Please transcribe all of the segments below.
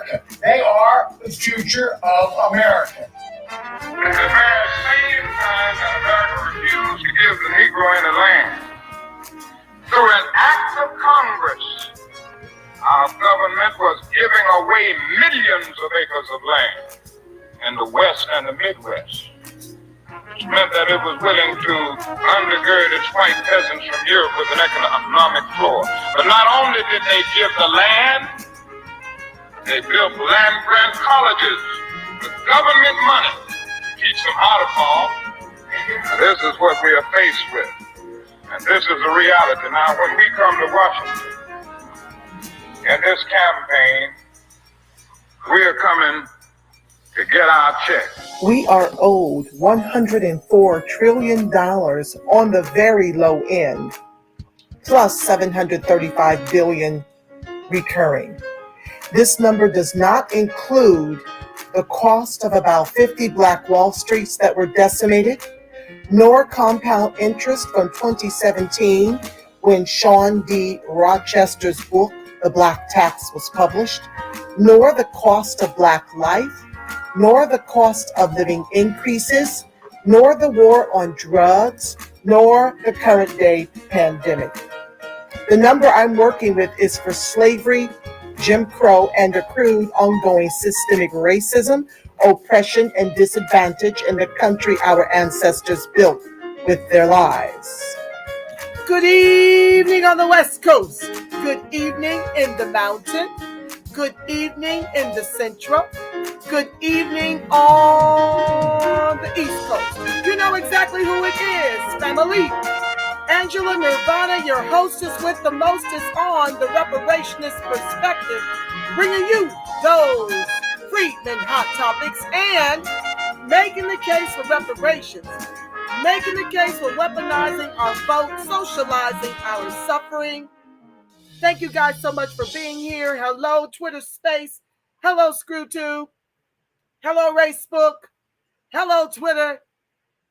America. They are the future of America. At the very same time that America refused to give the Negro any land, through an act of Congress, our government was giving away millions of acres of land in the West and the Midwest. Which meant that it was willing to undergird its white peasants from Europe with an economic floor. But not only did they give the land, they built land-grant colleges with government money to teach them how to farm. This is what we are faced with. And this is the reality. Now, when we come to Washington in this campaign, we are coming to get our check. We are owed $104 trillion on the very low end, plus $735 billion recurring. This number does not include the cost of about 50 Black Wall Streets that were decimated, nor compound interest from 2017 when Sean D. Rochester's book, The Black Tax, was published, nor the cost of Black life, nor the cost of living increases, nor the war on drugs, nor the current day pandemic. The number I'm working with is for slavery, Jim Crow, and accrued ongoing systemic racism, oppression, and disadvantage in the country our ancestors built with their lives. Good evening on the West Coast. Good evening in the mountain. Good evening in the central. Good evening on the East Coast. You know exactly who it is, family. Angela Nirvana, your hostess with the mostest on the reparationist perspective, bringing you those Friedman hot topics and making the case for reparations, making the case for weaponizing our vote, socializing our suffering. Thank you guys so much for being here. Hello, Twitter Space. Hello, Screwtube. Hello, Facebook. Hello, Twitter.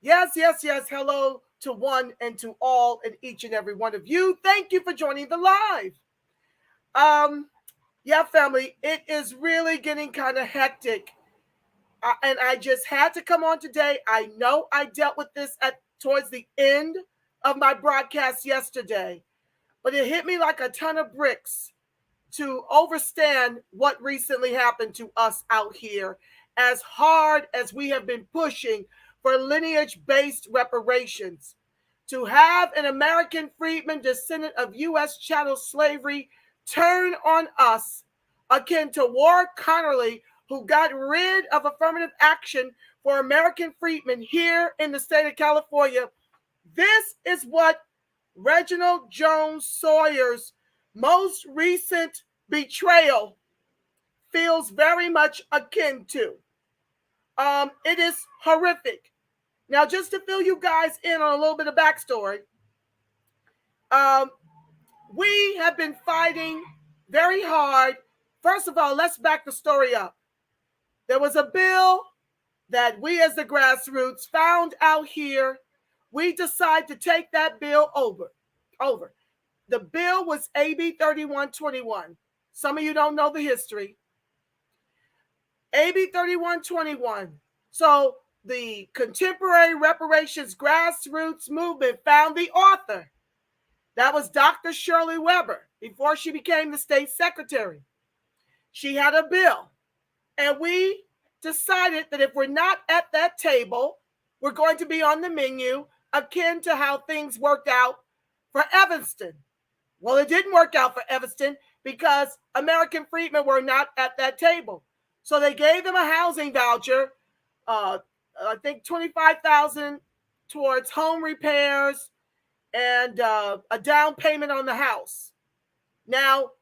Yes. Hello to one and to all and each and every one of you. Thank you for joining the live. Yeah, family, it is really getting kind of hectic. And I just had to come on today. I know I dealt with this towards the end of my broadcast yesterday, but it hit me like a ton of bricks to understand what recently happened to us out here, as hard as we have been pushing for lineage-based reparations. To have an American freedman, descendant of U.S. chattel slavery, turn on us, akin to Warren Connerly, who got rid of affirmative action for American freedmen here in the state of California. This is what Reginald Jones Sawyer's most recent betrayal feels very much akin to. It is horrific. Now, just to fill you guys in on a little bit of backstory, we have been fighting very hard. First of all, let's back the story up. There was a bill that we as the grassroots found out here. We decided to take that bill over. The bill was AB 3121. Some of you don't know the history. AB 3121. So the contemporary reparations grassroots movement found the author. That was Dr. Shirley Webber before she became the state secretary. She had a bill, and we decided that if we're not at that table, we're going to be on the menu, akin to how things worked out for Evanston. Well, it didn't work out for Evanston because American freedmen were not at that table. So they gave them a housing voucher, I think $25,000 towards home repairs and a down payment on the house. Now,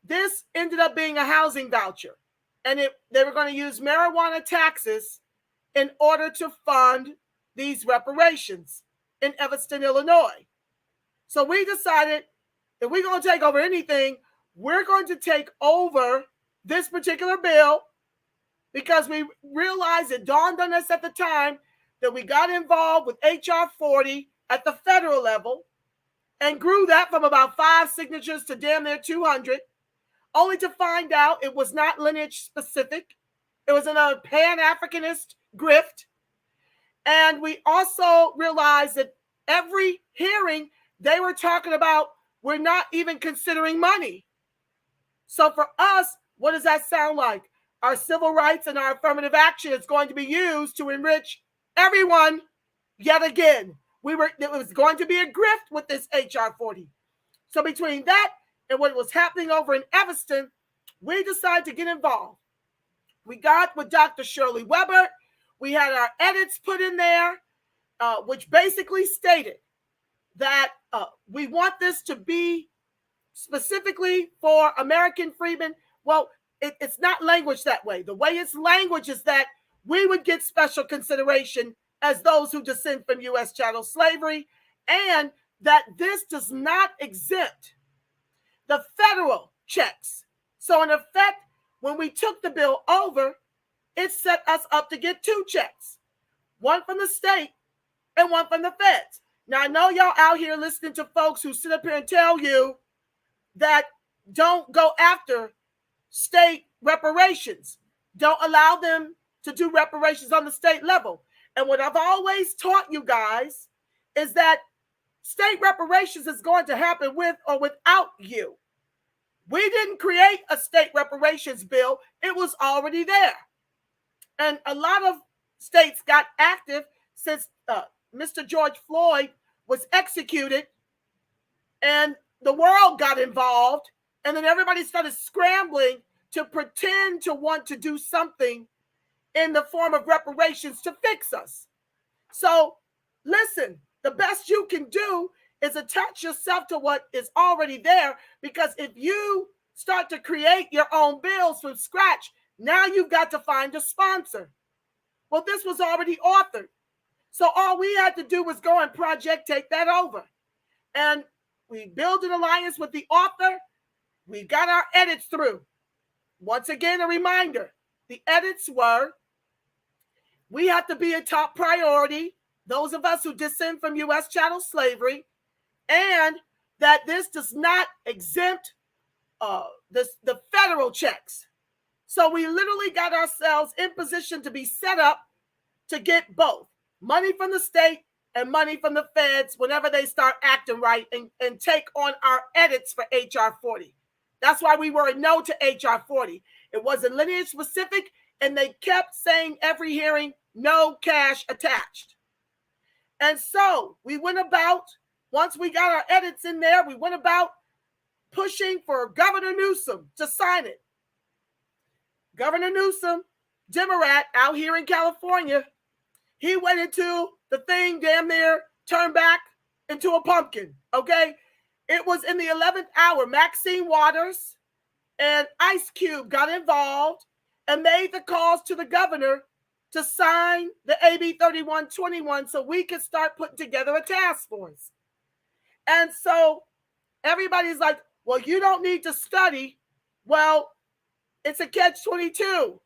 this ended up being a housing voucher, and they were going to use marijuana taxes in order to fund these reparations in Evanston, Illinois. So we decided if we're going to take over anything, we're going to take over this particular bill, because we realized, it dawned on us at the time that we got involved with HR 40 at the federal level and grew that from about 5 signatures to damn near 200 only to find out it was not lineage specific. It was another Pan-Africanist grift. And we also realized that every hearing they were talking about, we're not even considering money. So for us, what does that sound like? Our civil rights and our affirmative action is going to be used to enrich everyone yet again. It was going to be a grift with this HR 40. So between that and what was happening over in Evanston, we decided to get involved. We got with Dr. Shirley Webber. We had our edits put in there, which basically stated that we want this to be specifically for American freedmen. Well, it's not language that way. The way it's language is that we would get special consideration as those who descend from U.S. chattel slavery, and that this does not exempt the federal checks. So in effect, when we took the bill over, it set us up to get two checks, one from the state and one from the feds. Now, I know y'all out here listening to folks who sit up here and tell you that don't go after state reparations. Don't allow them to do reparations on the state level. And what I've always taught you guys is that state reparations is going to happen with or without you. We didn't create a state reparations bill. It was already there. And a lot of states got active since Mr. George Floyd was executed and the world got involved. And then everybody started scrambling to pretend to want to do something in the form of reparations to fix us. So listen, the best you can do is attach yourself to what is already there, because if you start to create your own bills from scratch, now you've got to find a sponsor. Well, this was already authored. So all we had to do was go and project take that over. And we built an alliance with the author. We got our edits through. Once again, a reminder, the edits were, we have to be a top priority, those of us who descend from U.S. chattel slavery, and that this does not exempt the federal checks. So we literally got ourselves in position to be set up to get both money from the state and money from the feds whenever they start acting right and take on our edits for HR 40. That's why we were a no to HR 40. It wasn't lineage specific, and they kept saying every hearing, no cash attached. And so we went about, once we got our edits in there, we went about pushing for Governor Newsom to sign it. Governor Newsom, Demorat out here in California, he went into the thing damn near turned back into a pumpkin, okay? It was in the 11th hour. Maxine Waters and Ice Cube got involved and made the calls to the governor to sign the AB 3121 so we could start putting together a task force. And so everybody's like, well, you don't need to study. Well, it's a catch-22.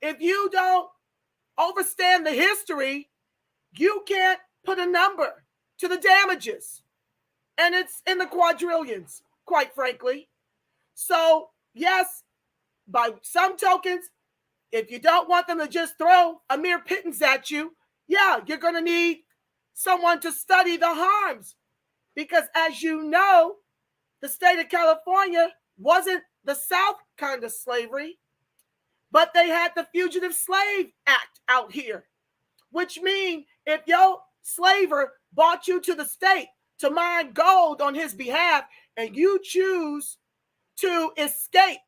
If you don't understand the history, you can't put a number to the damages. And it's in the quadrillions, quite frankly. So, yes, by some tokens, if you don't want them to just throw a mere pittance at you, yeah, you're going to need someone to study the harms. Because as you know, the state of California wasn't the South kind of slavery, but they had the Fugitive Slave Act out here, which means if your slaver brought you to the state to mine gold on his behalf and you choose to escape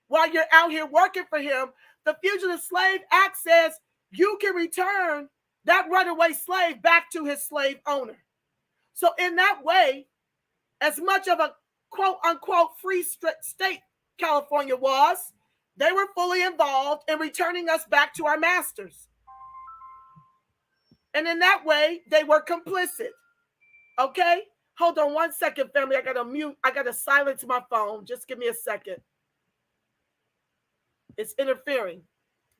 while you're out here working for him, the Fugitive Slave Act says you can return that runaway slave back to his slave owner. So in that way, as much of a quote-unquote free state California was, they were fully involved in returning us back to our masters. And in that way, they were complicit. Okay? Hold on one second, family. I got to mute. I got to silence my phone. Just give me a second. It's interfering.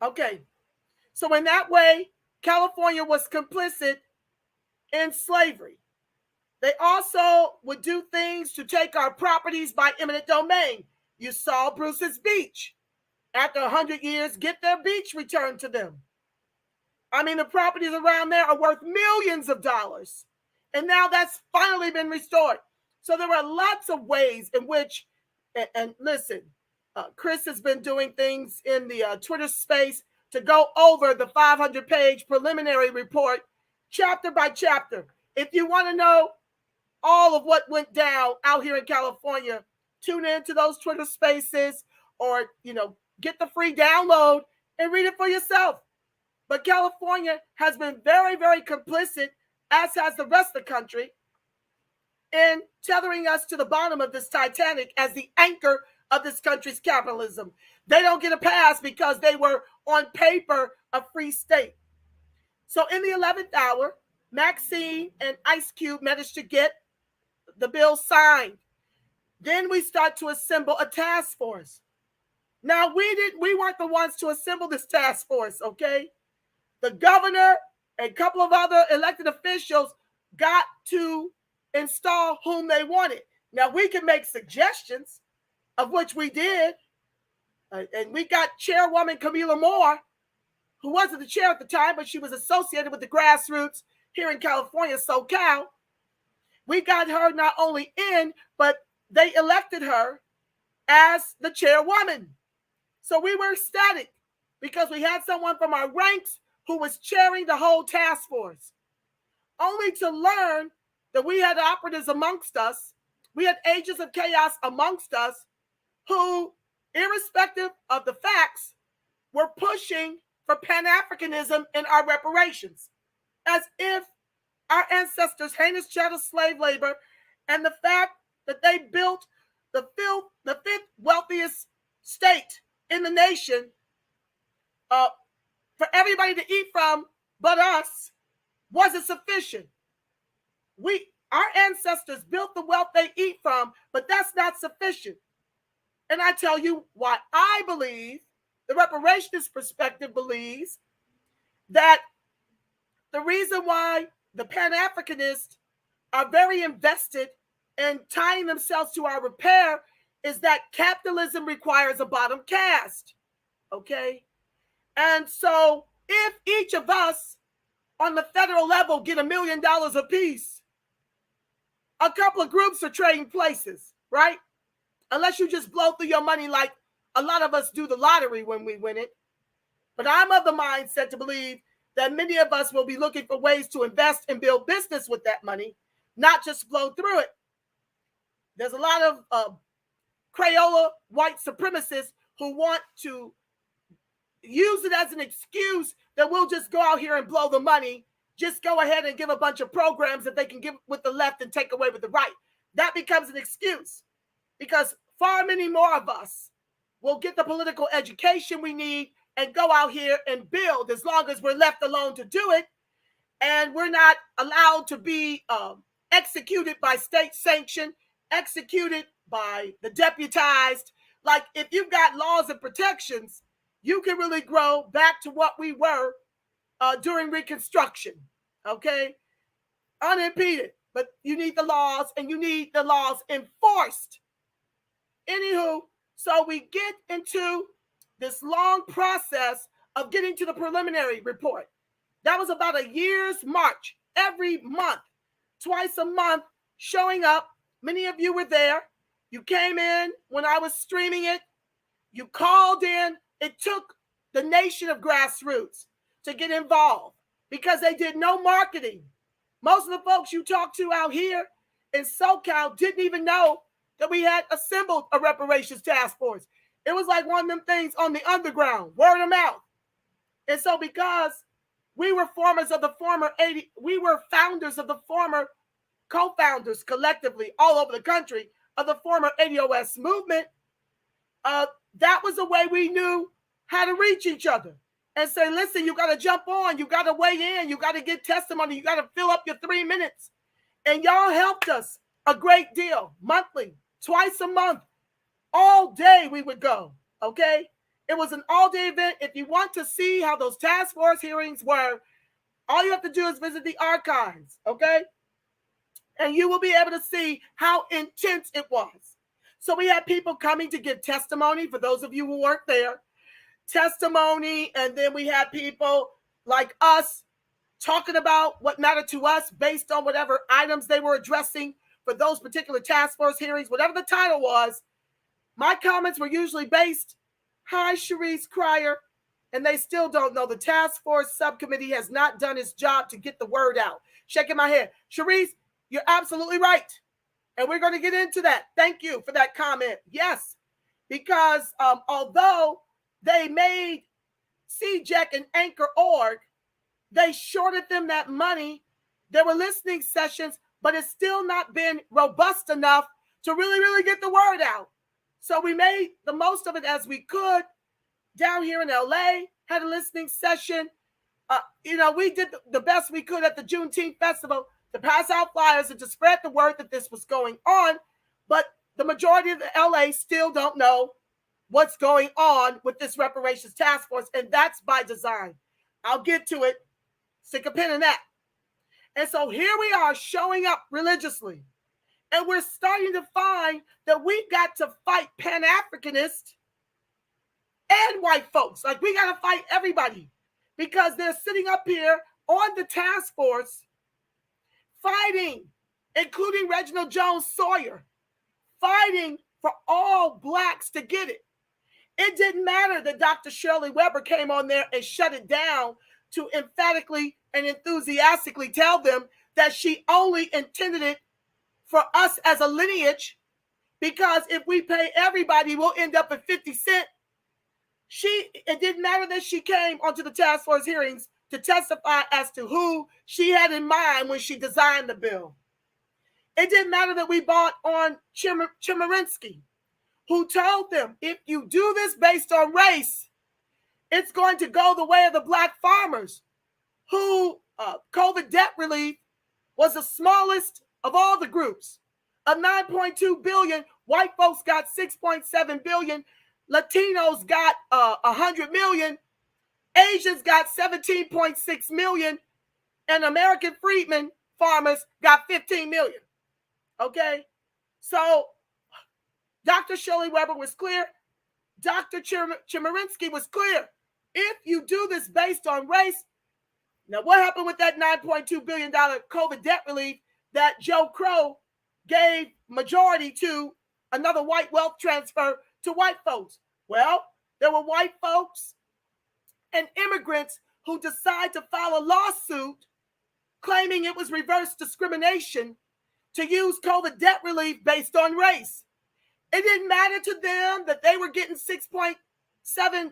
Okay. So in that way, California was complicit in slavery. They also would do things to take our properties by eminent domain. You saw Bruce's Beach. After 100 years, get their beach returned to them. I mean, the properties around there are worth millions of dollars. And now that's finally been restored. So there are lots of ways in which, and listen, Chris has been doing things in the Twitter space to go over the 500-page preliminary report, chapter by chapter. If you want to know all of what went down out here in California, tune into those Twitter spaces, or, get the free download and read it for yourself. But California has been very, very complicit, as has the rest of the country, in tethering us to the bottom of this Titanic as the anchor of this country's capitalism. They don't get a pass because they were on paper a free state. So in the 11th hour, Maxine and Ice Cube managed to get the bill signed. Then we start to assemble a task force. Now, we weren't the ones to assemble this task force, okay? The governor and a couple of other elected officials got to install whom they wanted. Now, we can make suggestions, of which we did. And we got Chairwoman Camilla Moore, who wasn't the chair at the time, but she was associated with the grassroots here in California, SoCal. We got her not only in, but they elected her as the chairwoman. So we were ecstatic because we had someone from our ranks who was chairing the whole task force, only to learn that we had operatives amongst us. We had agents of chaos amongst us who, irrespective of the facts, were pushing for Pan-Africanism in our reparations, as if our ancestors' heinous chattel slave labor and the fact that they built the fifth wealthiest state in the nation for everybody to eat from but us wasn't sufficient. Our ancestors built the wealth they eat from, but that's not sufficient. And I tell you why I believe, the reparationist perspective believes, that the reason why the Pan-Africanists are very invested in tying themselves to our repair is that capitalism requires a bottom caste, okay? And so if each of us on the federal level get $1 million apiece, a couple of groups are trading places, right? Unless you just blow through your money like a lot of us do the lottery when we win it. But I'm of the mindset to believe that many of us will be looking for ways to invest and build business with that money, not just blow through it. There's a lot of Crayola white supremacists who want to use it as an excuse that we'll just go out here and blow the money. Just go ahead and give a bunch of programs that they can give with the left and take away with the right. That becomes an excuse because far many more of us will get the political education we need and go out here and build, as long as we're left alone to do it. And we're not allowed to be executed by state sanction, executed by the deputized. Like, if you've got laws and protections, you can really grow back to what we were during Reconstruction, okay? Unimpeded, but you need the laws, and you need the laws enforced. Anywho, so we get into this long process of getting to the preliminary report. That was about a year's march, every month, twice a month, showing up. Many of you were there. You came in when I was streaming it. You called in. It took the nation of grassroots to get involved because they did no marketing. Most of the folks you talk to out here in SoCal didn't even know that we had assembled a reparations task force. It was like one of them things on the underground, word of mouth. And so because we were founders of the former co-founders collectively all over the country of the former ADOS movement, that was the way we knew how to reach each other and say, listen, you got to jump on, you got to weigh in, you got to get testimony, you got to fill up your 3 minutes. And y'all helped us a great deal, monthly, twice a month, all day we would go, okay? It was an all-day event. If you want to see how those task force hearings were, all you have to do is visit the archives, okay? And you will be able to see how intense it was. So we had people coming to give testimony, for those of you who weren't there, testimony, and then we had people like us talking about what mattered to us based on whatever items they were addressing for those particular task force hearings, whatever the title was. My comments were usually based, hi, Cherise Cryer, and they still don't know. The task force subcommittee has not done its job to get the word out. Shaking my head. Cherise, you're absolutely right. And we're going to get into that. Thank you for that comment. Yes, because although they made CJEC and Anchor.org, they shorted them that money. There were listening sessions, but it's still not been robust enough to really get the word out. So we made the most of it as we could. Down here in LA, had a listening session. We did the best we could at the Juneteenth Festival to pass out flyers and to spread the word that this was going on. But the majority of the LA still don't know what's going on with this reparations task force, and that's by design. I'll get to it. Stick a pin in that. And so here we are showing up religiously, and we're starting to find that we got to fight Pan-Africanists and white folks. Like, we got to fight everybody because they're sitting up here on the task force fighting, including Reginald Jones Sawyer, fighting for all blacks to get it. It didn't matter that Dr. Shirley Webber came on there and shut it down to emphatically and enthusiastically tell them that she only intended it for us as a lineage, because if we pay everybody, we'll end up at 50 cents. It didn't matter that she came onto the task force hearings to testify as to who she had in mind when she designed the bill. It didn't matter that we bought on Chemerinsky, who told them, if you do this based on race, it's going to go the way of the black farmers, who COVID debt relief was the smallest of all the groups. Of 9.2 billion, white folks got 6.7 billion. Latinos got 100 million, Asians got 17.6 million, and American Friedman farmers got 15 million. Okay? So Dr. Shirley Webber was clear. Dr. Chemerinsky was clear. If you do this based on race, now what happened with that $9.2 billion COVID debt relief that Joe Crow gave majority to another white wealth transfer to white folks? Well, there were white folks and immigrants who decided to file a lawsuit claiming it was reverse discrimination to use COVID debt relief based on race. It didn't matter to them that they were getting 6.7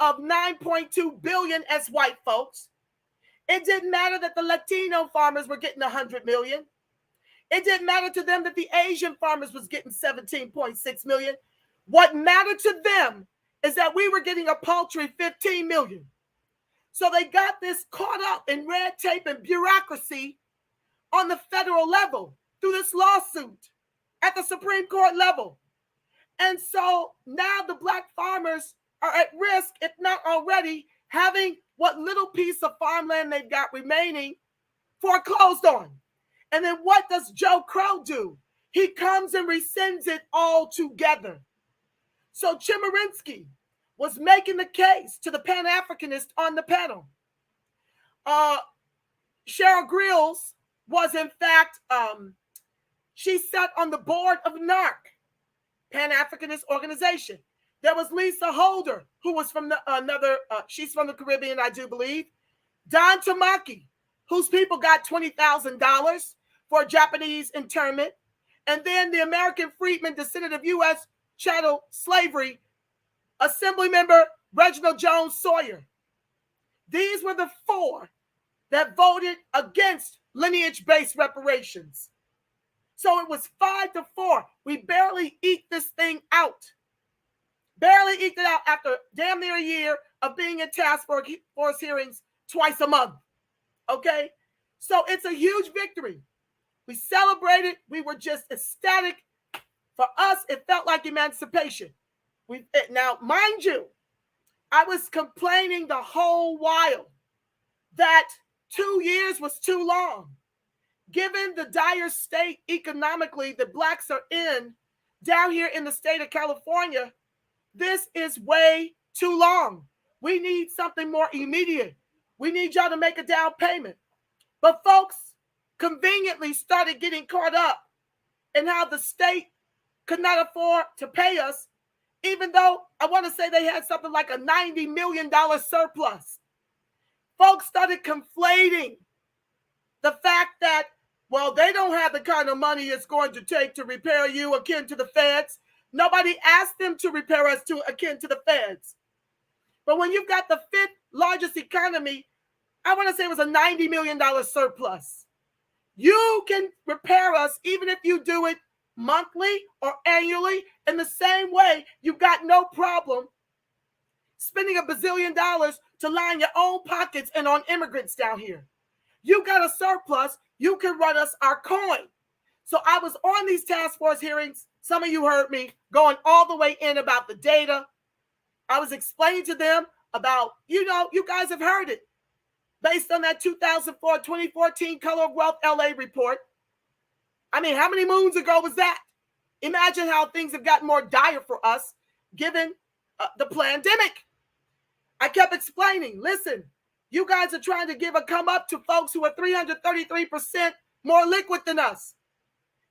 of 9.2 billion as white folks. It didn't matter that the Latino farmers were getting 100 million. It didn't matter to them that the Asian farmers was getting 17.6 million. What mattered to them is that we were getting a paltry 15 million. So they got this caught up in red tape and bureaucracy on the federal level through this lawsuit at the Supreme Court level. And so now the black farmers are at risk, if not already, having what little piece of farmland they've got remaining foreclosed on. And then what does Joe Crow do? He comes and rescinds it all together. So Chemerinsky was making the case to the Pan-Africanist on the panel. Cheryl Grills was, in fact, she sat on the board of NARC, Pan-Africanist organization. There was Lisa Holder, who was from she's from the Caribbean, I do believe. Don Tamaki, whose people got $20,000 for Japanese internment. And then the American Freedmen, descendant of U.S. chattel slavery, Assemblymember Reginald Jones Sawyer. These were the four that voted against lineage-based reparations. So it was 5-4. We barely eked this thing out. Barely eked it out after damn near a year of being in task force hearings twice a month. Okay? So it's a huge victory. We celebrated. We were just ecstatic. For us, it felt like emancipation. Now, mind you, I was complaining the whole while that 2 years was too long. given the dire state economically that blacks are in down here in the state of California, this is way too long. We need something more immediate. We need y'all to make a down payment. But folks conveniently started getting caught up in how the state could not afford to pay us, even though I want to say they had something like a $90 million surplus. Folks started conflating the fact that, well, they don't have the kind of money it's going to take to repair you akin to the feds. Nobody asked them to repair us to akin to the feds. But when you've got the fifth largest economy, I want to say it was a $90 million surplus. You can repair us even if you do it monthly or annually. In the same way, you've got no problem spending $1 bazillion to line your own pockets and on immigrants down here. You got a surplus, you can run us our coin. So I was on these task force hearings. Some of you heard me going all the way in about the data. I was explaining to them about, you guys have heard it. Based on that 2014 Color of Wealth LA report. I mean, how many moons ago was that? Imagine how things have gotten more dire for us given the pandemic. I kept explaining, listen, you guys are trying to give a come up to folks who are 333% more liquid than us.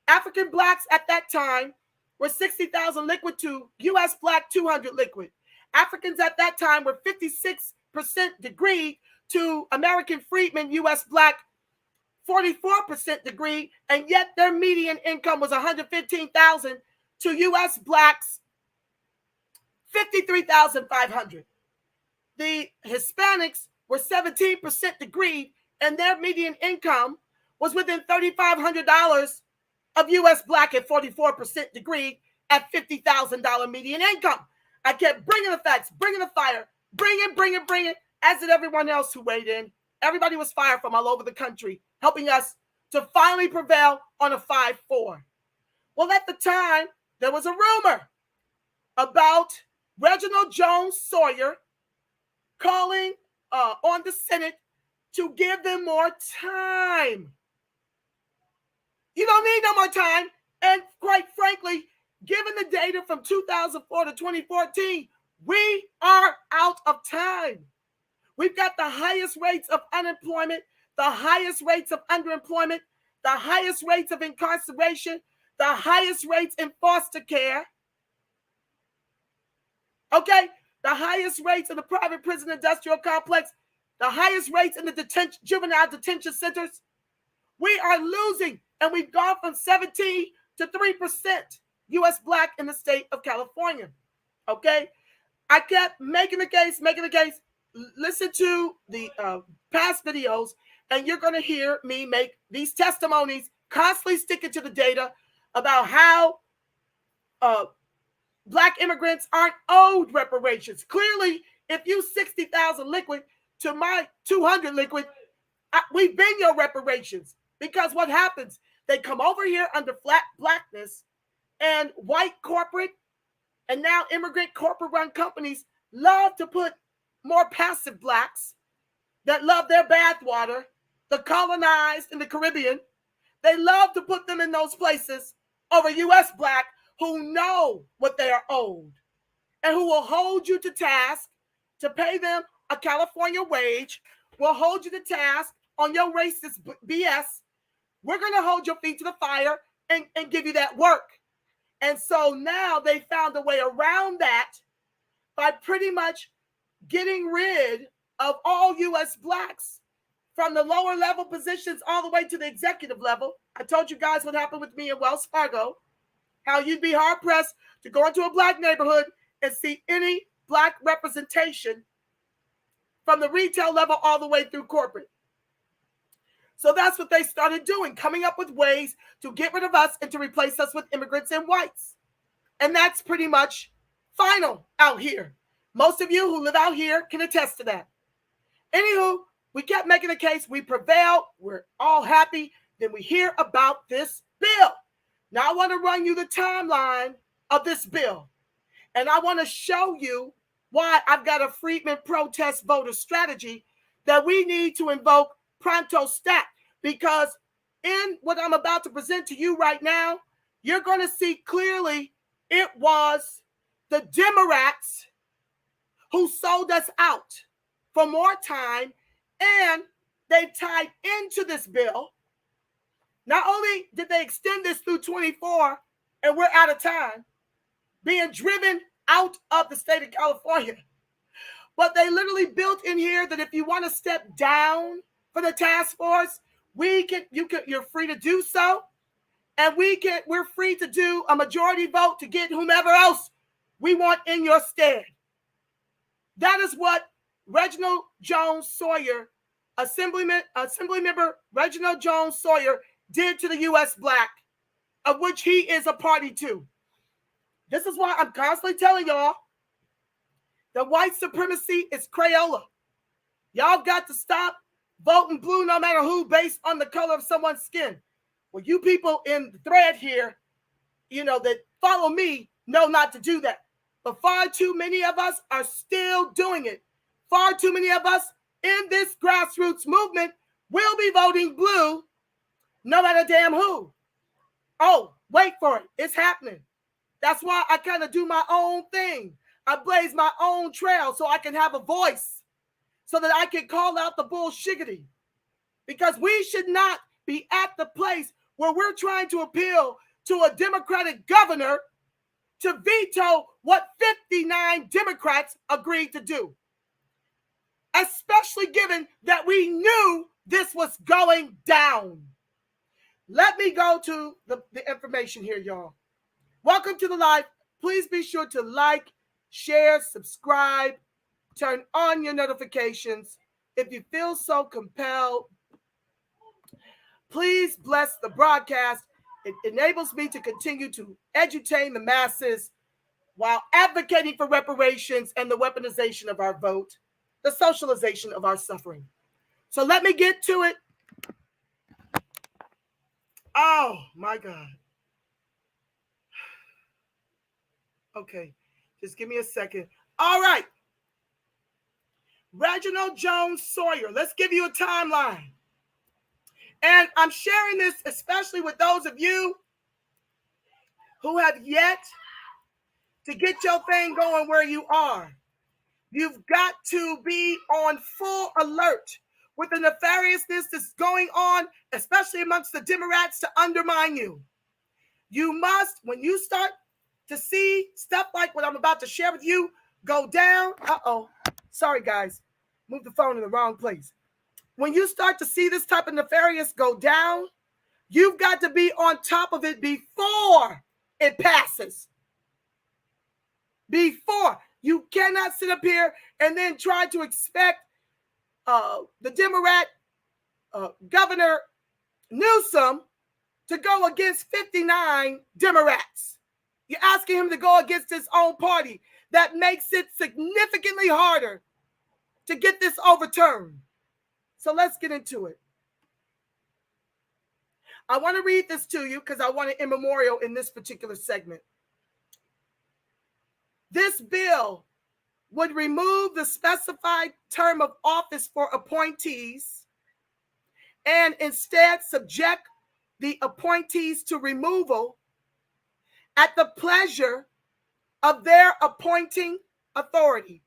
African blacks at that time were 60,000 liquid to U.S. black 200 liquid. Africans at that time were 56% degree to American Friedman, U.S. black 44% degree, and yet their median income was $115,000 to U.S. blacks $53,500. The Hispanics were 17% degree, and their median income was within $3,500 of U.S. black at 44% degree at $50,000 median income. I kept bringing the facts, bringing the fire, bring it, as did everyone else who weighed in. Everybody was fired from all over the country, helping us to finally prevail on a 5-4. Well, at the time, there was a rumor about Reginald Jones Sawyer calling on the Senate to give them more time. You don't need no more time. And quite frankly, given the data from 2004 to 2014, we are out of time. We've got the highest rates of unemployment, the highest rates of underemployment, the highest rates of incarceration, the highest rates in foster care. Okay? The highest rates in the private prison industrial complex, the highest rates in the juvenile detention centers. We are losing, and we've gone from 17 to 3% U.S. black in the state of California. Okay? I kept making the case. Listen to the past videos, and you're going to hear me make these testimonies, constantly sticking to the data about how black immigrants aren't owed reparations. Clearly, if you 60,000 liquid to my 200 liquid, we've been your reparations. Because what happens? They come over here under flat blackness, and white corporate and now immigrant corporate-run companies love to put more passive blacks that love their bathwater, the colonized in the Caribbean. They love to put them in those places over U.S. black who know what they are owed and who will hold you to task to pay them a California wage, will hold you to task on your racist BS. We're going to hold your feet to the fire and give you that work. And so now they found a way around that by pretty much getting rid of all U.S. blacks from the lower level positions all the way to the executive level. I told you guys what happened with me in Wells Fargo, how you'd be hard pressed to go into a black neighborhood and see any black representation from the retail level all the way through corporate. So that's what they started doing, coming up with ways to get rid of us and to replace us with immigrants and whites. And that's pretty much final out here. Most of you who live out here can attest to that. Anywho, we kept making the case. We prevailed. We're all happy. Then we hear about this bill. Now I want to run you the timeline of this bill. And I want to show you why I've got a Friedman protest voter strategy that we need to invoke pronto stat, because in what I'm about to present to you right now, you're going to see clearly it was the Demorats who sold us out for more time, and they tied into this bill. Not only did they extend this through 24, and we're out of time, being driven out of the state of California, but they literally built in here that if you want to step down for the task force, you're free to do so, and we're free to do a majority vote to get whomever else we want in your stead. That is what Reginald Jones Sawyer, Assemblymember Reginald Jones Sawyer, did to the U.S. Black, of which he is a party to. This is why I'm constantly telling y'all that white supremacy is Crayola. Y'all got to stop voting blue no matter who based on the color of someone's skin. Well, you people in the thread here, that follow me know not to do that. But far too many of us are still doing it. Far too many of us in this grassroots movement will be voting blue no matter damn who. Oh, wait for it. It's happening. That's why I kind of do my own thing. I blaze my own trail so I can have a voice, so that I can call out the bullshiggity. Because we should not be at the place where we're trying to appeal to a Democratic governor to veto what 59 Democrats agreed to do. Especially given that we knew this was going down. Let me go to the information here, y'all. Welcome to the live. Please be sure to like, share, subscribe, turn on your notifications. If you feel so compelled, please bless the broadcast. It enables me to continue to edutain the masses while advocating for reparations and the weaponization of our vote, the socialization of our suffering. So let me get to it. Oh, my God. Okay, just give me a second. All right. Reginald Jones Sawyer. Let's give you a timeline. And I'm sharing this especially with those of you who have yet to get your thing going where you are. You've got to be on full alert with the nefariousness that's going on, especially amongst the Demorats, to undermine you. You must, when you start to see stuff like what I'm about to share with you go down. Sorry, guys. Moved the phone in the wrong place. When you start to see this type of nefarious go down, you've got to be on top of it before it passes. Before. You cannot sit up here and then try to expect the Demorat Governor Newsom to go against 59 Demorats. You're asking him to go against his own party. That makes it significantly harder to get this overturned. So let's get into it. I want to read this to you because I want it in memorial in this particular segment. This bill would remove the specified term of office for appointees and instead subject the appointees to removal at the pleasure of their appointing authority.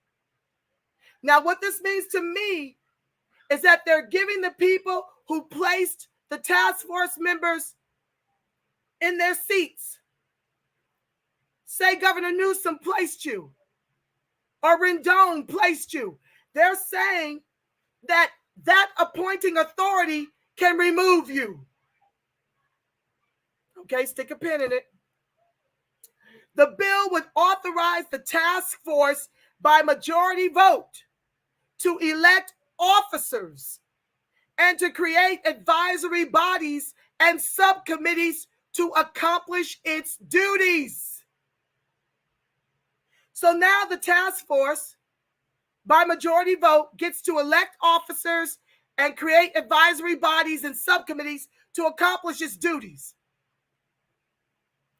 Now, what this means to me is that they're giving the people who placed the task force members in their seats. Say Governor Newsom placed you, or Rendon placed you. They're saying that that appointing authority can remove you. Okay, stick a pin in it. The bill would authorize the task force by majority vote to elect officers and to create advisory bodies and subcommittees to accomplish its duties. So now the task force, by majority vote, gets to elect officers and create advisory bodies and subcommittees to accomplish its duties.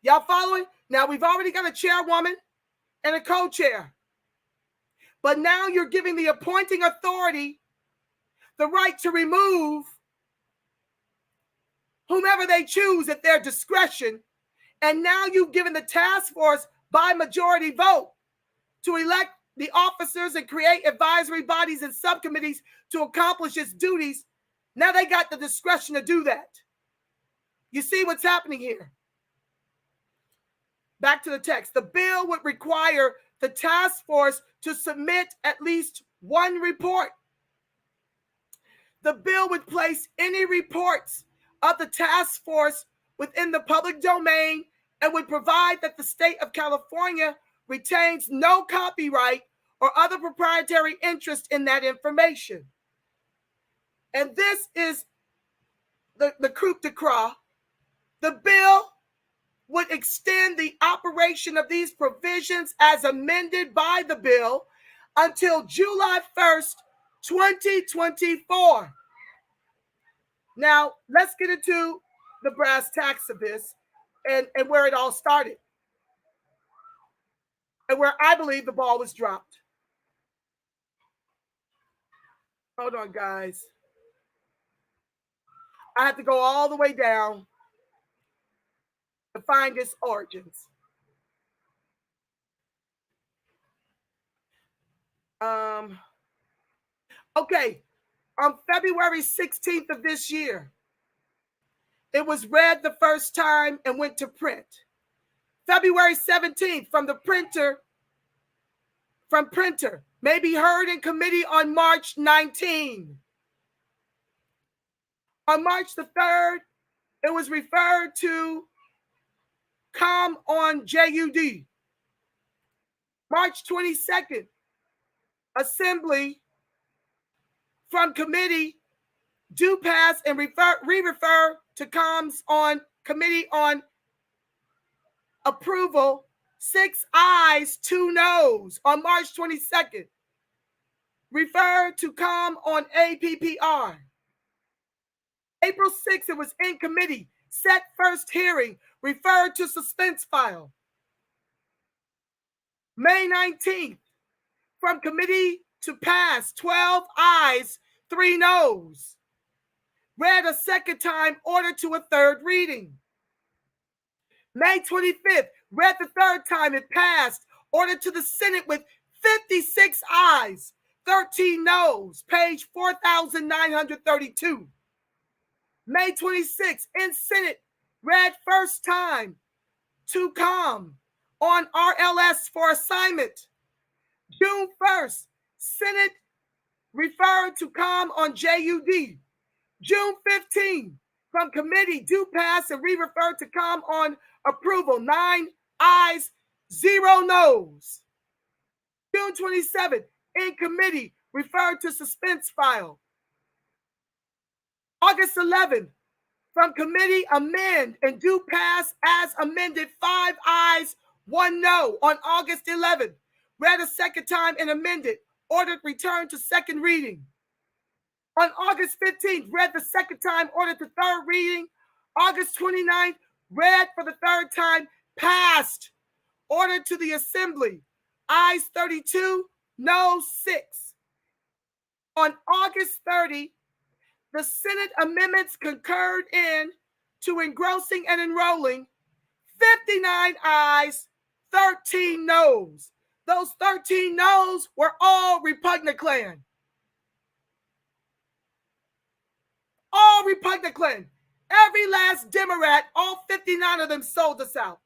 Y'all following? Now, we've already got a chairwoman and a co-chair. But now you're giving the appointing authority the right to remove whomever they choose at their discretion. And now you've given the task force by majority vote to elect the officers and create advisory bodies and subcommittees to accomplish its duties. Now they got the discretion to do that. You see what's happening here? Back to the text. The bill would require the task force to submit at least one report. The bill would place any reports of the task force within the public domain and would provide that the state of California retains no copyright or other proprietary interest in that information. And this is the coup de grace. The bill would extend the operation of these provisions as amended by the bill until July 1st, 2024. Now, let's get into the brass tacks of this and where it all started and where I believe the ball was dropped. Hold on, guys. I have to go all the way down to find its origins. Okay, on February 16th of this year, it was read the first time and went to print. February 17th, from printer, may be heard in committee on March 19. On March the 3rd, it was referred to come on JUD. March 22nd, assembly from committee do pass and re-refer to comms on committee on approval, 6 ayes, 2 noes on March 22nd. Refer to come on APPR. April 6th, it was in committee, set first hearing, referred to suspense file. May 19th, from committee to pass, 12 ayes, 3 noes. Read a second time, ordered to a third reading. May 25th, read the third time, it passed, ordered to the Senate with 56 ayes, 13 noes, page 4,932. May 26th, in Senate, read first time to come on RLS for assignment. June 1st, Senate referred to come on JUD. June 15th, from committee, do pass and re-refer to come on approval. 9 ayes, 0 noes. June 27th, in committee, referred to suspense file. August 11th, from committee, amend and do pass as amended. 5 ayes, 1 no on August 11th. Read a second time and amended. Ordered return to second reading. On August 15th, read the second time, ordered to third reading. August 29th, read for the third time, passed. Ordered to the assembly. Ayes 32, no 6. On August 30, the Senate amendments concurred in to engrossing and enrolling. 59 ayes, 13 noes. Those 13 noes were all repugnant clan. All repugnant clan. Every last Demorat, all 59 of them sold us out.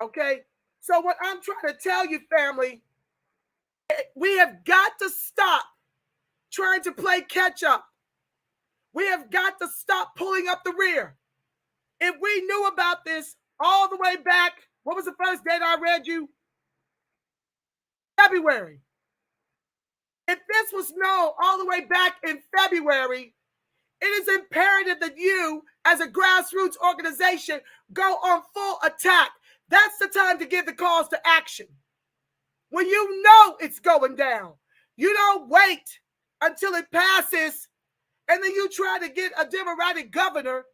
Okay? So what I'm trying to tell you, family, we have got to stop trying to play catch up. We have got to stop pulling up the rear. If we knew about this all the way back, what was the first date I read you? February. If this was known all the way back in February, it is imperative that you, as a grassroots organization, go on full attack. That's the time to give the calls to action. When you know it's going down, you don't wait until it passes, and then you try to get a Democratic governor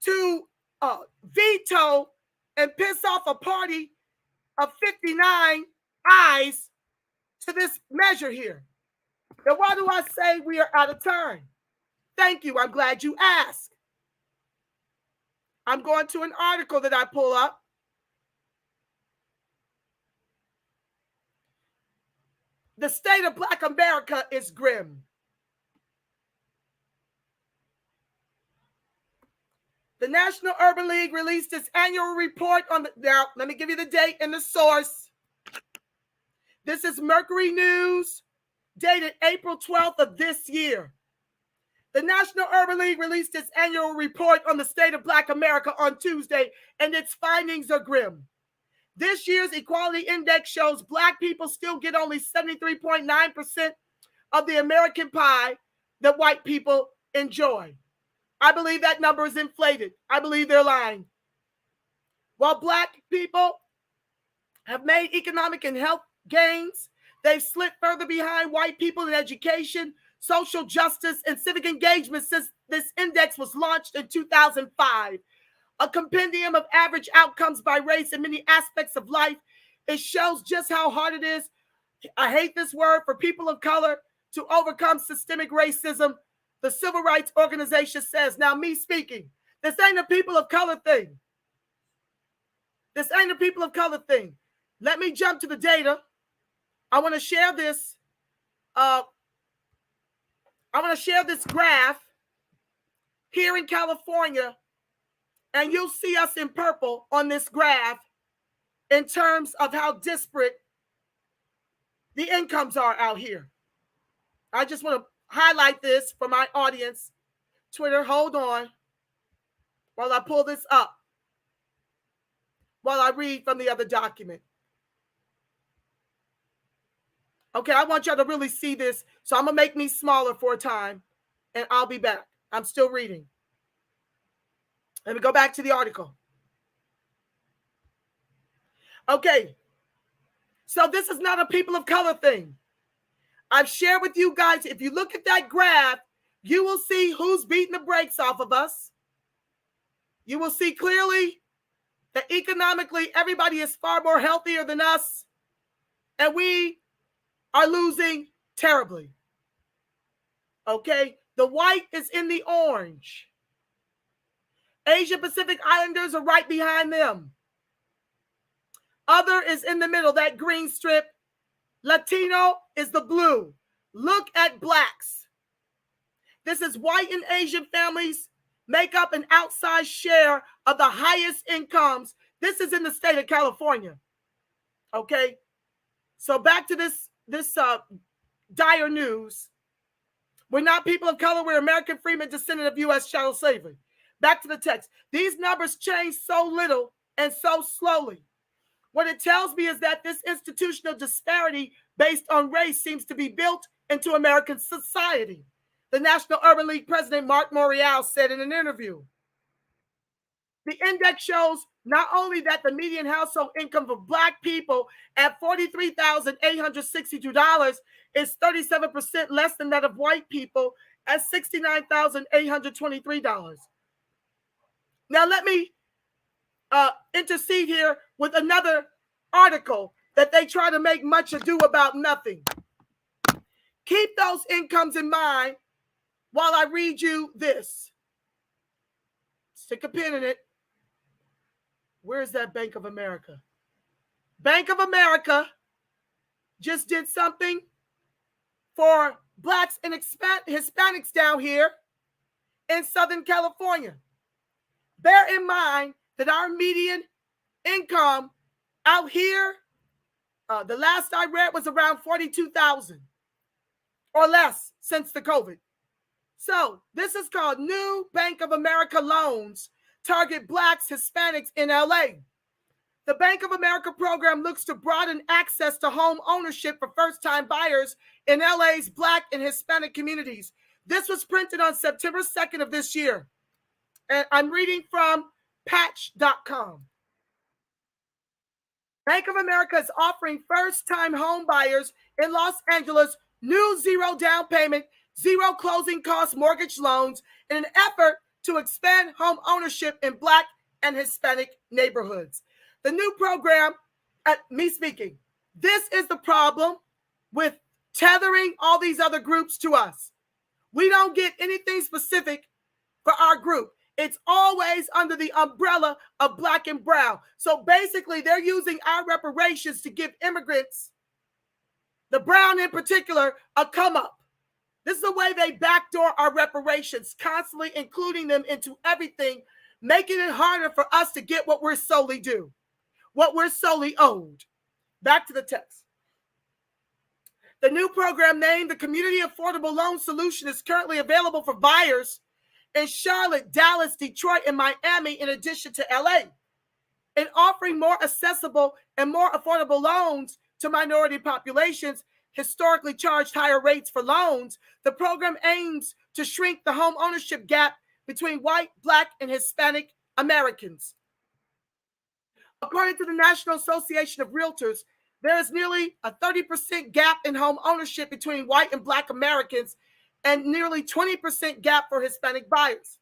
to veto and piss off a party of 59 ayes to this measure here. Then why do I say we are out of time? Thank you. I'm glad you asked. I'm going to an article that I pull up. The state of Black America is grim. The National Urban League released its annual report on the, now, let me give you the date and the source. This is Mercury News, dated April 12th of this year. The National Urban League released its annual report on the state of Black America on Tuesday, and its findings are grim. This year's Equality Index shows Black people still get only 73.9% of the American pie that white people enjoy. I believe that number is inflated. I believe they're lying. While Black people have made economic and health gains, they've slipped further behind white people in education, social justice, and civic engagement since this index was launched in 2005. A compendium of average outcomes by race in many aspects of life. It shows just how hard it is, I hate this word, for people of color to overcome systemic racism. The Civil Rights Organization says, now me speaking, this ain't a people of color thing. This ain't a people of color thing. Let me jump to the data. I want to share this. I want to share this graph here in California, and you'll see us in purple on this graph in terms of how disparate the incomes are out here. I just want to highlight this for my audience. Twitter, hold on while I pull this up, while I read from the other document. Okay, I want y'all to really see this, so I'm going to make me smaller for a time, and I'll be back. I'm still reading. Let me go back to the article. Okay, so this is not a people of color thing. I've shared with you guys, if you look at that graph, you will see who's beating the brakes off of us. You will see clearly that economically, everybody is far more healthier than us, and we are losing terribly. Okay, the white is in the orange. Asia Pacific Islanders are right behind them. Other is in the middle, that green strip. Latino is the blue. Look at blacks. This is white and Asian families make up an outsized share of the highest incomes. This is in the state of California. Okay, so back to this dire news. We're not people of color. We're American freemen, descendant of U.S. chattel slavery. Back to the text. These numbers change so little and so slowly. What it tells me is that this institutional disparity based on race seems to be built into American society. The National Urban League president, Mark Morial, said in an interview. The index shows not only that the median household income for Black people at $43,862 is 37% less than that of white people at $69,823. Now let me intercede here with another article that they try to make much ado about nothing. Keep those incomes in mind while I read you this. Stick a pin in it. Where's that Bank of America? Bank of America just did something for Blacks and Hispanics down here in Southern California. Bear in mind that our median income out here, the last I read was around $42,000 or less since the COVID. So this is called New Bank of America Loans Target Blacks, Hispanics in LA. The Bank of America program looks to broaden access to home ownership for first-time buyers in LA's Black and Hispanic communities. This was printed on September 2nd of this year. And I'm reading from patch.com. Bank of America is offering first-time home buyers in Los Angeles new zero down payment, zero closing cost mortgage loans in an effort to expand home ownership in Black and Hispanic neighborhoods. The new program, me speaking, this is the problem with tethering all these other groups to us. We don't get anything specific for our group. It's always under the umbrella of black and brown. So basically, they're using our reparations to give immigrants, the brown in particular, a come up. This is the way they backdoor our reparations, constantly including them into everything, making it harder for us to get what we're solely due, what we're solely owed. Back to the text. The new program named the Community Affordable Loan Solution is currently available for buyers in Charlotte, Dallas, Detroit, and Miami, in addition to LA. In offering more accessible and more affordable loans to minority populations, historically charged higher rates for loans, the program aims to shrink the home ownership gap between white, black, and Hispanic Americans. According to the National Association of Realtors, there is nearly a 30% gap in home ownership between white and black Americans and nearly 20% gap for Hispanic buyers.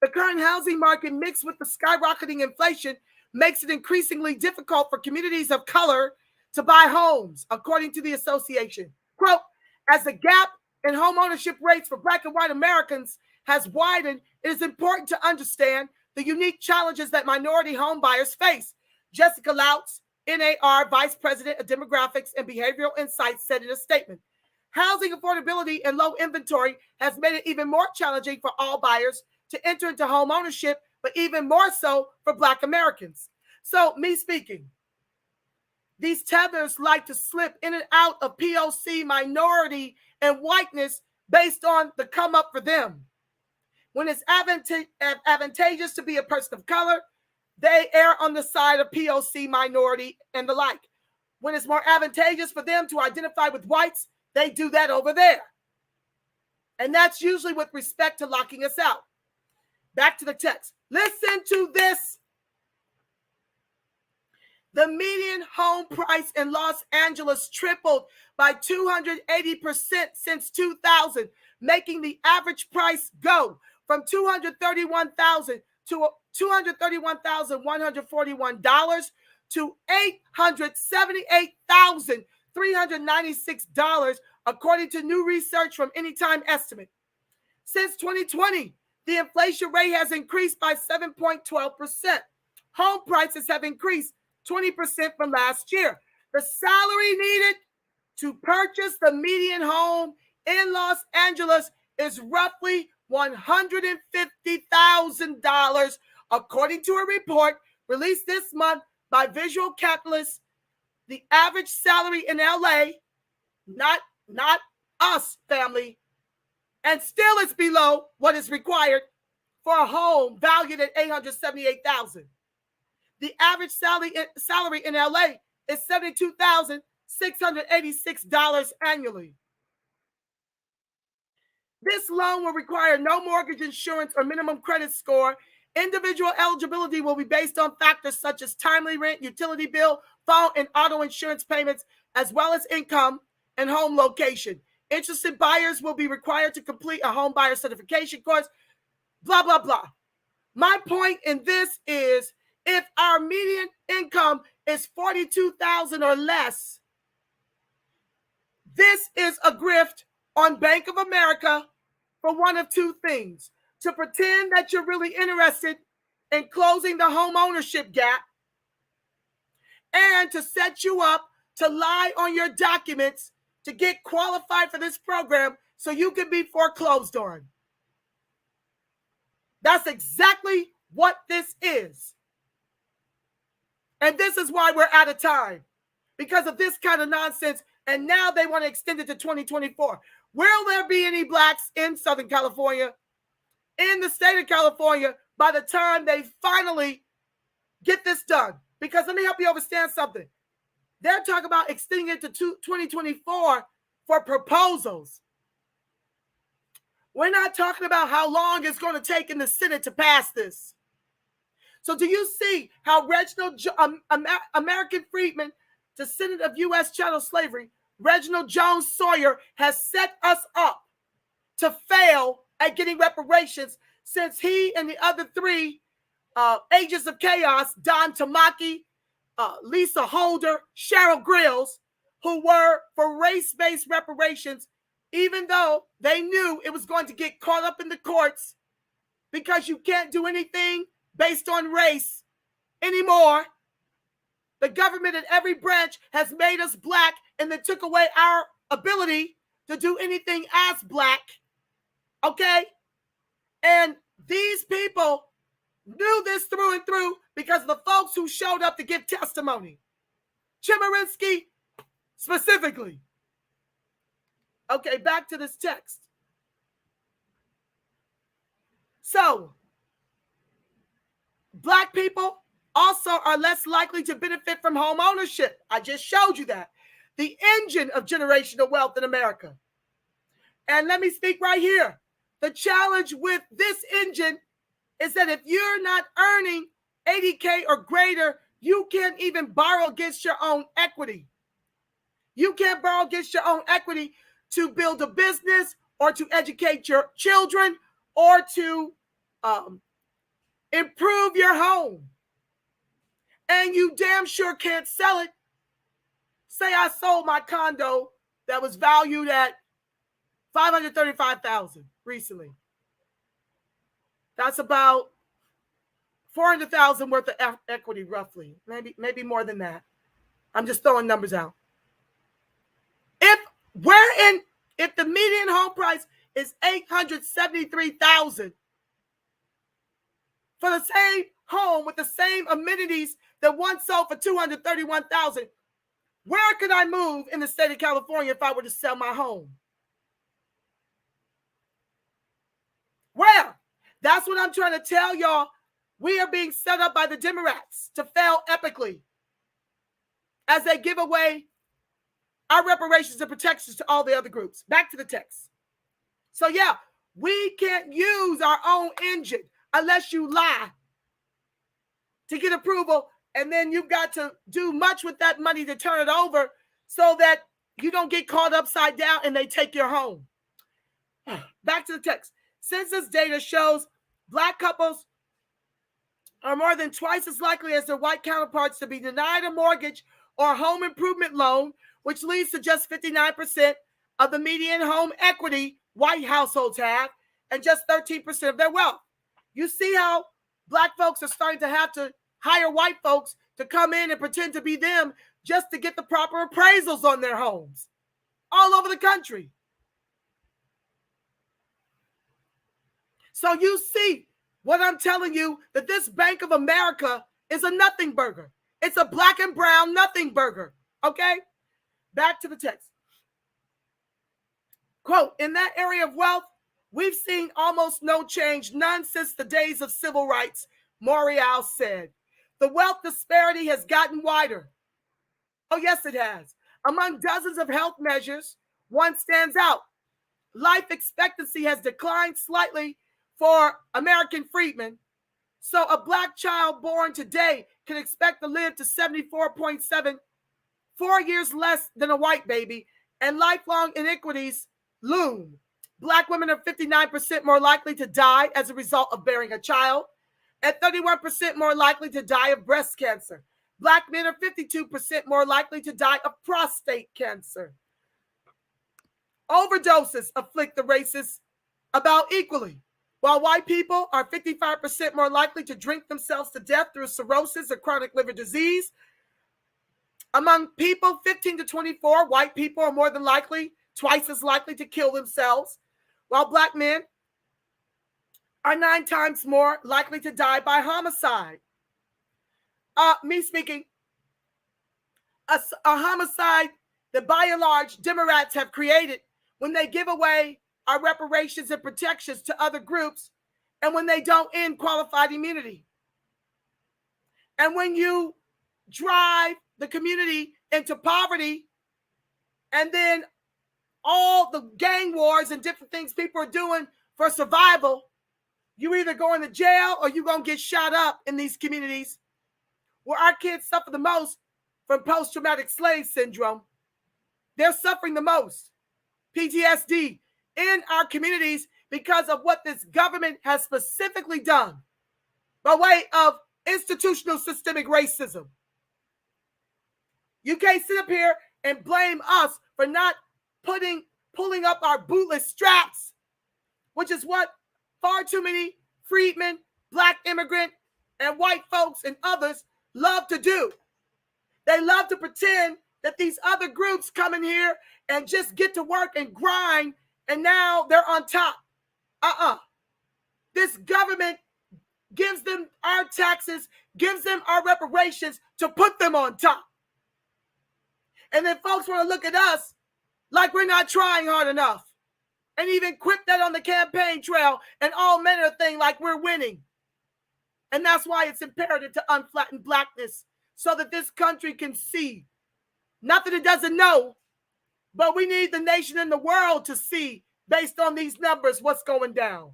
The current housing market, mixed with the skyrocketing inflation, makes it increasingly difficult for communities of color to buy homes, according to the association. Quote, as the gap in home ownership rates for black and white Americans has widened, it is important to understand the unique challenges that minority home buyers face. Jessica Lautz, NAR Vice President of Demographics and Behavioral Insights, said in a statement, housing affordability and low inventory has made it even more challenging for all buyers to enter into home ownership, but even more so for black Americans. So, me speaking, these tethers like to slip in and out of POC, minority, and whiteness based on the come up for them. When it's advantageous to be a person of color, they err on the side of POC, minority, and the like. When it's more advantageous for them to identify with whites, they do that over there. And that's usually with respect to locking us out. Back to the text. Listen to this. The median home price in Los Angeles tripled by 280% since 2000, making the average price go from $231,141 to $878,396, according to new research from Anytime Estimate. Since 2020, the inflation rate has increased by 7.12%. Home prices have increased 20% from last year. The salary needed to purchase the median home in Los Angeles is roughly $150,000, according to a report released this month by Visual Capitalist. The average salary in LA, not us, family, and still it's below what is required for a home valued at $878,000. The average salary in LA is $72,686 annually. This loan will require no mortgage insurance or minimum credit score. Individual eligibility will be based on factors such as timely rent, utility bill, phone, and auto insurance payments, as well as income and home location. Interested buyers will be required to complete a home buyer certification course, blah, blah, blah. My point in this is, if our median income is $42,000 or less, this is a grift on Bank of America for one of two things: to pretend that you're really interested in closing the home ownership gap, and to set you up to lie on your documents to get qualified for this program so you can be foreclosed on. That's exactly what this is. And this is why we're out of time, because of this kind of nonsense. And now they want to extend it to 2024. Will there be any blacks in Southern California, in the state of California, by the time they finally get this done? Because let me help you understand something. They're talking about extending it to 2024 for proposals. We're not talking about how long it's going to take in the Senate to pass this. So do you see how American Friedman, descendant of U.S. chattel slavery, Reginald Jones Sawyer, has set us up to fail at getting reparations, since he and the other three agents of chaos, Don Tamaki, Lisa Holder, Cheryl Grills, who were for race-based reparations, even though they knew it was going to get caught up in the courts, because you can't do anything based on race anymore. The government in every branch has made us black and then took away our ability to do anything as black. Okay? And these people knew this through and through because of the folks who showed up to give testimony. Chemerinsky specifically. Okay, back to this text. So, black people also are less likely to benefit from home ownership. I just showed you that. The engine of generational wealth in America. And let me speak right here. The challenge with this engine is that if you're not earning 80K or greater, you can't even borrow against your own equity. You can't borrow against your own equity to build a business or to educate your children or to improve your home. And you damn sure can't sell it. Say I sold my condo that was valued at $535,000 recently. That's about $400,000 worth of equity, roughly. Maybe more than that. I'm just throwing numbers out. If the median home price is $873,000 for the same home with the same amenities that once sold for $231,000, where could I move in the state of California if I were to sell my home? Where? That's what I'm trying to tell y'all. We are being set up by the Demorats to fail epically as they give away our reparations and protections to all the other groups. Back to the text. So yeah, we can't use our own engine unless you lie to get approval, and then you've got to do much with that money to turn it over so that you don't get caught upside down and they take your home. Back to the text. Census data shows black couples are more than twice as likely as their white counterparts to be denied a mortgage or home improvement loan, which leads to just 59% of the median home equity white households have and just 13% of their wealth. You see how black folks are starting to have to hire white folks to come in and pretend to be them just to get the proper appraisals on their homes all over the country. So you see what I'm telling you, that this Bank of America is a nothing burger. It's a black and brown nothing burger. Okay? Back to the text. Quote, in that area of wealth, we've seen almost no change, none since the days of civil rights, Morial said. The wealth disparity has gotten wider. Oh, yes, it has. Among dozens of health measures, one stands out. Life expectancy has declined slightly for American Friedman. So a black child born today can expect to live to 74.7, 4 years less than a white baby, and lifelong inequities loom. Black women are 59% more likely to die as a result of bearing a child, and 31% more likely to die of breast cancer. Black men are 52% more likely to die of prostate cancer. Overdoses afflict the races about equally. While white people are 55% more likely to drink themselves to death through cirrhosis or chronic liver disease, among people 15 to 24, white people are more than likely, twice as likely to kill themselves, while black men are 9 times more likely to die by homicide. Me speaking, a homicide that by and large Demorats have created when they give away our reparations and protections to other groups, and when they don't end qualified immunity. And when you drive the community into poverty, and then all the gang wars and different things people are doing for survival, you either go into jail or you're going to get shot up in these communities where our kids suffer the most from post-traumatic slave syndrome. They're suffering the most. PTSD in our communities because of what this government has specifically done by way of institutional systemic racism. You can't sit up here and blame us for not putting pulling up our bootless straps, which is what far too many Friedman, black immigrant, and white folks and others love to do. They love to pretend that these other groups come in here and just get to work and grind, and now they're on top. This government gives them our taxes, gives them our reparations to put them on top. And then folks want to look at us like we're not trying hard enough, and even quip that on the campaign trail and all manner of things like we're winning. And that's why it's imperative to unflatten blackness so that this country can see. Not that it doesn't know, but we need the nation and the world to see, based on these numbers, what's going down.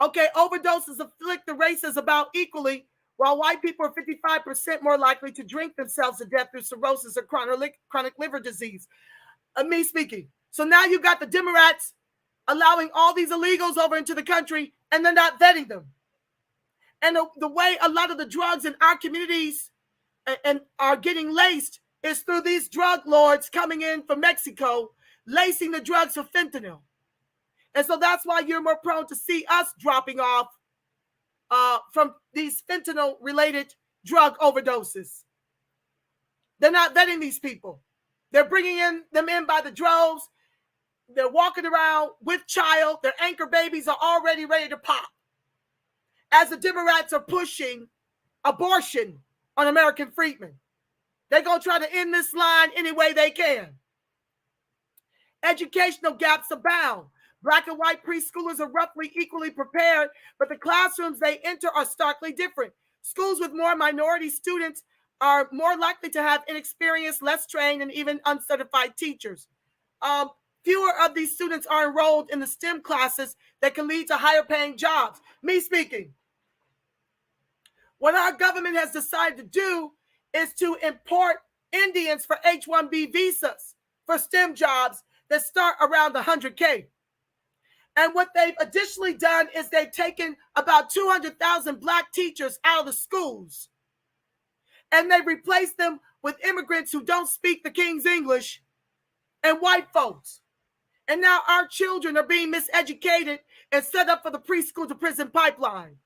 Okay, overdoses afflict the races about equally, while white people are 55% more likely to drink themselves to death through cirrhosis or chronic liver disease. Me speaking. So now you've got the Demorats allowing all these illegals over into the country, and they're not vetting them. And the way a lot of the drugs in our communities and are getting laced is through these drug lords coming in from Mexico, lacing the drugs with fentanyl. And so that's why you're more prone to see us dropping off from these fentanyl-related drug overdoses. They're not vetting these people. They're bringing them in by the droves. They're walking around with child. Their anchor babies are already ready to pop, as the Demorats are pushing abortion on American freedmen. They're going to try to end this line any way they can. Educational gaps abound. Black and white preschoolers are roughly equally prepared, but the classrooms they enter are starkly different. Schools with more minority students are more likely to have inexperienced, less trained, and even uncertified teachers. Fewer of these students are enrolled in the STEM classes that can lead to higher paying jobs. Me speaking. What our government has decided to do is to import Indians for H-1B visas for STEM jobs that start around $100K. And what they've additionally done is they've taken about 200,000 black teachers out of the schools, and they replaced them with immigrants who don't speak the King's English and white folks. And now our children are being miseducated and set up for the preschool to prison pipeline.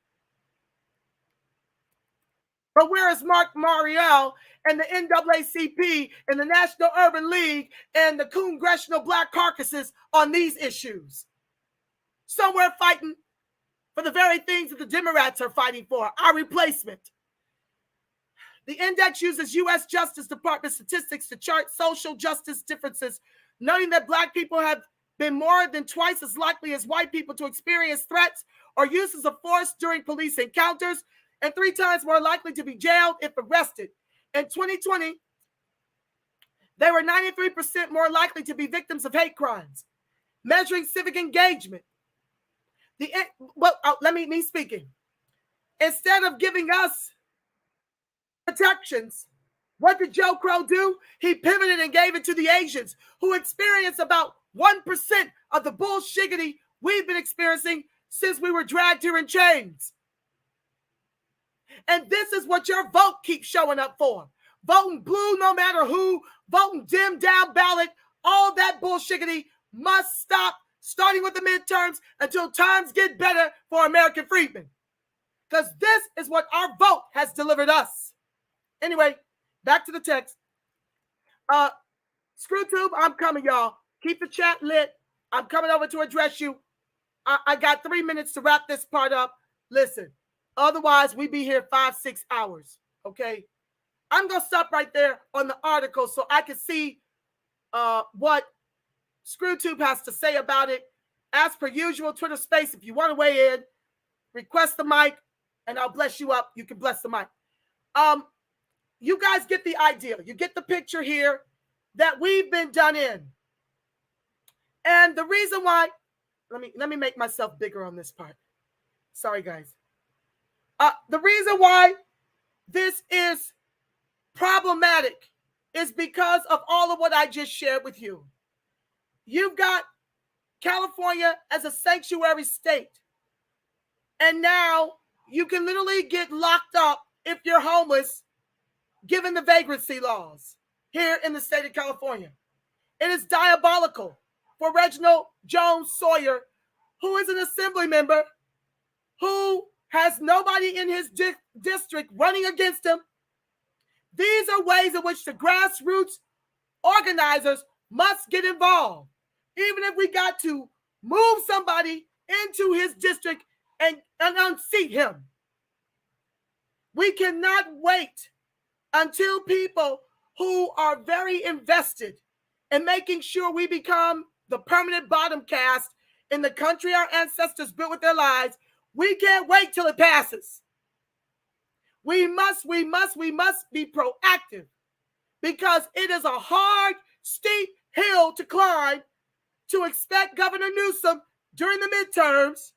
But where is Mark Mariel and the NAACP and the National Urban League and the Congressional Black Carcasses on these issues? Somewhere fighting for the very things that the Demorats are fighting for, our replacement. The index uses U.S. Justice Department statistics to chart social justice differences, noting that black people have been more than twice as likely as white people to experience threats or uses of force during police encounters, and 3 times more likely to be jailed if arrested. In 2020, they were 93% more likely to be victims of hate crimes. Measuring civic engagement. Me speaking. Instead of giving us protections, what did Joe Crow do? He pivoted and gave it to the Asians, who experience about 1% of the bullshiggity we've been experiencing since we were dragged here in chains. And this is what your vote keeps showing up for. Voting blue no matter who, voting dim down ballot, all that bullshiggity must stop, starting with the midterms until times get better for American freedmen. Because this is what our vote has delivered us. Anyway, back to the text. Screwtube, I'm coming, y'all. Keep the chat lit. I'm coming over to address you. I got 3 minutes to wrap this part up. Listen, otherwise we'd be here 5-6 hours, okay? I'm going to stop right there on the article so I can see what Screwtube has to say about it. As per usual, Twitter Space, if you want to weigh in, request the mic, and I'll bless you up. You can bless the mic. You guys get the idea. You get the picture here that we've been done in. And the reason why, let me make myself bigger on this part. Sorry, guys. The reason why this is problematic is because of all of what I just shared with you. You've got California as a sanctuary state. And now you can literally get locked up if you're homeless, given the vagrancy laws here in the state of California. It is diabolical for Reginald Jones Sawyer, who is an assembly member, who has nobody in his district running against him. These are ways in which the grassroots organizers must get involved. Even if we got to move somebody into his district and unseat him. We cannot wait until people who are very invested in making sure we become the permanent bottom caste in the country our ancestors built with their lives. We can't wait till it passes. We must be proactive, because it is a hard, steep hill to climb to expect Governor Newsom during the midterms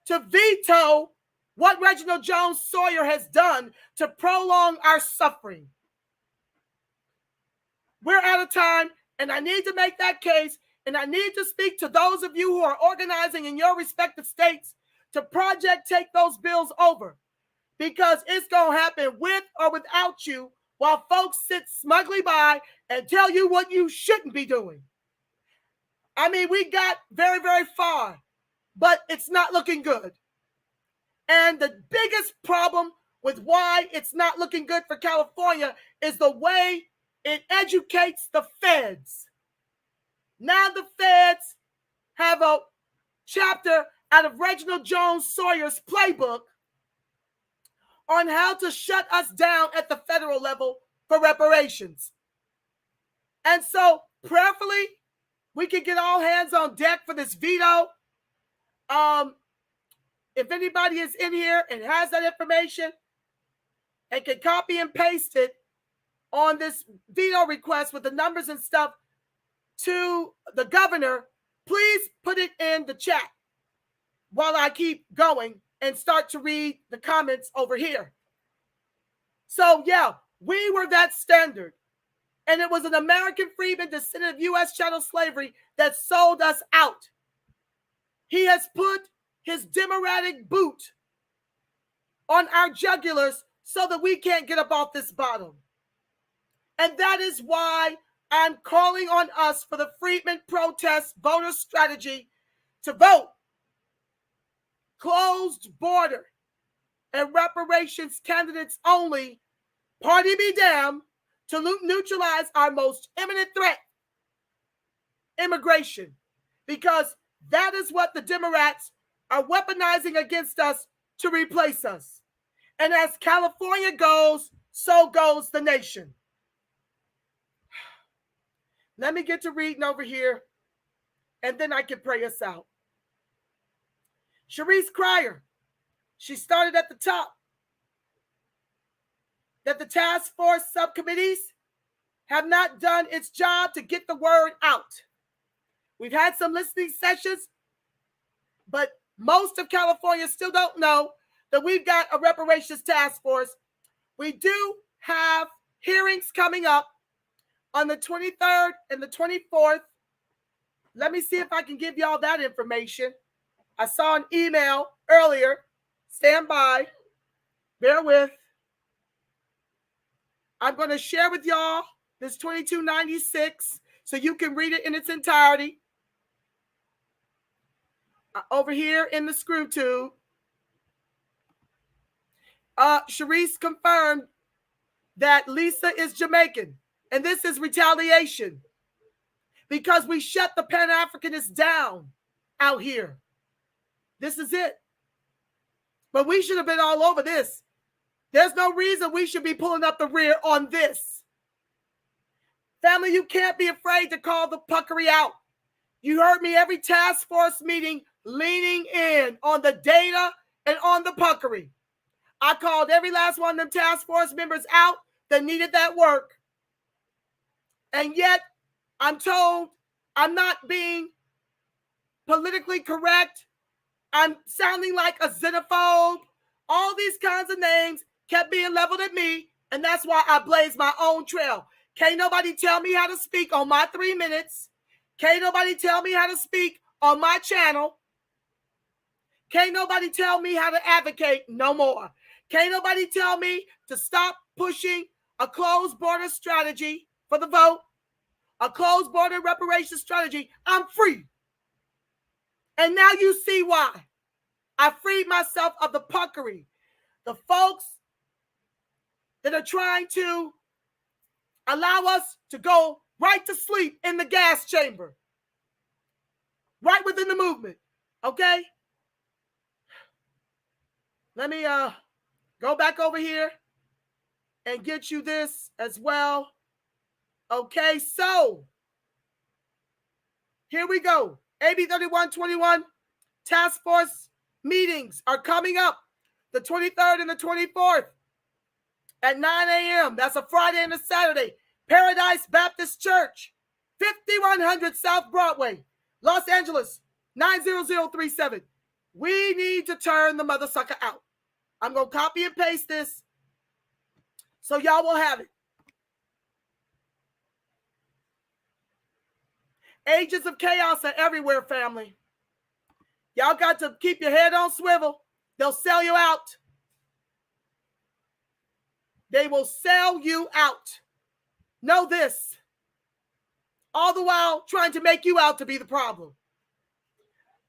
to veto what Reginald Jones Sawyer has done to prolong our suffering. We're out of time, and I need to make that case, and I need to speak to those of you who are organizing in your respective states to project take those bills over, because it's going to happen with or without you, while folks sit smugly by and tell you what you shouldn't be doing. I mean, we got very, very far, but it's not looking good. And the biggest problem with why it's not looking good for California is the way it educates the feds. Now the feds have a chapter out of Reginald Jones Sawyer's playbook on how to shut us down at the federal level for reparations. And so, prayerfully, we can get all hands on deck for this veto. If anybody is in here and has that information and can copy and paste it on this veto request with the numbers and stuff to the governor, please put it in the chat while I keep going and start to read the comments over here. So, yeah, we were that standard. And it was an American Friedman, descendant of U.S. chattel slavery, that sold us out. He has put his Democratic boot on our jugulars so that we can't get up off this bottom. And that is why I'm calling on us for the Friedman protest voter strategy to vote closed border and reparations candidates only, party be damned, to neutralize our most imminent threat, immigration, because that is what the Demorats are weaponizing against us to replace us. And as California goes, so goes the nation. Let me get to reading over here, and then I can pray us out. Sharice Cryer, she started at the top, that the task force subcommittees have not done its job to get the word out. We've had some listening sessions, but most of California still don't know that we've got a reparations task force. We do have hearings coming up on the 23rd and the 24th. Let me see if I can give y'all that information. I saw an email earlier. Stand by. Bear with. I'm going to share with y'all this 2296 so you can read it in its entirety. Over here in the Screwtube. Sharice confirmed that Lisa is Jamaican. And this is retaliation because we shut the Pan-Africanists down out here. This is it. But we should have been all over this. There's no reason we should be pulling up the rear on this. Family, you can't be afraid to call the puckery out. You heard me every task force meeting leaning in on the data and on the puckery. I called every last one of them task force members out that needed that work. And yet, I'm told I'm not being politically correct. I'm sounding like a xenophobe. All these kinds of names kept being leveled at me, and that's why I blazed my own trail. Can't nobody tell me how to speak on my 3 minutes. Can't nobody tell me how to speak on my channel. Can't nobody tell me how to advocate no more. Can't nobody tell me to stop pushing a closed border strategy for the vote a closed border reparation strategy, I'm free. And now you see why. I freed myself of the punkery. The folks that are trying to allow us to go right to sleep in the gas chamber, right within the movement. Okay? Let me go back over here and get you this as well. Okay, so here we go. AB 3121 task force meetings are coming up the 23rd and the 24th at 9 a.m. That's a Friday and a Saturday. Paradise Baptist Church, 5100 South Broadway, Los Angeles, 90037. We need to turn the mother sucker out. I'm going to copy and paste this so y'all will have it. Agents of chaos are everywhere, family. Y'all got to keep your head on swivel. They'll sell you out. They will sell you out. Know this. All the while trying to make you out to be the problem.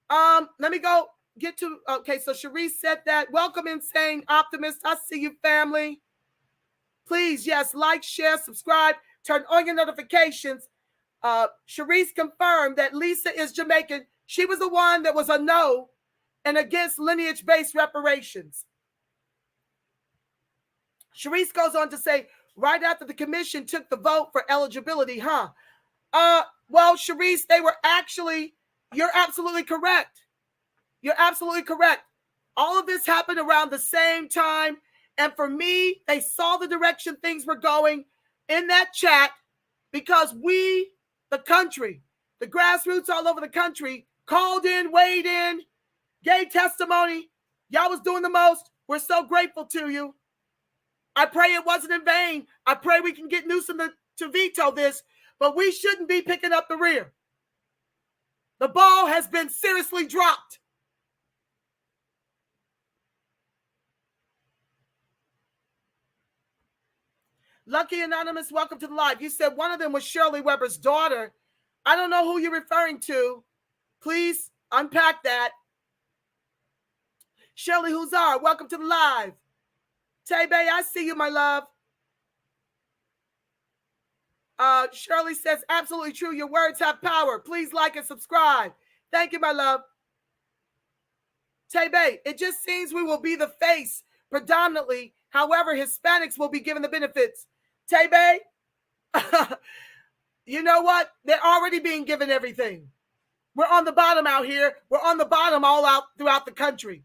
Let me go get to, okay, so Cherise said that. Welcome, Insane Optimist. I see you, family. Please, yes, like, share, subscribe, turn on your notifications. Cherise confirmed that Lisa is Jamaican. She was the one that was a no and against lineage-based reparations. Cherise goes on to say, right after the commission took the vote for eligibility, huh? Well, Cherise, they were actually, you're absolutely correct. You're absolutely correct. All of this happened around the same time. And for me, they saw the direction things were going in that chat because we, the country, the grassroots all over the country, called in, weighed in, gave testimony. Y'all was doing the most. We're so grateful to you. I pray it wasn't in vain. I pray we can get Newsom to veto this, but we shouldn't be picking up the rear. The ball has been seriously dropped. Lucky Anonymous, welcome to the live. You said one of them was Shirley Webber's daughter. I don't know who you're referring to. Please unpack that. Shirley Huzar, welcome to the live. Tebe, I see you, my love. Shirley says, absolutely true. Your words have power. Please like and subscribe. Thank you, my love. Tebe, it just seems we will be the face predominantly. However, Hispanics will be given the benefits. Tebe, you know what? They're already being given everything. We're on the bottom out here. We're on the bottom all out throughout the country.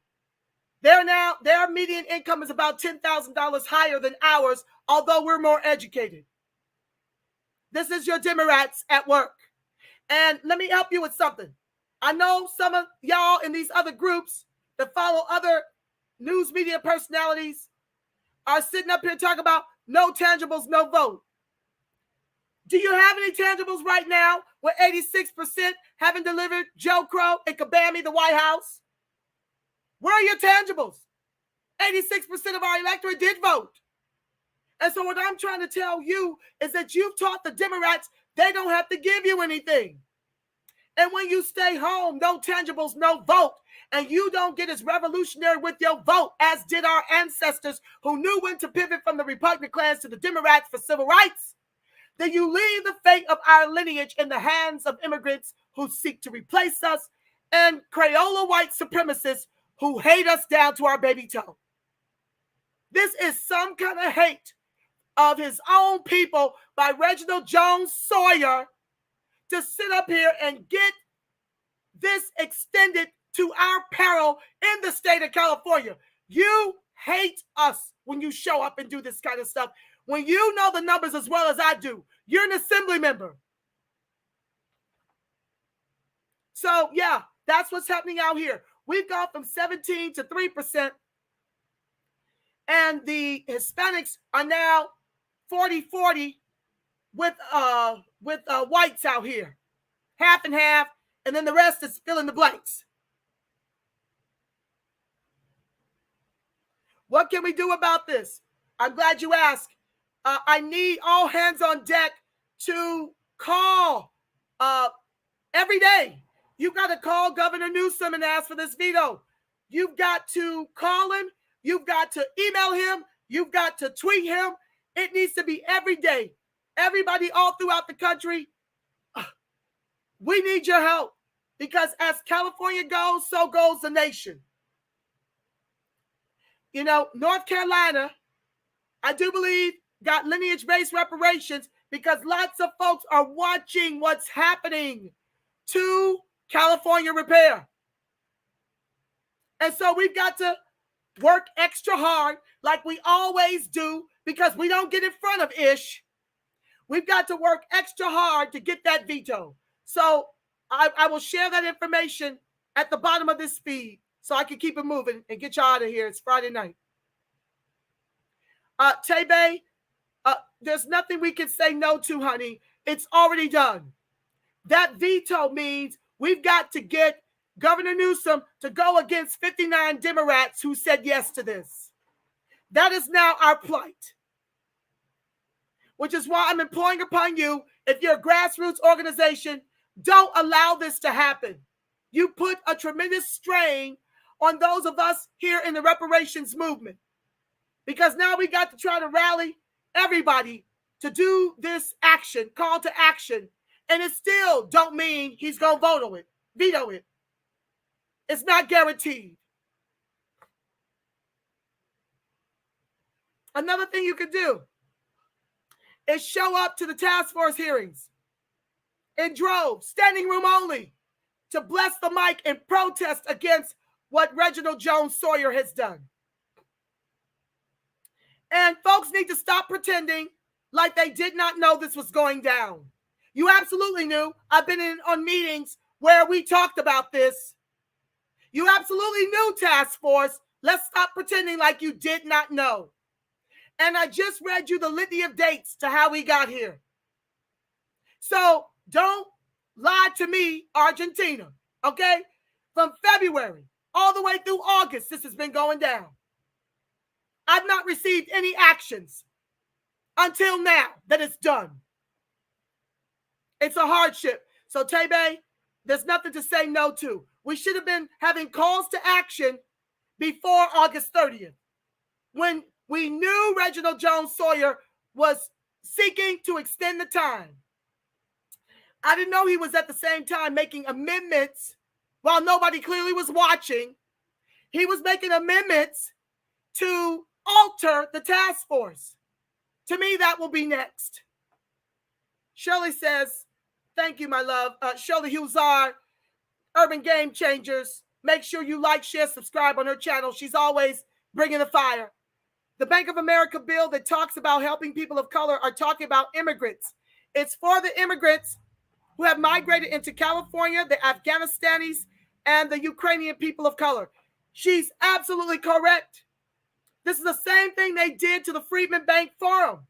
Their median income is about $10,000 higher than ours, although we're more educated. This is your Demorats at work. And let me help you with something. I know some of y'all in these other groups that follow other news media personalities are sitting up here talking about no tangibles, no vote. Do you have any tangibles right now with 86% having delivered Joe Crow and Kabami the White House? Where are your tangibles? 86% of our electorate did vote. And so what I'm trying to tell you is that you've taught the Demorats they don't have to give you anything. And when you stay home, no tangibles, no vote, and you don't get as revolutionary with your vote as did our ancestors who knew when to pivot from the repugnant clans to the Demorats for civil rights, then you leave the fate of our lineage in the hands of immigrants who seek to replace us and Crayola white supremacists who hate us down to our baby toe. This is some kind of hate of his own people by Reginald Jones Sawyer to sit up here and get this extended to our peril in the state of California. You hate us when you show up and do this kind of stuff. When you know the numbers as well as I do, you're an assembly member. So, yeah, that's what's happening out here. We've gone from 17 to 3%, and the Hispanics are now 40-40 with whites out here, half and half, and then the rest is fill in the blanks. What can we do about this? I'm glad you asked. I need all hands on deck to call every day. You've got to call Governor Newsom and ask for this veto. You've got to call him. You've got to email him. You've got to tweet him. It needs to be every day. Everybody all throughout the country, we need your help, because as California goes, so goes the nation. You know, North Carolina, I do believe, got lineage-based reparations because lots of folks are watching what's happening to California Repair. And so we've got to work extra hard like we always do, because we don't get in front of ish. We've got to work extra hard to get that veto. So I will share that information at the bottom of this feed so I can keep it moving and get you out of here. It's Friday night. Tebe, there's nothing we can say no to, honey. It's already done. That veto means we've got to get Governor Newsom to go against 59 Demorats who said yes to this. That is now our plight, which is why I'm imploring upon you, if you're a grassroots organization, don't allow this to happen. You put a tremendous strain on those of us here in the reparations movement, because now we got to try to rally everybody to do this action, call to action, and it still don't mean he's going to veto it. It's not guaranteed. Another thing you could do is show up to the task force hearings in droves, standing room only, to bless the mic and protest against what Reginald Jones Sawyer has done. And folks need to stop pretending like they did not know this was going down. You absolutely knew. I've been on meetings where we talked about this. You absolutely knew, task force. Let's stop pretending like you did not know. And I just read you the litany of dates to how we got here. So don't lie to me, Argentina, okay? From February all the way through August, this has been going down. I've not received any actions until now that it's done. It's a hardship. So, Tebe, there's nothing to say no to. We should have been having calls to action before August 30th, when we knew Reginald Jones Sawyer was seeking to extend the time. I didn't know he was at the same time making amendments while nobody clearly was watching. He was making amendments to alter the task force. To me, that will be next. Shirley says, thank you, my love. Shirley Huzar, Urban Game Changers. Make sure you like, share, subscribe on her channel. She's always bringing the fire. The Bank of America bill that talks about helping people of color are talking about immigrants. It's for the immigrants who have migrated into California, the Afghanistanis, and the Ukrainian people of color. She's absolutely correct. This is the same thing they did to the Friedman Bank Forum.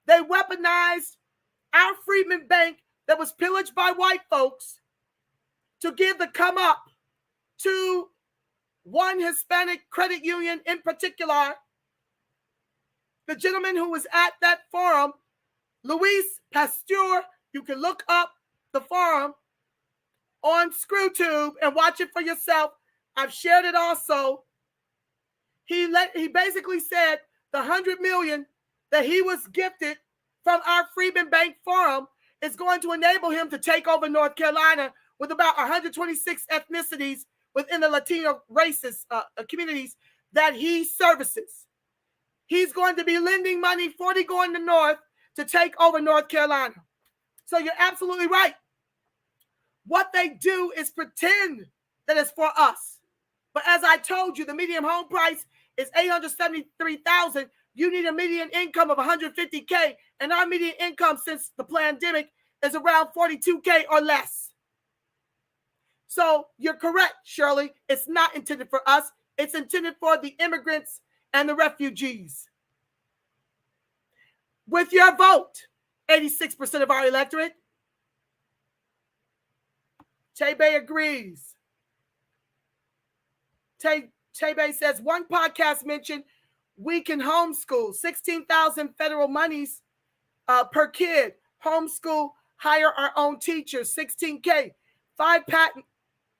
They weaponized our Friedman Bank that was pillaged by white folks to give the come up to one Hispanic credit union in particular. The gentleman who was at that forum, Luis Pasteur, you can look up the forum on Screwtube and watch it for yourself. I've shared it also. He basically said the $100 million that he was gifted from our Friedman Bank Forum is going to enable him to take over North Carolina with about 126 ethnicities within the Latino races communities that he services. He's going to be lending money, 40 going to North, to take over North Carolina. So you're absolutely right. What they do is pretend that it's for us. But as I told you, the median home price is $873,000. You need a median income of $150K, and our median income since the pandemic is around $42K or less. So you're correct, Shirley. It's not intended for us. It's intended for the immigrants and the refugees. With your vote, 86% of our electorate. Tebe agrees. Tebe says, one podcast mentioned we can homeschool, 16,000 federal monies per kid, homeschool hire our own teachers, $16K. 5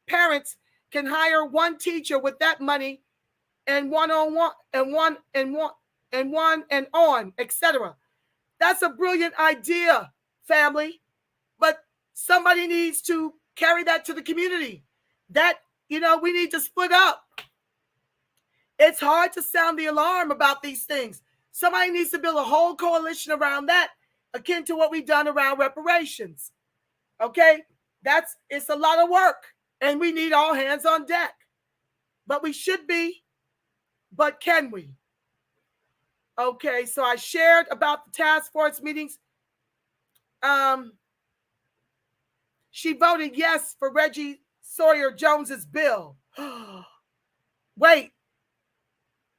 parents can hire 1 teacher with that money, and one-on-one and on, etc. That's a brilliant idea, family. But somebody needs to carry that to the community. That, we need to split up. It's hard to sound the alarm about these things. Somebody needs to build a whole coalition around that, akin to what we've done around reparations. Okay? It's a lot of work, and we need all hands on deck. But we should be, but can we? Okay, so I shared about the task force meetings. She voted yes for Reggie Sawyer Jones's bill. Wait,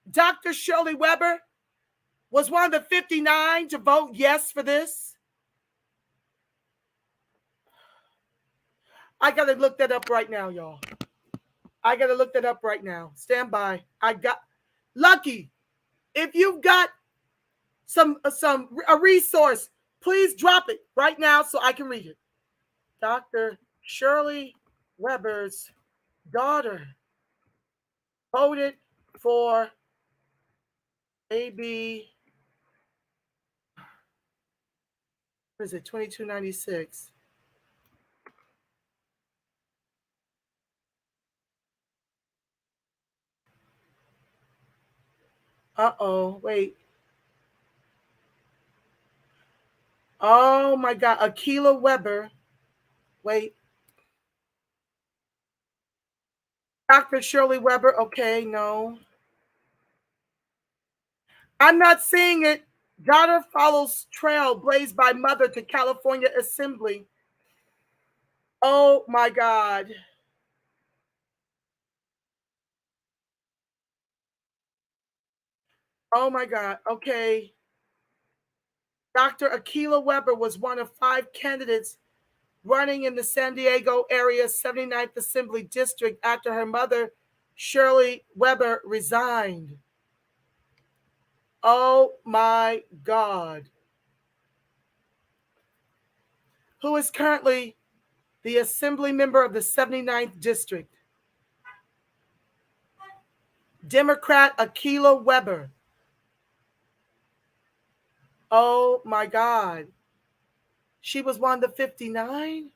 Dr. Shirley Webber was one of the 59 to vote yes for this? I got to look that up right now, y'all. I got to look that up right now. Stand by. Lucky, if you've got a resource, please drop it right now so I can read it. Dr. Shirley Webber's daughter voted for AB, what is it, 2296. Uh-oh, wait. Oh my God, Akila Webber. Wait. Dr. Shirley Webber, okay, no. I'm not seeing it. Daughter follows trail blazed by mother to California Assembly. Oh my God. Oh my God. Okay. Dr. Akila Webber was one of 5 candidates running in the San Diego area 79th Assembly District after her mother, Shirley Webber, resigned. Oh my God. Who is currently the assembly member of the 79th District? Democrat Akila Webber. Oh my God. She was one of the 59?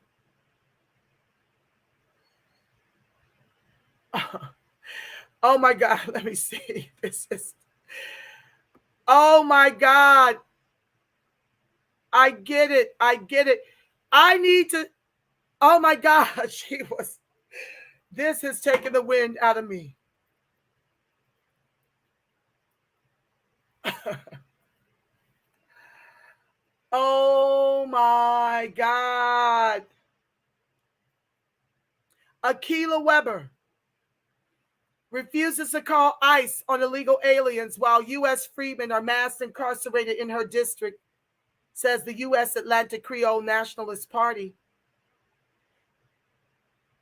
Oh my God. Let me see. This is. Oh my God. I get it. I need to. Oh my God. This has taken the wind out of me. Oh my God. Akila Webber refuses to call ICE on illegal aliens while U.S. freedmen are mass incarcerated in her district, says the U.S. Atlantic Creole Nationalist Party.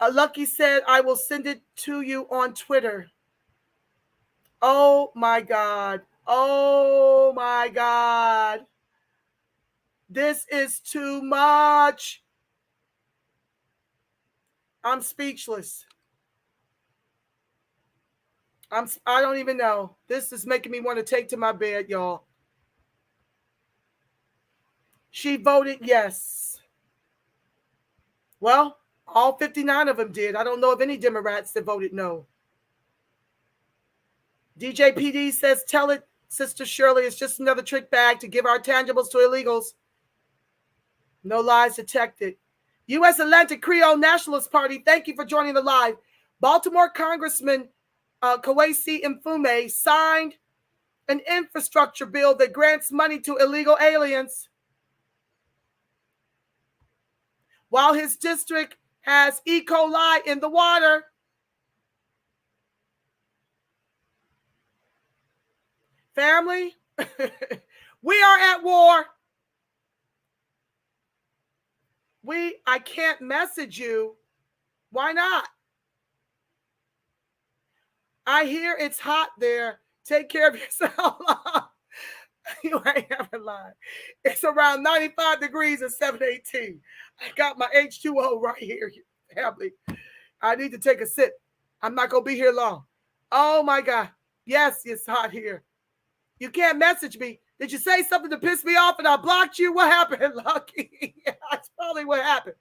Lucky said, I will send it to you on Twitter. Oh my God. Oh my God. This is too much. I'm speechless. I don't even know. This is making me want to take to my bed, y'all. She voted yes. Well, all 59 of them did. I don't know of any Demorats that voted no. DJ PD says, tell it, Sister Shirley, it's just another trick bag to give our tangibles to illegals. No lies detected. U.S. Atlantic Creole Nationalist Party, thank you for joining the live. Baltimore Congressman Kwesi Mfume signed an infrastructure bill that grants money to illegal aliens. While his district has E. coli in the water. Family, we are at war. I can't message you. Why not? I hear it's hot there. Take care of yourself. You ain't ever lied. It's around 95 degrees and 718. I got my H2O right here, family. I need to take a sip. I'm not going to be here long. Oh, my God. Yes, it's hot here. You can't message me. Did you say something to piss me off and I blocked you? What happened, Lucky? That's probably what happened.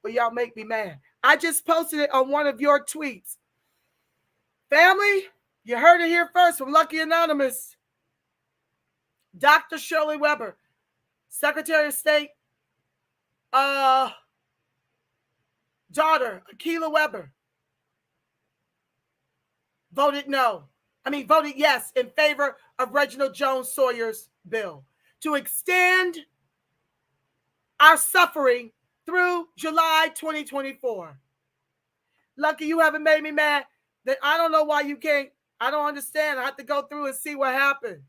But y'all make me mad. I just posted it on one of your tweets. Family, you heard it here first from Lucky Anonymous. Dr. Shirley Webber, Secretary of State, daughter, Akilah Webber, voted yes in favor of Reginald Jones Sawyer's bill to extend our suffering through July 2024. Lucky, you haven't made me mad. That I don't know why you can't. I don't understand. I have to go through and see what happened.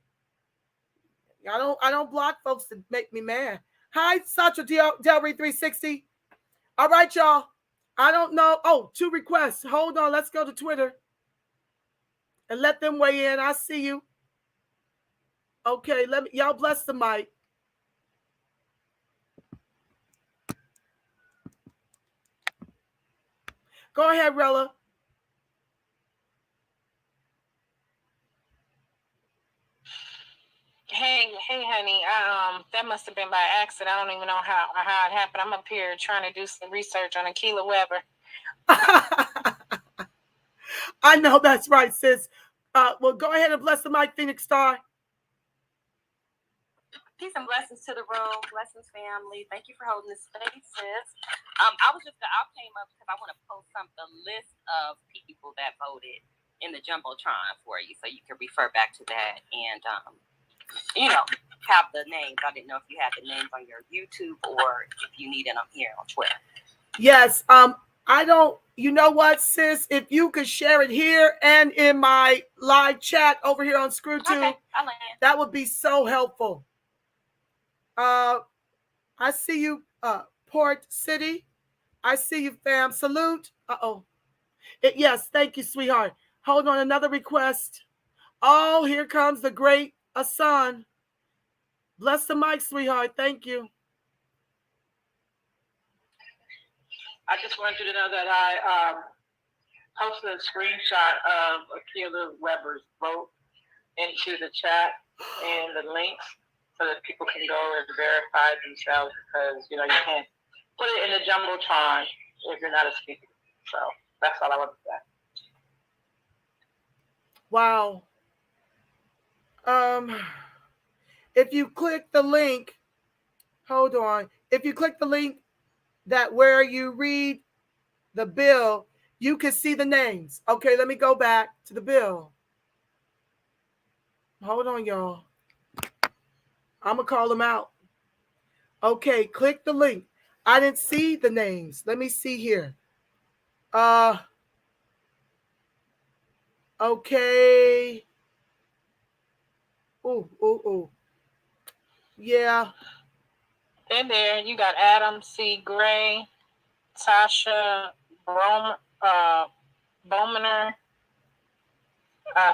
I don't block folks to make me mad. Hi, Sacha Delry 360. All right, y'all. I don't know. Oh, 2 requests. Hold on. Let's go to Twitter and let them weigh in. I see you. Okay, y'all bless the mic. Go ahead, Rella. Hey, honey. That must have been by accident. I don't even know how it happened. I'm up here trying to do some research on Akilah Webber. I know that's right, sis. Well, go ahead and bless the mic, Phoenix Star. Peace and blessings to the room. Blessings, family. Thank you for holding this space, sis. I came up because I want to post the list of people that voted in the Jumbotron for you, so you can refer back to that and have the names. I didn't know if you had the names on your YouTube or if you needed them here on Twitter. Yes. I don't. You know what, sis? If you could share it here and in my live chat over here on Screwtube, okay, that would be so helpful. I see you, Port City. I see you, fam. Salute. Yes, thank you, sweetheart. Hold on, another request. Oh, here comes the great Asan. Bless the mic, sweetheart. Thank you. I just want you to know that I posted a screenshot of Akilah Webber's vote into the chat and the links so that people can go and verify themselves because, you can't put it in the Jumbotron if you're not a speaker. So that's all I want to say. Wow. If you click the link, hold on. If you click the link that where you read the bill, you can see the names. Okay, let me go back to the bill. Hold on, y'all. I'm going to call them out. Okay, click the link. I didn't see the names. Let me see here. Okay. Ooh. Yeah. They're there. You got Adam C. Gray, Tasha Bowmaner,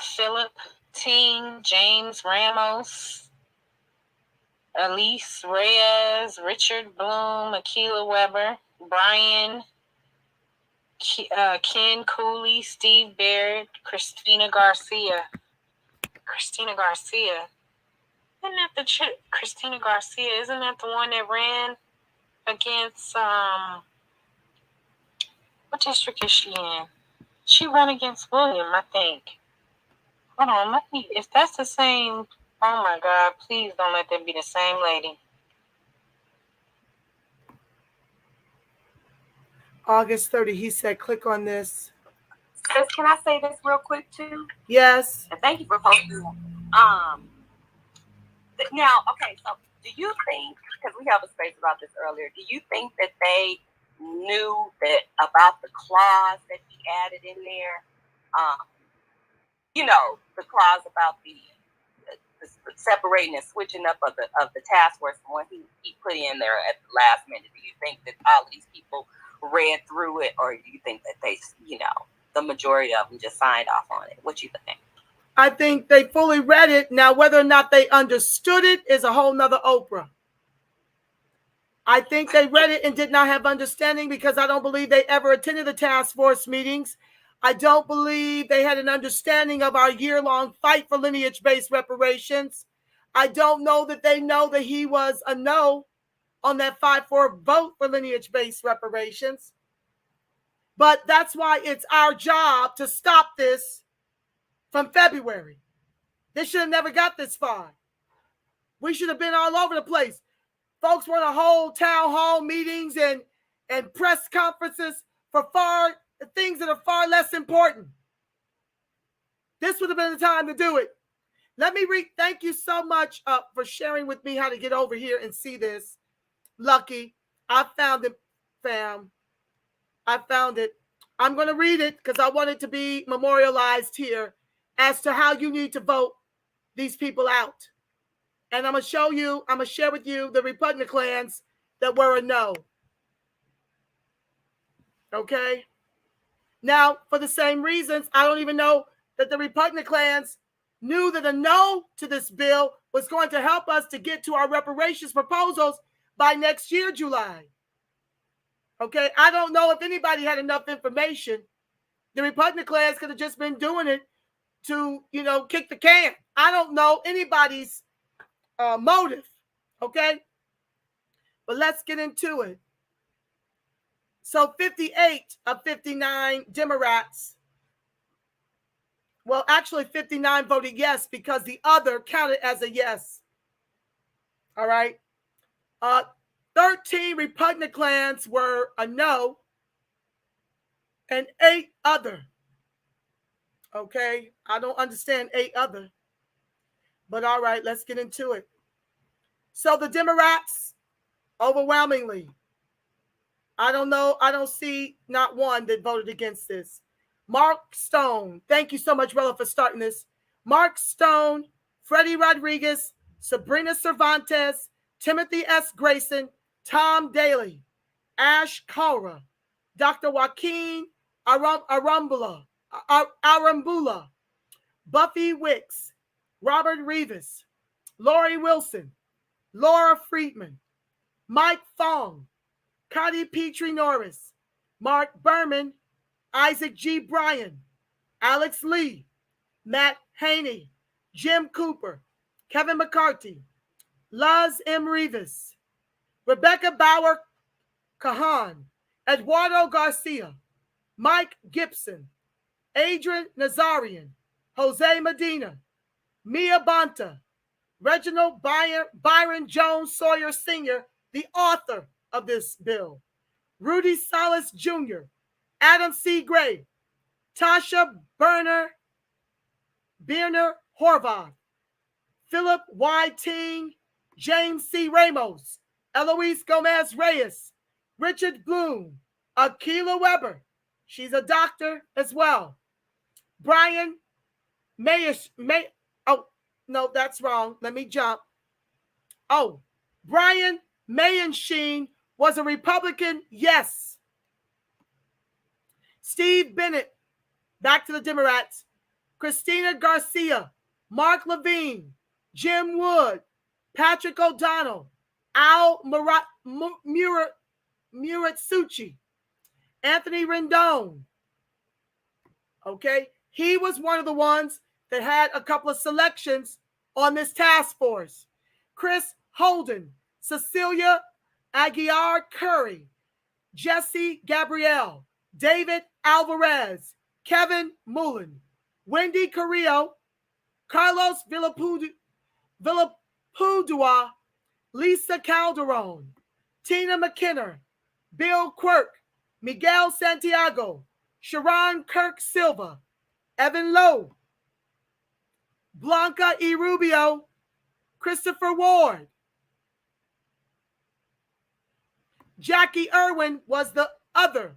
Philip Ting, James Ramos, Elise Reyes, Richard Bloom, Akilah Webber, Brian, Ken Cooley, Steve Barrett, Christina Garcia. Isn't that the chick? Christina Garcia, isn't that the one that ran against, what district is she in? She ran against William, I think. Hold on, if that's the same, oh my God, please don't let that be the same lady. August 30, he said, click on this. Sis, can I say this real quick too? Yes. And thank you for posting. Now, okay, so do you think, because we have a space about this earlier, do you think that they knew that about the clause that he added in there? The clause about the separating and switching up of the task force from what he put in there at the last minute. Do you think that all of these people read through it, or do you think that they, the majority of them just signed off on it? What you think? I think they fully read it. Now, whether or not they understood it is a whole nother Oprah. I think they read it and did not have understanding because I don't believe they ever attended the task force meetings. I don't believe they had an understanding of our year-long fight for lineage-based reparations. I don't know that they know that he was a no on that 5-4 vote for lineage-based reparations. But that's why it's our job to stop this from February. They should have never got this far. We should have been all over the place. Folks want to hold town hall meetings and press conferences for things that are far less important. This would have been the time to do it. Let me thank you so much for sharing with me how to get over here and see this. Lucky, I found it, fam. I found it. I'm going to read it because I want it to be memorialized here as to how you need to vote these people out. And I'm going to share with you the Repugnant clans that were a no. Okay? Now, for the same reasons, I don't even know that the Repugnant clans knew that a no to this bill was going to help us to get to our reparations proposals by next year, July. Okay? I don't know if anybody had enough information. The Repugnant clans could have just been doing it to, kick the can. I don't know anybody's motive, okay? But let's get into it. So 58 of 59 Demorats, well, actually 59 voted yes because the other counted as a yes. All right. 13 Repugnant clans were a no and 8 other. Okay. I don't understand 8 other. But all right, let's get into it. So the Demorats, overwhelmingly, I don't know. I don't see not one that voted against this. Mark Stone. Thank you so much, Rella, for starting this. Mark Stone, Freddie Rodriguez, Sabrina Cervantes, Timothy S. Grayson, Tom Daly, Ash Kaura, Dr. Joaquin Arambula, Buffy Wicks, Robert Rivas, Lori Wilson, Laura Friedman, Mike Fong, Cody Petrie Norris, Mark Berman, Isaac G. Bryan, Alex Lee, Matt Haney, Jim Cooper, Kevin McCarthy, Luz M. Rivas, Rebecca Bauer Kahan, Eduardo Garcia, Mike Gibson, Adrian Nazarian, Jose Medina, Mia Bonta, Reginald Byron Jones Sawyer Sr., the author of this bill, Rudy Salas Jr., Adam C. Gray, Tasha Bierner Horvath, Philip Y. Ting, James C. Ramos, Eloise Gomez Reyes, Richard Bloom, Akila Weber, she's a doctor as well, Brian oh, no, that's wrong. Let me jump. Oh, Brian Mayensheen was a Republican, yes. Steve Bennett, back to the Demorats, Christina Garcia, Mark Levine, Jim Wood, Patrick O'Donnell, Al Muratsuchi, Anthony Rendon. Okay, he was one of the ones that had a couple of selections on this task force. Chris Holden, Cecilia Aguiar Curry, Jesse Gabrielle, David Alvarez, Kevin Mullen, Wendy Carrillo, Carlos Villapudua, Lisa Calderon, Tina McKinnon, Bill Quirk, Miguel Santiago, Sharon Kirk Silva, Evan Lowe, Blanca E. Rubio, Christopher Ward. Jackie Irwin was the other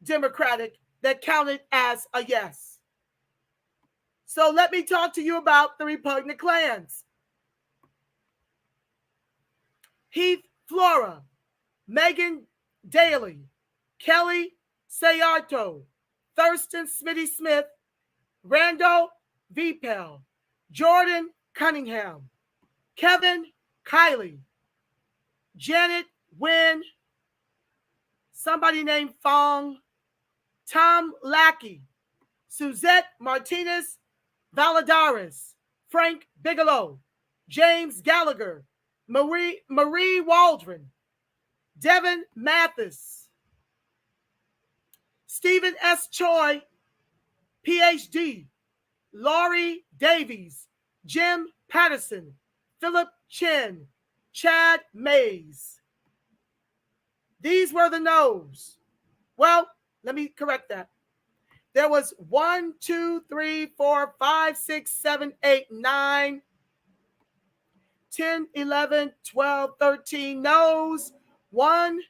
Democratic that counted as a yes. So let me talk to you about the Repugnant clans. Heath Flora, Megan Daly, Kelly Sayarto, Thurston Smitty Smith, Randall Vipel, Jordan Cunningham, Kevin Kiley, Janet Wynn, somebody named Fong, Tom Lackey, Suzette Martinez Valadares, Frank Bigelow, James Gallagher, Marie Waldron, Devin Mathis, Stephen S. Choi, PhD, Laurie Davies, Jim Patterson, Philip Chen, Chad Mays. These were the no's. Well, let me correct that. There was 1, 2, 3, 4, 5, 6, 7, 8, 9, 10, 11, 12, 13 no's. 1,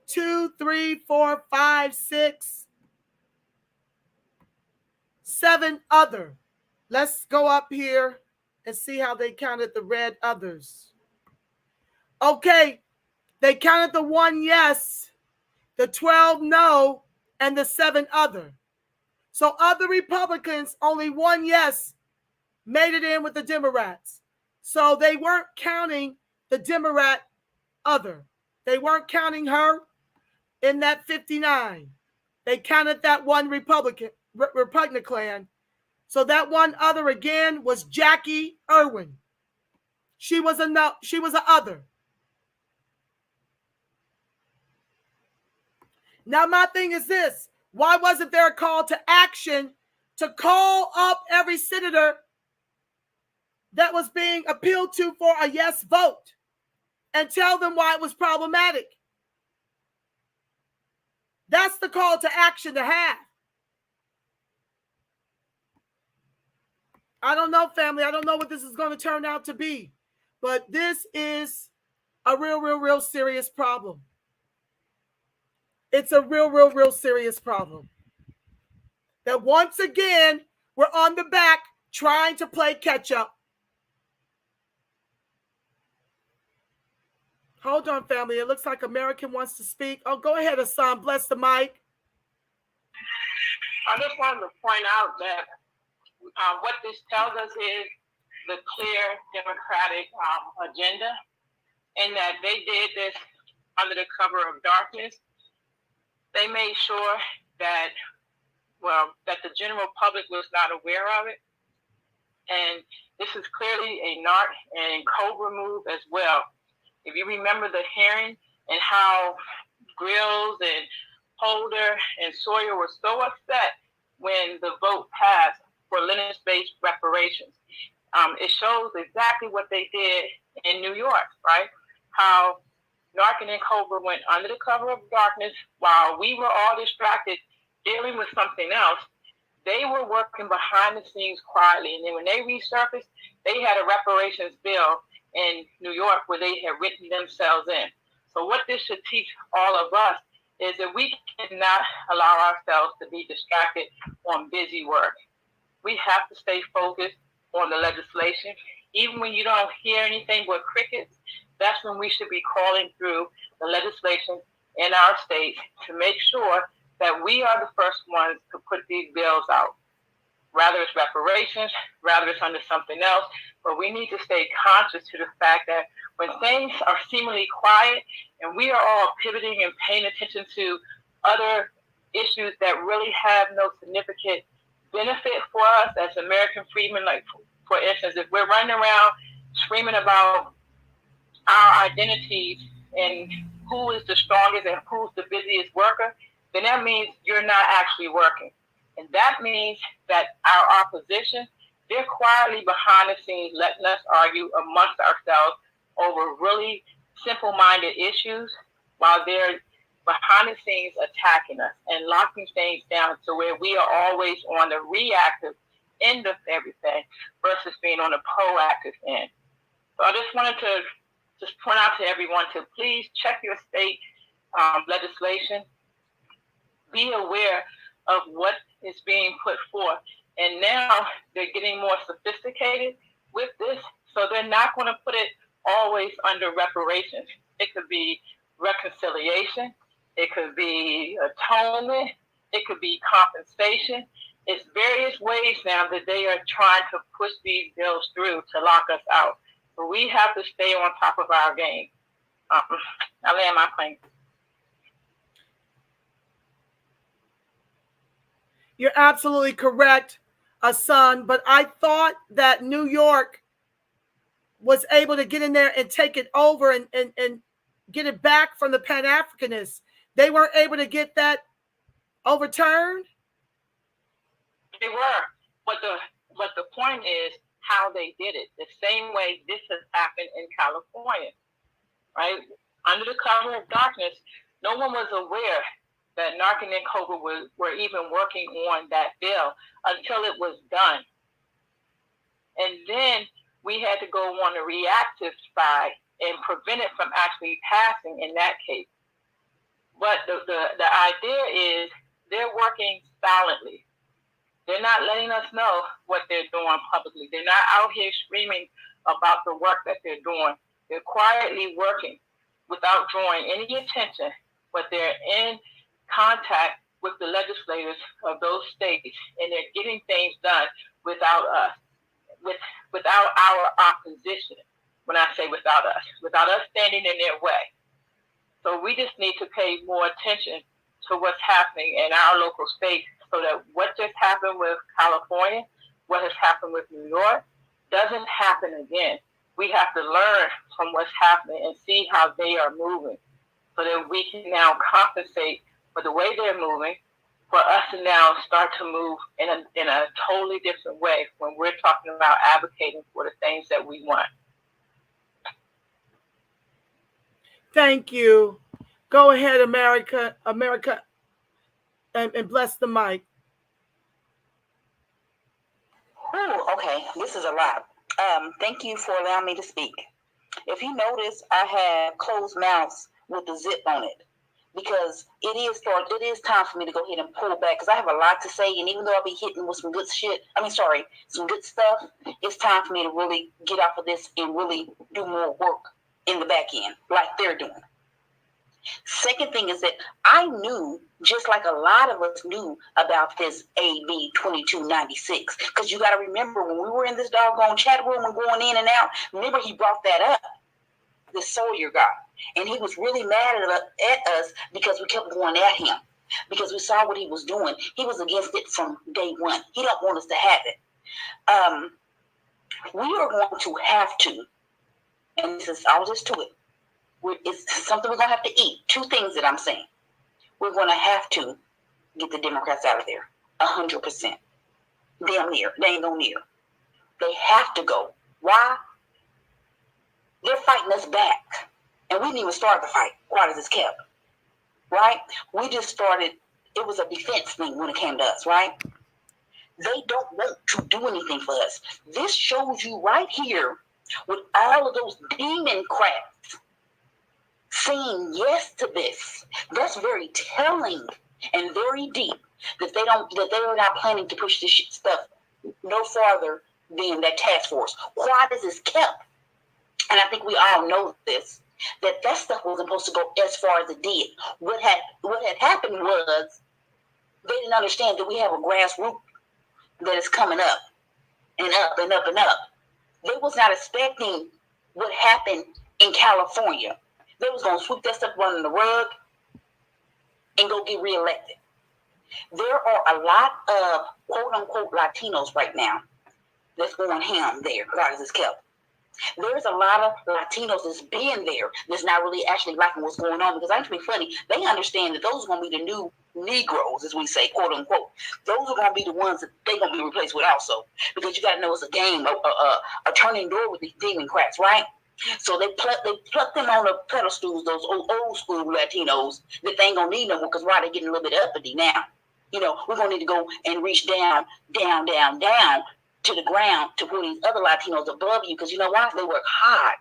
2, 3, 4, 5, 6, 7 other. Let's go up here and see how they counted the red others. Okay, they counted the 1 yes, the 12 no, and the 7 other. So other Republicans, only 1 yes made it in with the Demorats. So they weren't counting the Demorat other. They weren't counting her in that 59. They counted that 1 Republican. So that 1 other again was Jackie Irwin. She was a no, she was a other. Now my thing is this. Why wasn't there a call to action to call up every senator that was being appealed to for a yes vote and tell them why it was problematic? That's the call to action to have. I don't know, family. I don't know what this is going to turn out to be. But this is a real serious problem. It's a real serious problem. That once again, we're on the back trying to play catch up. Hold on, family. It looks like American wants to speak. Oh, go ahead, Hassan. Bless the mic. I just wanted to point out that what this tells us is the clear Democratic agenda, and that they did this under the cover of darkness. They made sure that, that the general public was not aware of it. And this is clearly a narc and cobra move as well. If you remember the hearing and how Grills and Holder and Sawyer were so upset when the vote passed for lineage-based reparations, it shows exactly what they did in New York, right? How Narcan and Cobra went under the cover of darkness while we were all distracted dealing with something else. They were working behind the scenes quietly, and then when they resurfaced, they had a reparations bill in New York where they had written themselves in. So what this should teach all of us is that we cannot allow ourselves to be distracted on busy work. We have to stay focused on the legislation. Even when you don't hear anything but crickets, that's when we should be crawling through the legislation in our state to make sure that we are the first ones to put these bills out. Rather it's reparations, rather it's under something else, but we need to stay conscious to the fact that when things are seemingly quiet and we are all pivoting and paying attention to other issues that really have no significant benefit for us as American freedmen, like for instance, if we're running around screaming about our identities and who is the strongest and who's the busiest worker, then that means you're not actually working. And that means that our opposition, they're quietly behind the scenes letting us argue amongst ourselves over really simple-minded issues while they're behind the scenes attacking us and locking things down to where we are always on the reactive end of everything versus being on the proactive end. So I just wanted to just point out to everyone to please check your state legislation. Be aware of what is being put forth. And now they're getting more sophisticated with this, so they're not going to put it always under reparations. It could be reconciliation. It could be atonement. It could be compensation. it's various ways now that they are trying to push these bills through to lock us out. So we have to stay on top of our game. I land my plane. You're absolutely correct, son. But I thought that New York was able to get in there and take it over and get it back from the Pan-Africanists. They weren't able to get that overturned? They were. But the point is how they did it. The same way this has happened in California, right? Under the cover of darkness, no one was aware that Narcan and COBRA were even working on that bill until it was done. And then we had to go on the reactive side and prevent it from actually passing in that case. But the idea is they're working silently. They're not letting us know what they're doing publicly. They're not out here screaming about the work that they're doing. They're quietly working without drawing any attention, but they're in contact with the legislators of those states, and they're getting things done without us, without our opposition. When I say without us standing in their way. So we just need to pay more attention to what's happening in our local states, so that what just happened with California, what has happened with New York, doesn't happen again. We have to learn from what's happening and see how they are moving, so that we can now compensate for the way they're moving, for us to now start to move in a totally different way when we're talking about advocating for the things that we want. Thank you. Go ahead, America, and bless the mic. Oh, okay. This is a lot. Thank you for allowing me to speak. If you notice, I have closed mouths with a zip on it, because it is time for me to go ahead and pull back, because I have a lot to say, and even though I'll be hitting with some good stuff, it's time for me to really get off of this and really do more work in the back end, like they're doing. Second thing is that I knew, just like a lot of us knew, about this AB 2296, because you got to remember, when we were in this doggone chat room and going in and out, remember he brought that up, the Sawyer guy, and he was really mad at us because we kept going at him, because we saw what he was doing. He was against it from day one. He don't want us to have it. We are going to have to, and this is, I'll just do it. It's something we're going to have to eat. Two things that I'm saying. We're going to have to get the Democrats out of there. 100%. Damn near. They ain't no near. They have to go. Why? They're fighting us back. And we didn't even start the fight. Quiet as it's kept. Right? We just started. It was a defense thing when it came to us, right? They don't want to do anything for us. This shows you right here, with all of those demon crats saying yes to this. That's very telling and very deep, that they are not planning to push this stuff no farther than that task force. Why does this kept? And I think we all know this, that stuff wasn't supposed to go as far as it did. What had happened was, they didn't understand that we have a grassroots that is coming up and up and up and up. They was not expecting what happened in California. They was going to sweep that stuff under the rug and go get reelected. There are a lot of quote-unquote Latinos right now that's going ham there, God as it's kept. There's a lot of Latinos that's been there that's not really actually liking what's going on, because actually funny, they understand that those are going to be the new Negroes, as we say, quote-unquote. Those are going to be the ones that they're going to be replaced with also, because you got to know it's a game, a turning door with these demon cracks, right? So they pluck them on the pedestals, those old school Latinos that they ain't gonna need no more, because why, they getting a little bit uppity now. You know, we're gonna need to go and reach down to the ground to put these other Latinos above you, because you know why? They work hard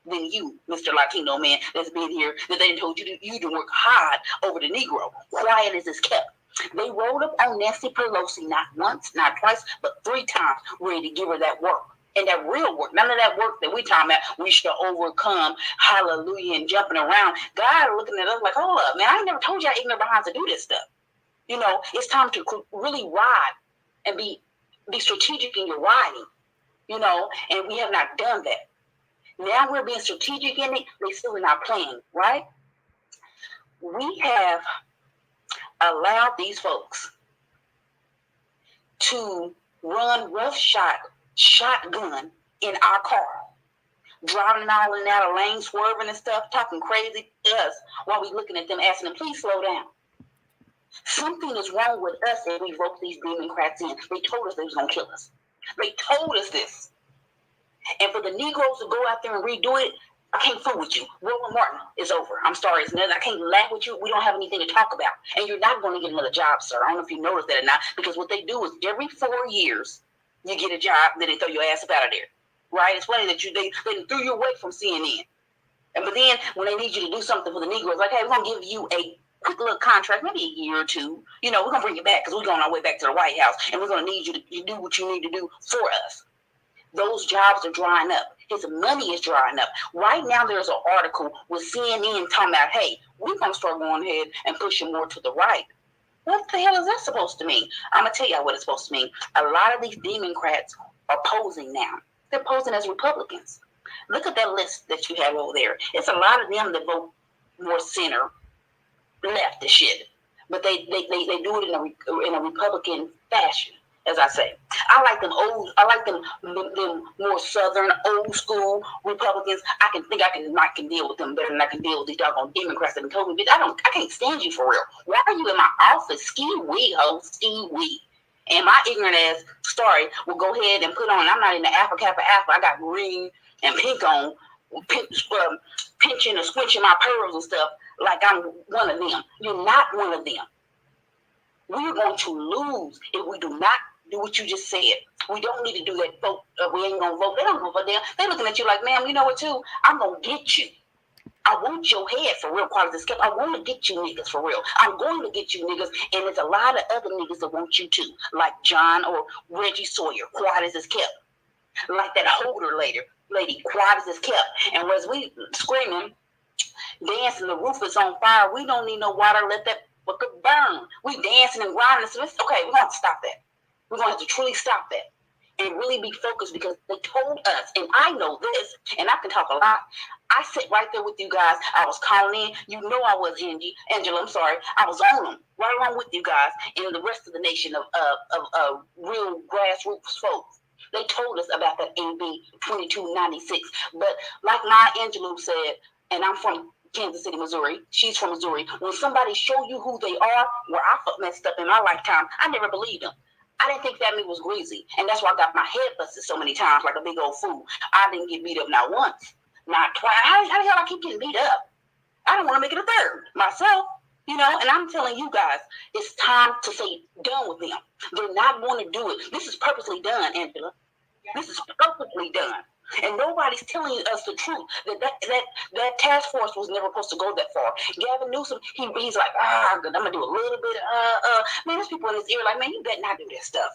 than you, Mr. Latino man that's been here, that they told you to work hard over the Negro. Quiet as it's kept. They rolled up on Nancy Pelosi not once, not twice, but 3 times, ready to give her that work. And that real work, none of that work that we talking about, we should overcome, hallelujah, and jumping around. God looking at us like, hold up, man, I ain't never told y'all ignorant behind to do this stuff. You know, it's time to really ride and be strategic in your writing, you know, and we have not done that. Now we're being strategic in it, they still not playing, right? We have allowed these folks to run shotgun in our car, driving all in and out of lanes, swerving and stuff, talking crazy to us while we looking at them, asking them, please slow down. Something is wrong with us if we roped these Democrats in. They told us they was going to kill us. They told us this. And for the Negroes to go out there and redo it, I can't fool with you. Roland Martin is over. I'm sorry. I can't laugh with you. We don't have anything to talk about. And you're not going to get another job, sir. I don't know if you noticed that or not, because what they do is every 4 years, you get a job, then they throw your ass up out of there. Right? It's funny that they threw you away from CNN. But then when they need you to do something for the Negroes, like, hey, we're going to give you a quick little contract, maybe a year or two. You know, we're going to bring you back because we're going our way back to the White House, and we're going to need you to do what you need to do for us. Those jobs are drying up. His money is drying up. Right now, there's an article with CNN talking about, hey, we're going to start going ahead and pushing more to the right. What the hell is that supposed to mean? I'm going to tell you what it's supposed to mean. A lot of these Democrats are posing now. They're posing as Republicans. Look at that list that you have over there. It's a lot of them that vote more center, left the shit. But they do it in a Republican fashion. As I say, I like them more southern, old school Republicans. I can deal with them better than I can deal with these doggone Democrats that told me, bitch, I can't stand you for real. Why are you in my office? Ski-wee, ho, ski-wee. And my ignorant ass, sorry, will go ahead and put on, I'm not in the Alpha Kappa Alpha, I got green and pink on, pinching and squinching my pearls and stuff like I'm one of them. You're not one of them. We're going to lose if we do not do what you just said. We don't need to do that vote. We ain't going to vote. They don't vote for them. They're looking at you like, ma'am, you know what, too? I'm going to get you. I want your head for real, quality as kept. I want to get you niggas for real. I'm going to get you niggas, and there's a lot of other niggas that want you too, like John or Reggie Sawyer, quiet as it's kept. Like that Holder lady, quiet as it's kept. And as we screaming, dancing, the roof is on fire, we don't need no water, let that fucker burn. We dancing and grinding, so it's okay, we're going to have to stop that. We're going to have to truly stop that and really be focused, because they told us, and I know this, and I can talk a lot. I sit right there with you guys. I was calling in. You know I was Angela. I'm sorry. I was on them right along with you guys and the rest of the nation of real grassroots folks. They told us about that AB 2296. But like my Angela said, and I'm from Kansas City, Missouri. She's from Missouri. When somebody show you who they are, where I messed up in my lifetime, I never believed them. I didn't think family was greasy, and that's why I got my head busted so many times like a big old fool. I didn't get beat up not once, not twice. How the hell I keep getting beat up? I don't want to make it a third myself, you know. And I'm telling you guys, it's time to say done with them. They're not going to do it. This is purposely done, Angela. This is purposely done. And nobody's telling us the truth. That task force was never supposed to go that far. Gavin Newsom, he's like, I'm gonna do a little bit. Man, there's people in his ear like, man, you better not do that stuff.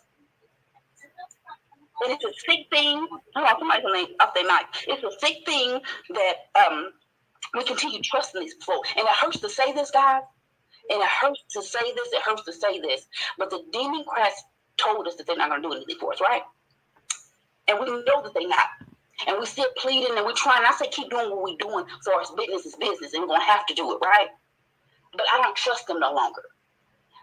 And it's a sick thing. Hold on, somebody's off their mic. It's a sick thing that we continue trusting these folks. And it hurts to say this, guys. And it hurts to say this. It hurts to say this. But the Democrats told us that they're not gonna do anything for us, right? And we know that they're not. And we still pleading and we're trying. I say keep doing what we're doing for us. Business is business, and we're going to have to do it, right? But I don't trust them no longer.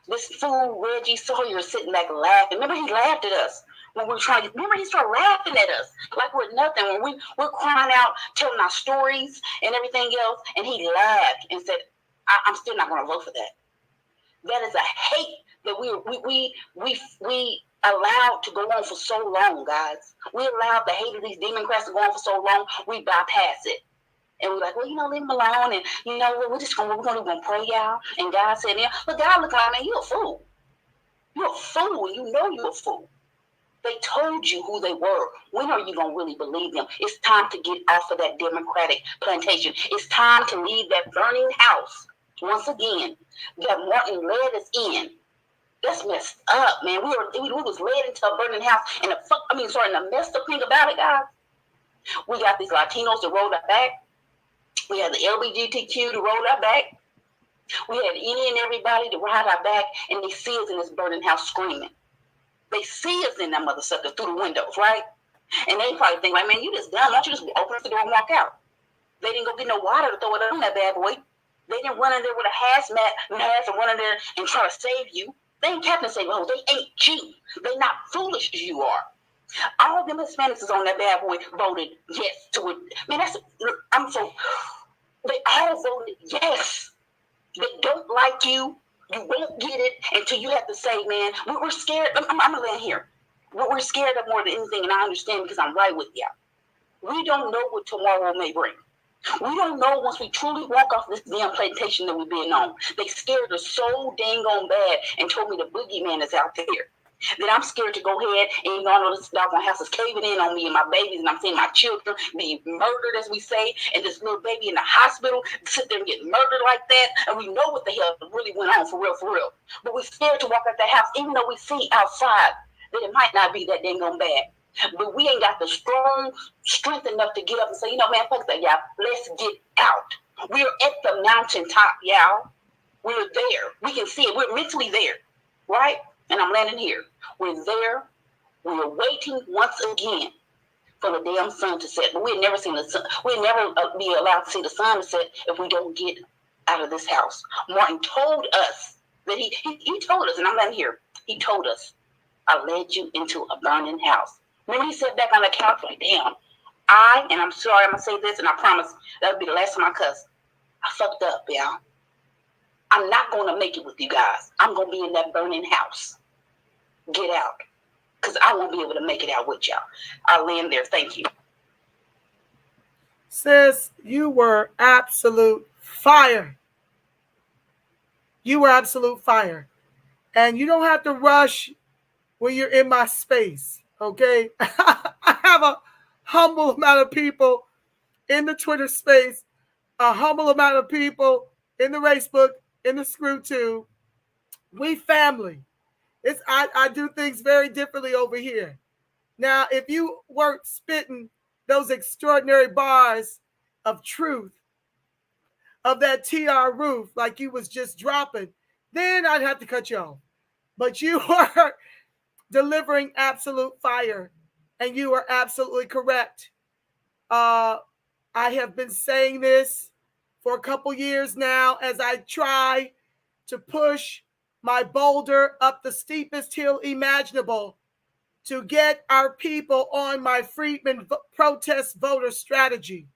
This fool, Reggie Sawyer, is sitting back laughing. Remember, he laughed at us when we were trying to. Remember, he started laughing at us like we're nothing. When we're crying out, telling our stories and everything else, and he laughed and said, I'm still not going to vote for that. That is a hate that we allowed to go on for so long, guys. We allowed the hate of these Democrats to go on for so long, we bypass it. And we're like, well, leave them alone. And, we're going to pray, y'all. And God said, yeah, but God look like, man, you're a fool. You're a fool, and you know you're a fool. They told you who they were. When are you going to really believe them? It's time to get off of that Democratic plantation. It's time to leave that burning house. Once again, that Martin led us in. That's messed up, man. We was led into a burning house, and the messed up thing about it, guys. We got these Latinos that rolled our back. We had the LGBTQ to roll our back. We had any and everybody to ride our back, and they see us in this burning house screaming. They see us in that mother sucker through the windows, right? And they probably think like, man, you just dumb. Why don't you just open up the door and walk out? They didn't go get no water to throw it on that bad boy. They didn't run in there with a hazmat mask and run in there and try to save you. They ain't Captain Save. Oh, they ain't you. They not foolish as you are. All of them Hispanics is on that bad boy voted yes to it. Man, they all voted yes. They don't like you. You won't get it until you have to say, man, we're scared. I'm going to land here. We're scared of more than anything, and I understand because I'm right with you. We don't know what tomorrow may bring. We don't know once we truly walk off this damn plantation that we've been on. They scared us so dang on bad and told me the boogeyman is out there. That I'm scared to go ahead and you know this doggone house is caving in on me and my babies, and I'm seeing my children be murdered, as we say, and this little baby in the hospital sit there and get murdered like that, and we know what the hell really went on for real. But we're scared to walk out that house, even though we see outside that it might not be that dang on bad. But we ain't got the strength enough to get up and say, you know, man, fuck that, y'all. Let's get out. We're at the mountaintop, y'all. We're there. We can see it. We're mentally there, right? And I'm landing here. We're there. We're waiting once again for the damn sun to set. But we've never seen the sun. We'll never be allowed to see the sun set if we don't get out of this house. Martin told us that he told us, and I'm landing here. He told us, I led you into a burning house. Remember, he sat back on the couch like, damn, and I'm sorry, I'm going to say this, and I promise that'll be the last time I cuss. I fucked up, y'all. I'm not going to make it with you guys. I'm going to be in that burning house. Get out. Because I won't be able to make it out with y'all. I'll land there. Thank you. Sis, you were absolute fire. You were absolute fire. And you don't have to rush when you're in my space, okay? I have a humble amount of people in the Twitter space, a humble amount of people in the Facebook, in the Screwtube. We family. I do things very differently over here. Now, if you weren't spitting those extraordinary bars of truth, of that TR roof, like you was just dropping, then I'd have to cut you off. But you were delivering absolute fire, and you are absolutely correct. I have been saying this for a couple years now as I try to push my boulder up the steepest hill imaginable to get our people on my Friedman protest voter strategy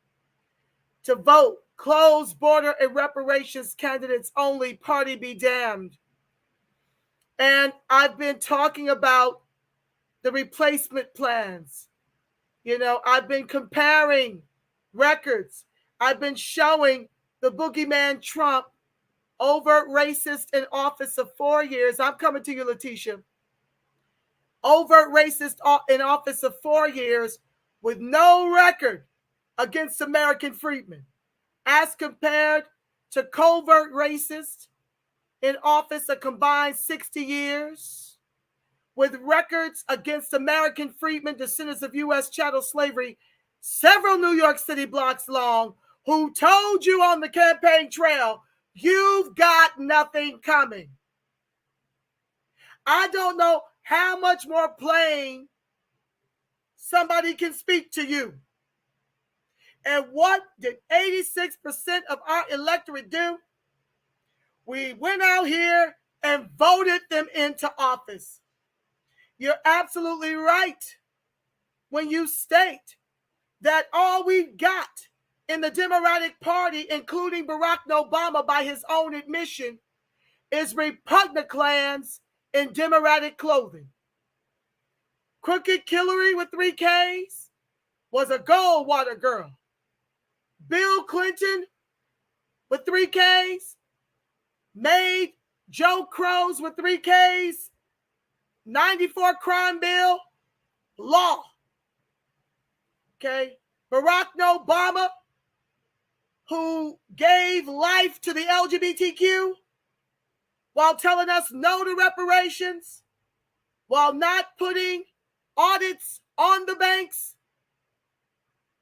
to vote closed border and reparations candidates only, party be damned. And I've been talking about the replacement plans. You know, I've been comparing records. I've been showing the boogeyman Trump overt racist in office of 4 years. I'm coming to you, Letitia. Overt racist in office of 4 years with no record against American freedmen, as compared to covert racist in office a combined 60 years with records against American freedmen, descendants of U.S. chattel slavery, several New York City blocks long, who told you on the campaign trail, you've got nothing coming. I don't know how much more plain somebody can speak to you. And what did 86% of our electorate do? We went out here and voted them into office. You're absolutely right when you state that all we've got in the Democratic Party, including Barack Obama by his own admission, is repugnant clans in Democratic clothing. Crooked Hillary with 3 Ks was a Goldwater girl. Bill Clinton with 3 Ks made Joe Crows with 3 Ks, 94 crime bill, law. Okay. Barack Obama, who gave life to the LGBTQ while telling us no to reparations, while not putting audits on the banks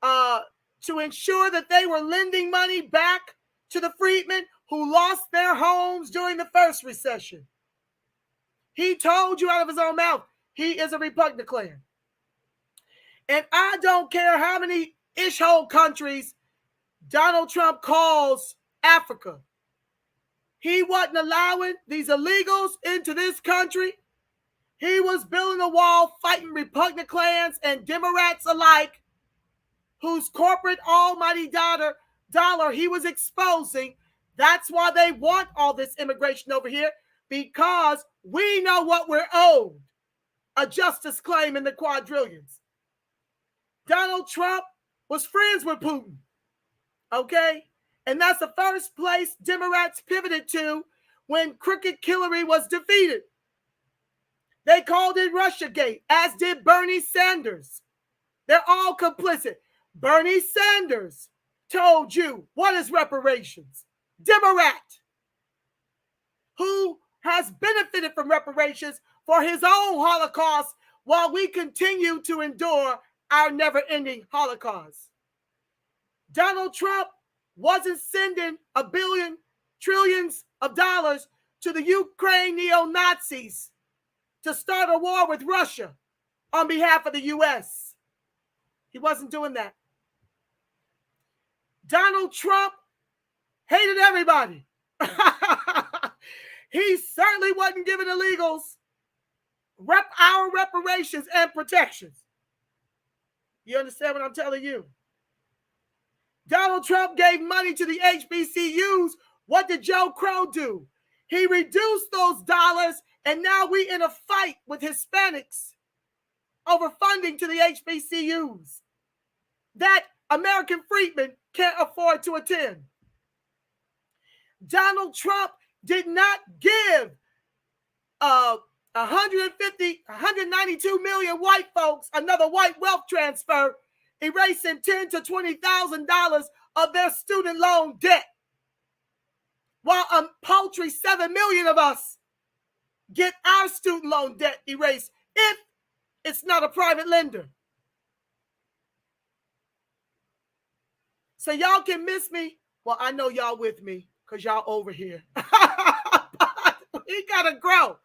to ensure that they were lending money back to the freedmen who lost their homes during the first recession. He told you out of his own mouth he is a Republican. And I don't care how many ish-hole countries Donald Trump calls Africa. He wasn't allowing these illegals into this country. He was building a wall, fighting Republicans and Demorats alike, whose corporate almighty dollar he was exposing. That's why they want all this immigration over here, because we know what we're owed. A justice claim in the quadrillions. Donald Trump was friends with Putin. Okay? And that's the first place Democrats pivoted to when Crooked Hillary was defeated. They called it Russiagate, as did Bernie Sanders. They're all complicit. Bernie Sanders told you, what is reparations? Demorat, who has benefited from reparations for his own Holocaust while we continue to endure our never-ending Holocaust. Donald Trump wasn't sending trillions of dollars to the Ukraine neo-Nazis to start a war with Russia on behalf of the U.S. He wasn't doing that. Donald Trump hated everybody. He certainly wasn't giving illegals our reparations and protections. You understand what I'm telling you? Donald Trump gave money to the HBCUs. What did Joe Crow do? He reduced those dollars, and now we in a fight with Hispanics over funding to the HBCUs that American Friedman can't afford to attend. Donald Trump did not give 192 million white folks another white wealth transfer, erasing $10,000 to $20,000 of their student loan debt, while a paltry 7 million of us get our student loan debt erased if it's not a private lender. So y'all can miss me. Well, I know y'all with me because y'all over here. We gotta grow.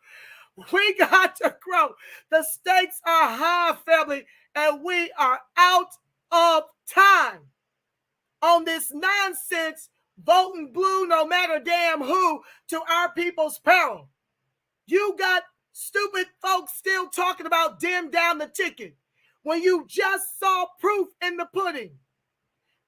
We got to grow. The stakes are high, family, and we are out of time on this nonsense, voting blue no matter damn who, to our people's peril. You got stupid folks still talking about dim down the ticket when you just saw proof in the pudding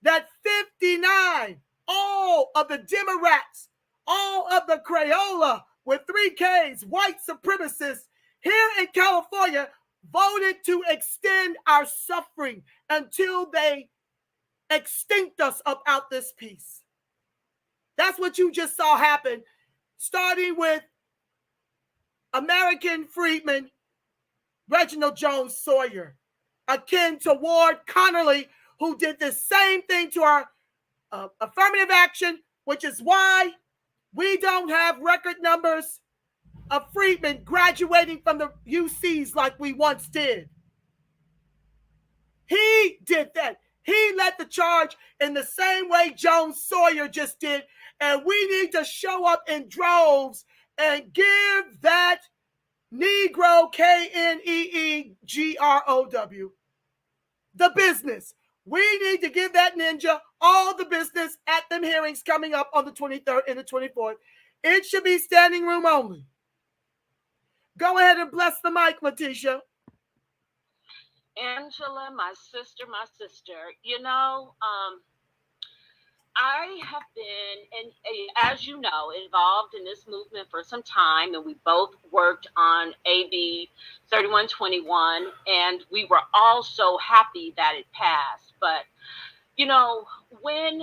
that 59, all of the Demorats, all of the Crayola with 3 Ks, white supremacists here in California voted to extend our suffering until they extinct us up out this piece. That's what you just saw happen, starting with American Friedman, Reginald Jones Sawyer, akin to Ward Connerly, who did the same thing to our affirmative action, which is why we don't have record numbers of Friedman graduating from the UCs like we once did. He did that. He led the charge in the same way Jones Sawyer just did. And we need to show up in droves and give that Negro, K-N-E-E-G-R-O-W, the business. We need to give that ninja all the business at them hearings coming up on the 23rd and the 24th. It should be standing room only. Go ahead and bless the mic, Letitia. Angela, my sister, you know, I have been, and as you know, involved in this movement for some time, and we both worked on AB 3121, and we were all so happy that it passed. But, you know, when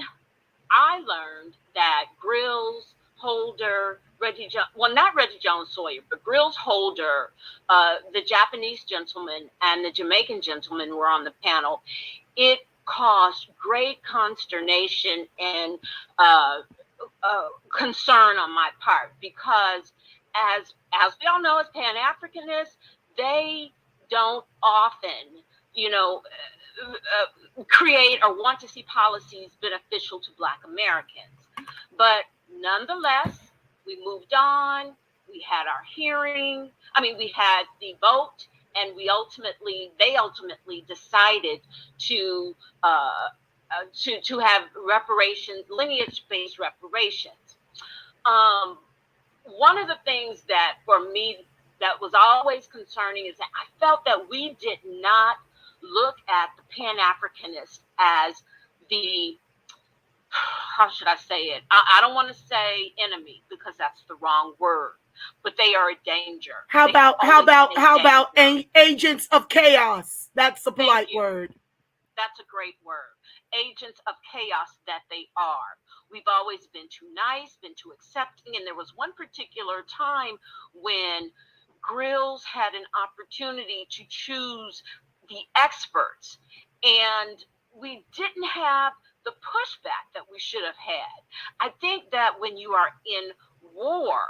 I learned that Grills, Holder, not Reggie Jones Sawyer, but Grills, Holder, the Japanese gentleman and the Jamaican gentleman were on the panel, it caused great consternation and concern on my part, because as we all know, as Pan-Africanists, they don't often, you know, create or want to see policies beneficial to Black Americans. But nonetheless, we moved on. We had our hearing. We had the vote, they ultimately decided to have reparations, lineage-based reparations. One of the things that for me that was always concerning is that I felt that we did not look at the Pan-Africanists as the, how should I say it? I don't want to say enemy because that's the wrong word, but they are a danger. How about agents of chaos? That's a polite word. That's a great word. Agents of chaos that they are. We've always been too nice, been too accepting, and there was one particular time when Grills had an opportunity to choose the experts, and we didn't have the pushback that we should have had. I think that when you are in war,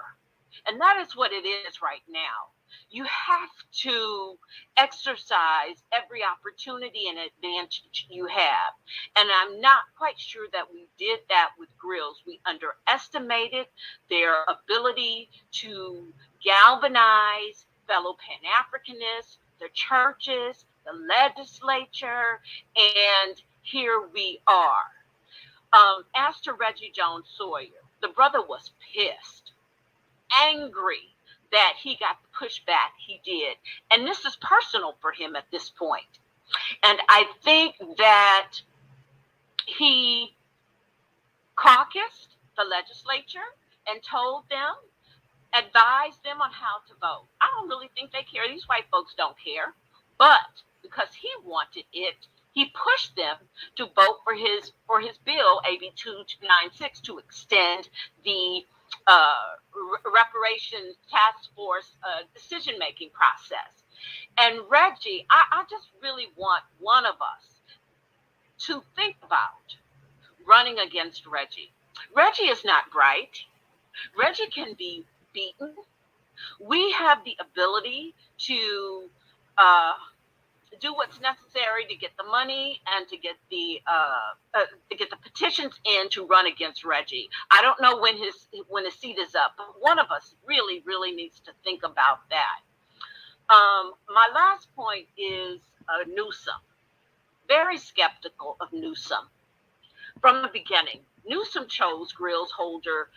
and that is what it is right now, you have to exercise every opportunity and advantage you have. And I'm not quite sure that we did that with Grills. We underestimated their ability to galvanize fellow Pan-Africanists, the churches, the legislature, and here we are. As to Reggie Jones Sawyer, the brother was pissed, angry that he got the pushback he did. And this is personal for him at this point. And I think that he caucused the legislature and told them, advised them on how to vote. I don't really think they care. These white folks don't care. But because he wanted it, he pushed them to vote for his bill, AB 296, to extend the reparations task force decision-making process. And Reggie, I just really want one of us to think about running against Reggie. Reggie is not bright. Reggie can be beaten. We have the ability to do what's necessary to get the money and to get the petitions in to run against Reggie. I don't know when the seat is up, but one of us really, really needs to think about that. My last point is Newsom. Very skeptical of Newsom from the beginning. Newsom chose Grills Holder,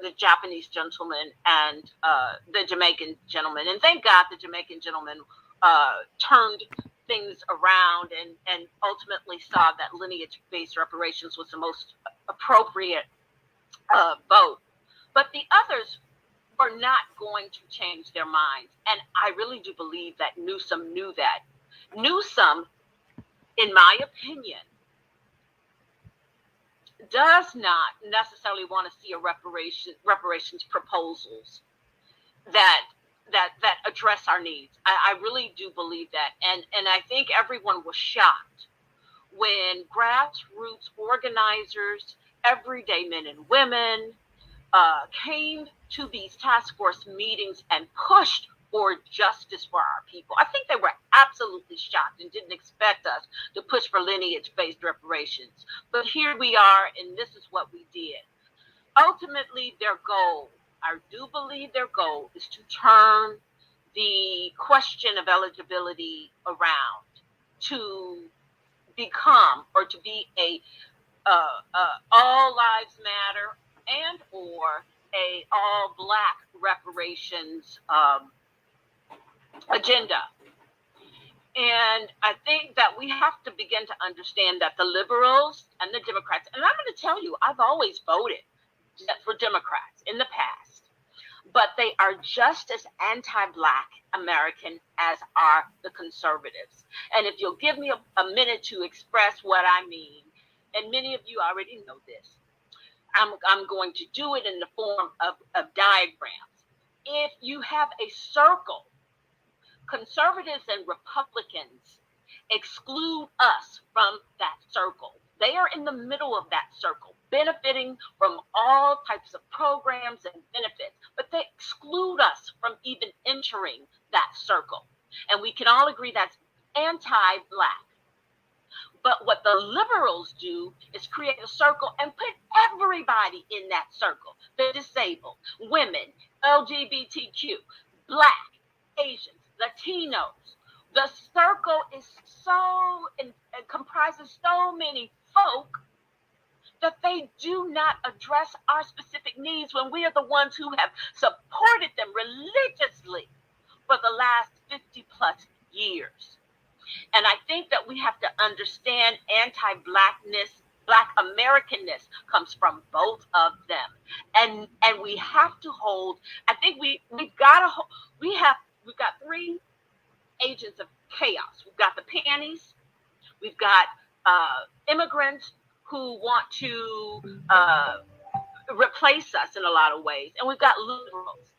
the Japanese gentleman, and the Jamaican gentleman. And thank God the Jamaican gentleman turned things around and ultimately saw that lineage-based reparations was the most appropriate vote. But the others were not going to change their minds. And I really do believe that Newsom knew that. Newsom, in my opinion, does not necessarily want to see a reparations proposals that address our needs. I really do believe that. And I think everyone was shocked when grassroots organizers, everyday men and women, came to these task force meetings and pushed for justice for our people. I think they were absolutely shocked and didn't expect us to push for lineage-based reparations. But here we are, and this is what we did. Ultimately, their goal, I do believe their goal, is to turn the question of eligibility around to become or to be a all lives matter and or a all black reparations agenda. And I think that we have to begin to understand that the liberals and the Democrats, and I'm going to tell you, I've always voted for Democrats in the past, but they are just as anti-black American as are the conservatives. And if you'll give me a minute to express what I mean, and many of you already know this, I'm going to do it in the form of diagrams. If you have a circle, conservatives and Republicans exclude us from that circle. They are in the middle of that circle, benefiting from all types of programs and benefits, but they exclude us from even entering that circle. And we can all agree that's anti-black. But what the liberals do is create a circle and put everybody in that circle. The disabled, women, LGBTQ, black, Asians, Latinos. The circle is so, it comprises so many folk that they do not address our specific needs when we are the ones who have supported them religiously for the last 50 plus years. And I think that we have to understand anti-Blackness, Black Americanness comes from both of them. And we have to hold, I think we've got three agents of chaos. We've got the panties, we've got immigrants who want to replace us in a lot of ways, and we've got liberals.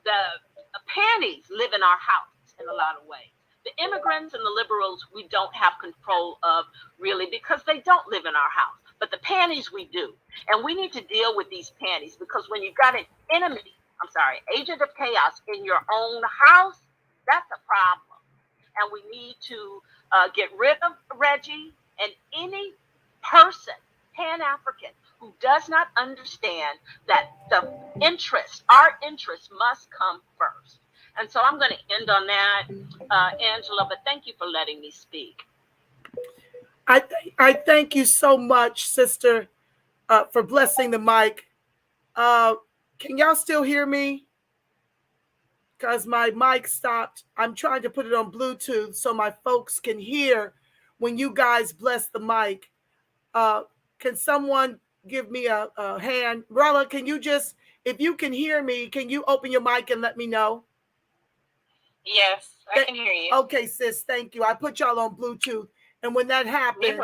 The panties live in our house in a lot of ways. The immigrants and the liberals we don't have control of really because they don't live in our house. But the panties we do. And we need to deal with these panties because when you've got an agent of chaos in your own house, that's a problem. And we need to get rid of Reggie and any person, Pan-African, who does not understand that our interests must come first. And so I'm going to end on that, Angela, but thank you for letting me speak. I thank you so much, sister, for blessing the mic. Can y'all still hear me? Because my mic stopped. I'm trying to put it on Bluetooth so my folks can hear when you guys bless the mic. Can someone give me a hand? Rella, can you just, if you can hear me, can you open your mic and let me know? Yes, I can hear you. Okay, sis, thank you. I put y'all on Bluetooth. And when that happens,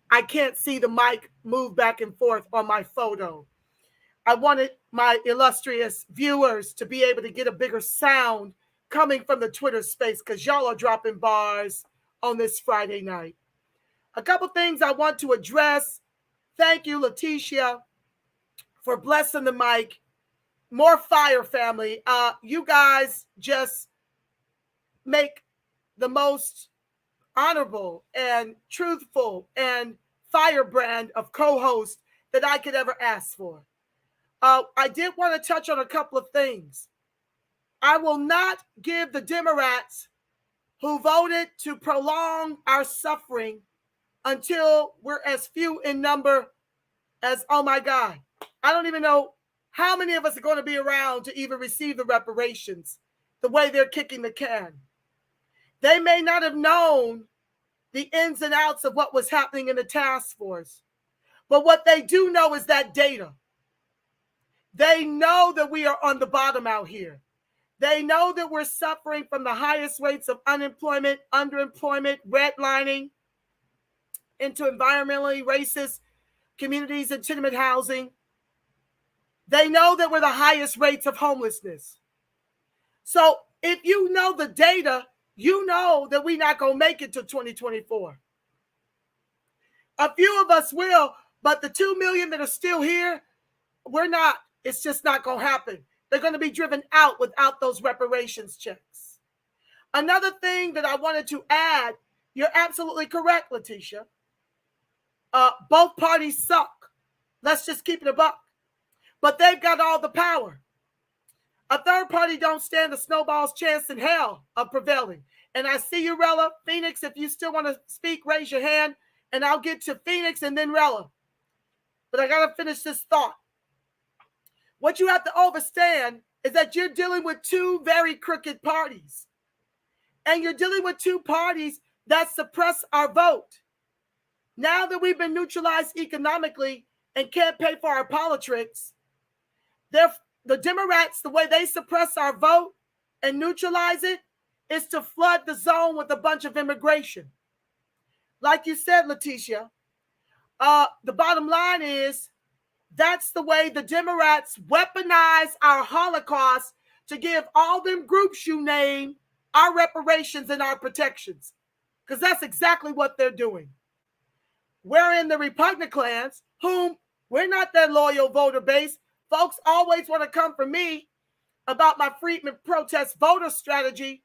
I can't see the mic move back and forth on my photo. I wanted my illustrious viewers to be able to get a bigger sound coming from the Twitter space because y'all are dropping bars on this Friday night. A couple things I want to address. Thank you, Letitia, for blessing the mic. More fire, family. You guys just make the most honorable and truthful and firebrand of co-host that I could ever ask for. I did want to touch on a couple of things. I will not give the Demorats who voted to prolong our suffering until we're as few in number as, oh my God, I don't even know how many of us are going to be around to even receive the reparations the way they're kicking the can. They may not have known the ins and outs of what was happening in the task force, but what they do know is that data. They know that we are on the bottom out here. They know that we're suffering from the highest rates of unemployment, underemployment, redlining into environmentally racist communities and tenement housing. They know that we're the highest rates of homelessness. So if you know the data, you know that we're not going to make it to 2024. A few of us will, but the 2 million that are still here, we're not. It's just not going to happen. They're going to be driven out without those reparations checks. Another thing that I wanted to add, you're absolutely correct, Letitia. Both parties suck. Let's just keep it a buck. But they've got all the power. A third party don't stand a snowball's chance in hell of prevailing. And I see you, Rella. Phoenix, if you still want to speak, raise your hand, and I'll get to Phoenix and then Rella. But I got to finish this thought. What you have to understand is that you're dealing with two very crooked parties. And you're dealing with two parties that suppress our vote. Now that we've been neutralized economically and can't pay for our politics, the Demorats, the way they suppress our vote and neutralize it is to flood the zone with a bunch of immigration. Like you said, Letitia, the bottom line is that's the way the Demorats weaponize our Holocaust to give all them groups you name our reparations and our protections. Because that's exactly what they're doing. We're in the repugnant clans, whom we're not their loyal voter base. Folks always want to come for me about my Friedman protest voter strategy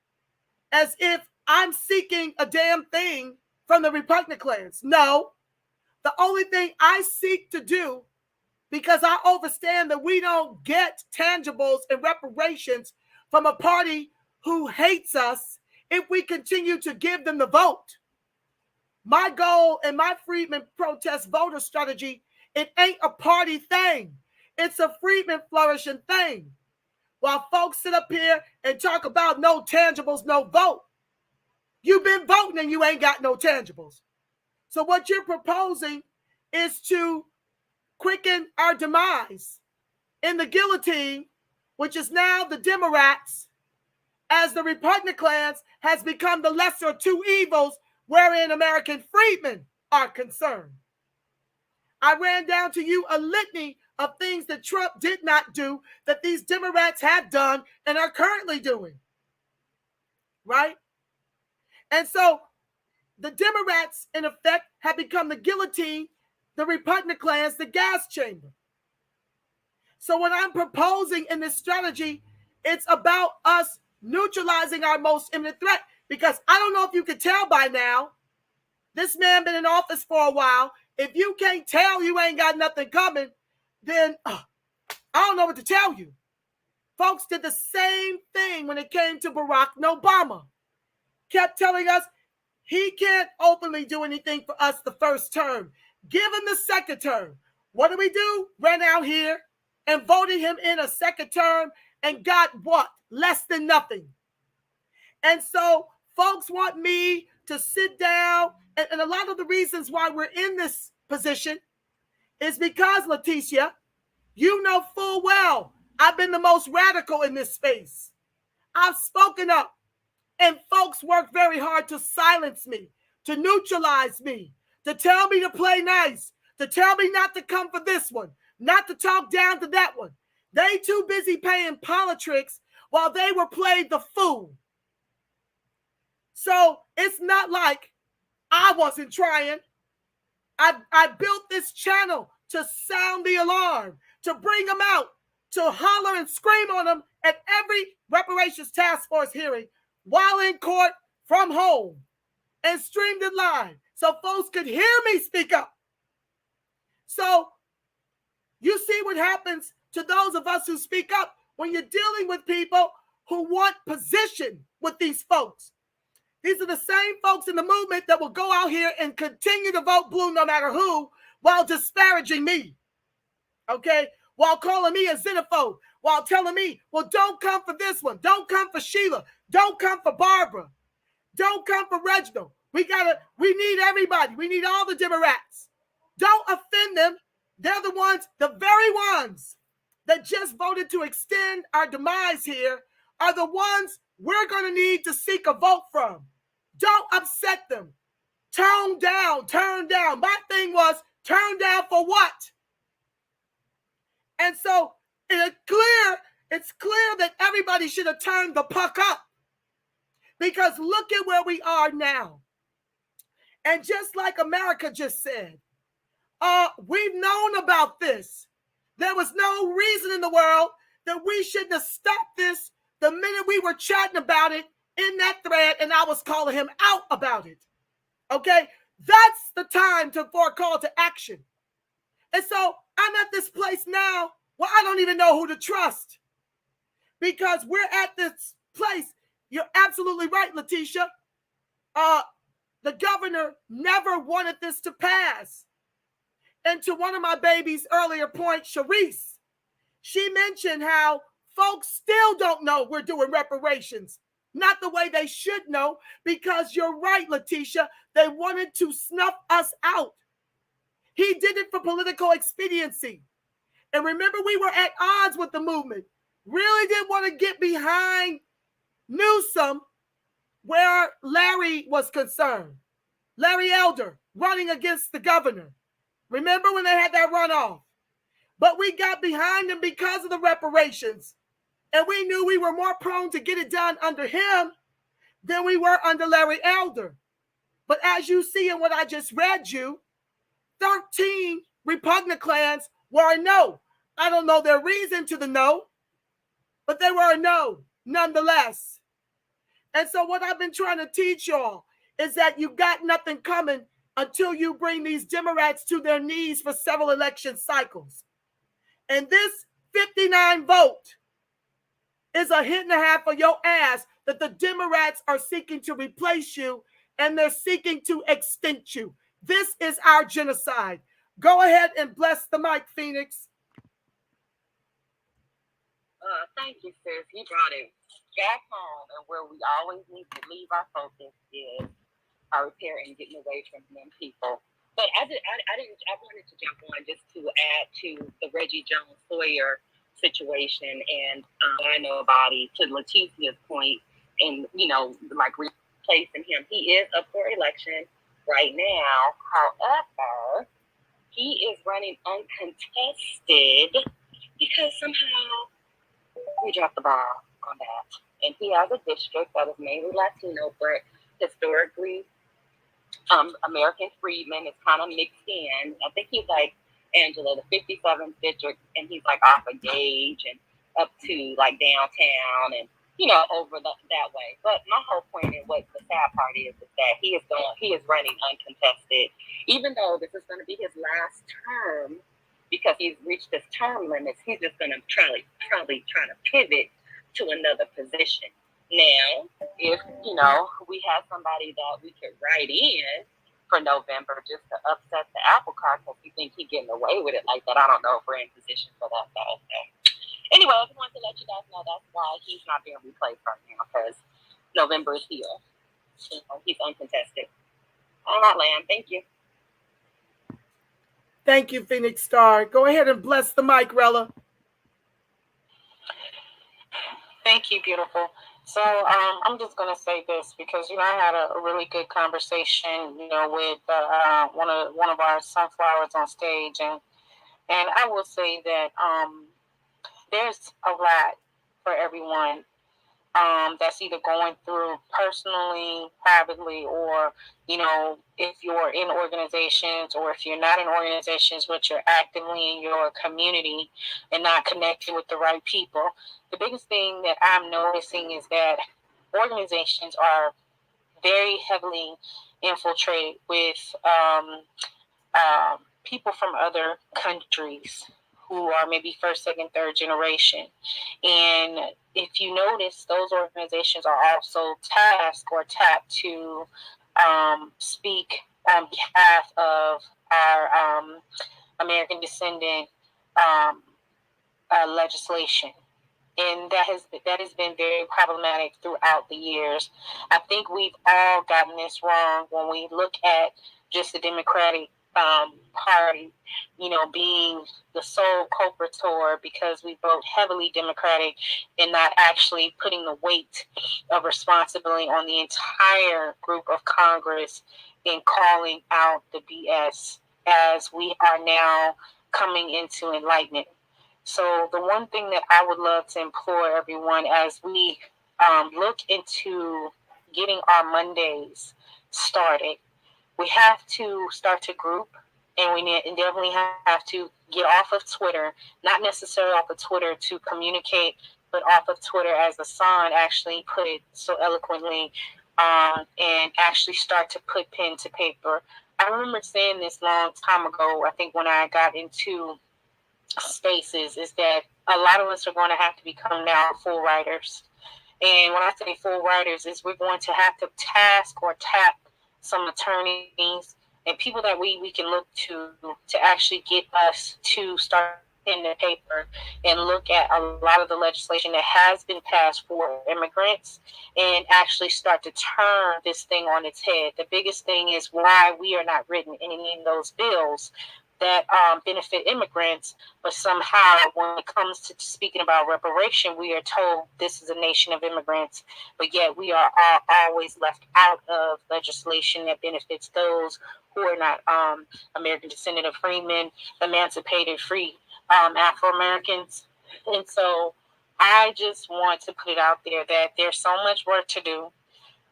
as if I'm seeking a damn thing from the repugnant clans. No, the only thing I seek to do, because I understand that we don't get tangibles and reparations from a party who hates us if we continue to give them the vote. My goal and my Friedman protest voter strategy, it ain't a party thing. It's a Friedman flourishing thing. While folks sit up here and talk about no tangibles, no vote, you've been voting and you ain't got no tangibles. So what you're proposing is to quicken our demise in the guillotine, which is now the Demorats, as the Republicans has become the lesser of two evils wherein American freedmen are concerned. I ran down to you a litany of things that Trump did not do that these Demorats have done and are currently doing, right? And so the Demorats, in effect, have become the guillotine, the Republicans, the gas chamber. So what I'm proposing in this strategy, it's about us neutralizing our most imminent threat. Because I don't know if you can tell by now, this man been in office for a while. If you can't tell you ain't got nothing coming, then I don't know what to tell you. Folks did the same thing when it came to Barack Obama. Kept telling us he can't openly do anything for us the first term. Give him the second term. What do? Ran out here and voted him in a second term and got what? Less than nothing. And so folks want me to sit down, and a lot of the reasons why we're in this position is because, Leticia, you know full well I've been the most radical in this space. I've spoken up, and folks work very hard to silence me, to neutralize me, to tell me to play nice, to tell me not to come for this one, not to talk down to that one. They too busy paying politricks while they were played the fool. So it's not like I wasn't trying. I built this channel to sound the alarm, to bring them out, to holler and scream on them at every reparations task force hearing while in court from home, and streamed it live so folks could hear me speak up. So you see what happens to those of us who speak up when you're dealing with people who want position with these folks. These are the same folks in the movement that will go out here and continue to vote blue no matter who, while disparaging me, okay? While calling me a xenophobe, while telling me, well, don't come for this one. Don't come for Sheila. Don't come for Barbara. Don't come for Reginald. We need everybody. We need all the Demorats. Don't offend them. They're the ones, the very ones that just voted to extend our demise here are the ones we're going to need to seek a vote from. Don't upset them. Tone down, turn down. My thing was, turn down for what? And so it's clear that everybody should have turned the puck up. Because look at where we are now. And just like America just said, we've known about this. There was no reason in the world that we shouldn't have stopped this the minute we were chatting about it in that thread and I was calling him out about it. Okay? That's the time for a call to action. And so I'm at this place now where I don't even know who to trust. Because we're at this place. You're absolutely right, Leticia. The governor never wanted this to pass. And to one of my baby's earlier point, Sharice, she mentioned how folks still don't know we're doing reparations. Not the way they should know, because you're right, Leticia. They wanted to snuff us out. He did it for political expediency. And remember, we were at odds with the movement. Really didn't want to get behind Newsom where Larry was concerned. Larry Elder running against the governor. Remember when they had that runoff? But we got behind him because of the reparations. And we knew we were more prone to get it done under him than we were under Larry Elder. But as you see in what I just read you, 13 Republicans were a no. I don't know their reason to the no, but they were a no nonetheless. And so what I've been trying to teach y'all is that you got nothing coming until you bring these Demorats to their knees for several election cycles. And this 59 vote is a hit and a half for your ass that the Demorats are seeking to replace you and they're seeking to extinct you. This is our genocide. Go ahead and bless the mic, Phoenix. Thank you, sis. You brought it back home, and where we always need to leave our focus is our repair and getting away from them people. But I wanted to jump on just to add to the Reggie Jones Sawyer situation, and I know about it, to Letitia's point, and like replacing him. He is up for election right now. However, he is running uncontested because somehow we dropped the ball on that. And he has a district that is mainly Latino, but historically, American Friedman is kind of mixed in. I think he's like Angela, the 57th district, and he's like off of Gage and up to like downtown and over that way. But my whole point and what the sad part is that he is running uncontested, even though this is going to be his last term because he's reached his term limits. He's just going to probably try to pivot to another position. Now, if we had somebody that we could write in for November just to upset the apple cart because we think he's getting away with it like that, I don't know if we're in position for that. Anyway, I just wanted to let you guys know that's why he's not being replaced right now, because November is here. He's uncontested. On that land. Thank you. Thank you, Phoenix Star. Go ahead and bless the mic, Rella. Thank you, beautiful. So I'm just going to say this because, I had a really good conversation, with one of our sunflowers on stage. And I will say that there's a lot for everyone that's either going through personally, privately, or, if you're in organizations or if you're not in organizations, but you're actively in your community and not connected with the right people. The biggest thing that I'm noticing is that organizations are very heavily infiltrated with people from other countries who are maybe first, second, third generation. And if you notice, those organizations are also tasked or tapped to speak on behalf of our American descendant legislation. And that has been very problematic throughout the years. I think we've all gotten this wrong when we look at just the Democratic Party, being the sole culprator because we vote heavily Democratic and not actually putting the weight of responsibility on the entire group of Congress in calling out the BS as we are now coming into enlightenment. So the one thing that I would love to implore everyone as we look into getting our Mondays started, we have to start to group, and we definitely have to get off of Twitter, not necessarily off of Twitter to communicate, but off of Twitter, as Hassan actually put it so eloquently, and actually start to put pen to paper. I remember saying this long time ago, I think when I got into spaces, is that a lot of us are going to have to become now full writers. And when I say full writers, is we're going to have to task or tap some attorneys and people that we can look to actually get us to start in the paper and look at a lot of the legislation that has been passed for immigrants and actually start to turn this thing on its head. The biggest thing is why we are not written in any of those bills that benefit immigrants, but somehow when it comes to speaking about reparation, we are told this is a nation of immigrants, but yet we are always left out of legislation that benefits those who are not American descendant of Friedman, emancipated, free Afro-Americans. And so I just want to put it out there that there's so much work to do,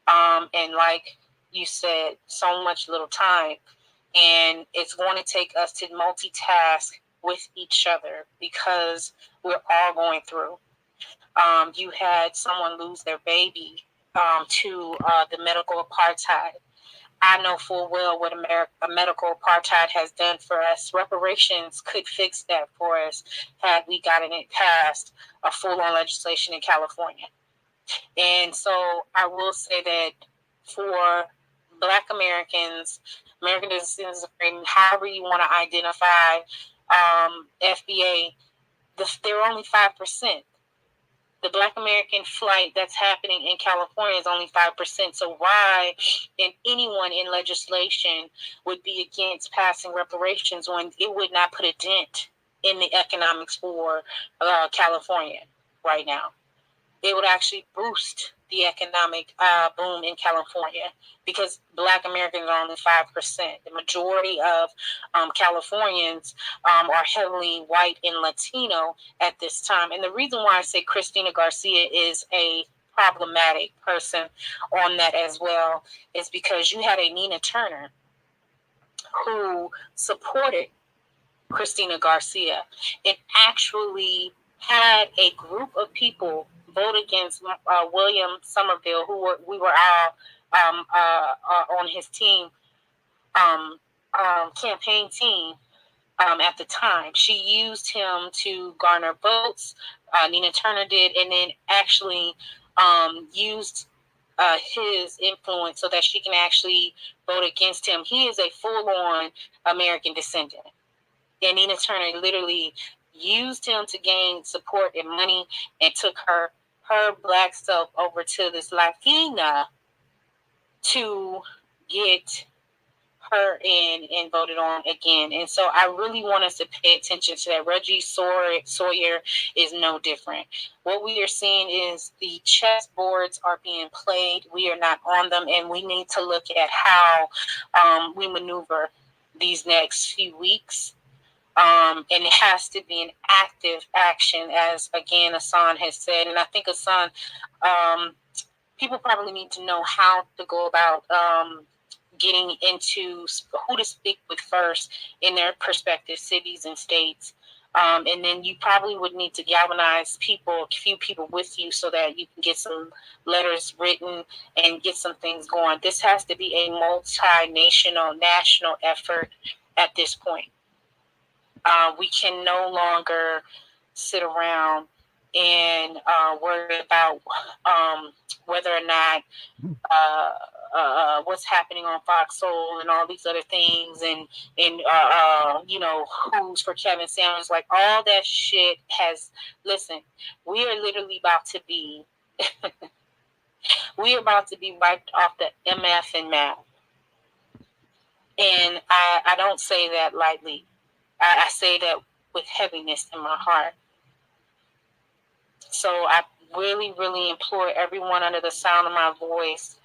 and like you said, so much little time. And it's going to take us to multitask with each other because we're all going through. You had someone lose their baby to the medical apartheid. I know full well what medical apartheid has done for us. Reparations could fix that for us had we gotten it passed a full-on legislation in California. And so I will say that for Black Americans, American citizens of Britain, however you want to identify FBA, they're only 5%. The Black American flight that's happening in California is only 5%. So why anyone in legislation would be against passing reparations when it would not put a dent in the economics for California right now? It would actually boost the economic boom in California because Black Americans are only 5%. The majority of Californians are heavily white and Latino at this time. And the reason why I say Christina Garcia is a problematic person on that as well is because you had a Nina Turner who supported Christina Garcia and actually had a group of people vote against William Somerville, we were all on his team, campaign team at the time. She used him to garner votes. Nina Turner did, and then actually used his influence so that she can actually vote against him. He is a full-on American descendant. And Nina Turner literally used him to gain support and money and took her Black self over to this Latina to get her in and voted on again. And so I really want us to pay attention to that. Reggie Sawyer is no different. What we are seeing is the chess boards are being played. We are not on them, and we need to look at how we maneuver these next few weeks. And it has to be an active action, as again Hassan has said. And I think Hassan, people probably need to know how to go about getting into who to speak with first in their prospective cities and states. And then you probably would need to galvanize a few people with you so that you can get some letters written and get some things going. This has to be a national effort at this point. We can no longer sit around and worry about whether or not what's happening on Fox Soul and all these other things, and who's for Kevin Samuels. Like, all that shit has. Listen, we are literally about to be wiped off the MF and MAP, and I don't say that lightly. I say that with heaviness in my heart. So I really, really implore everyone under the sound of my voice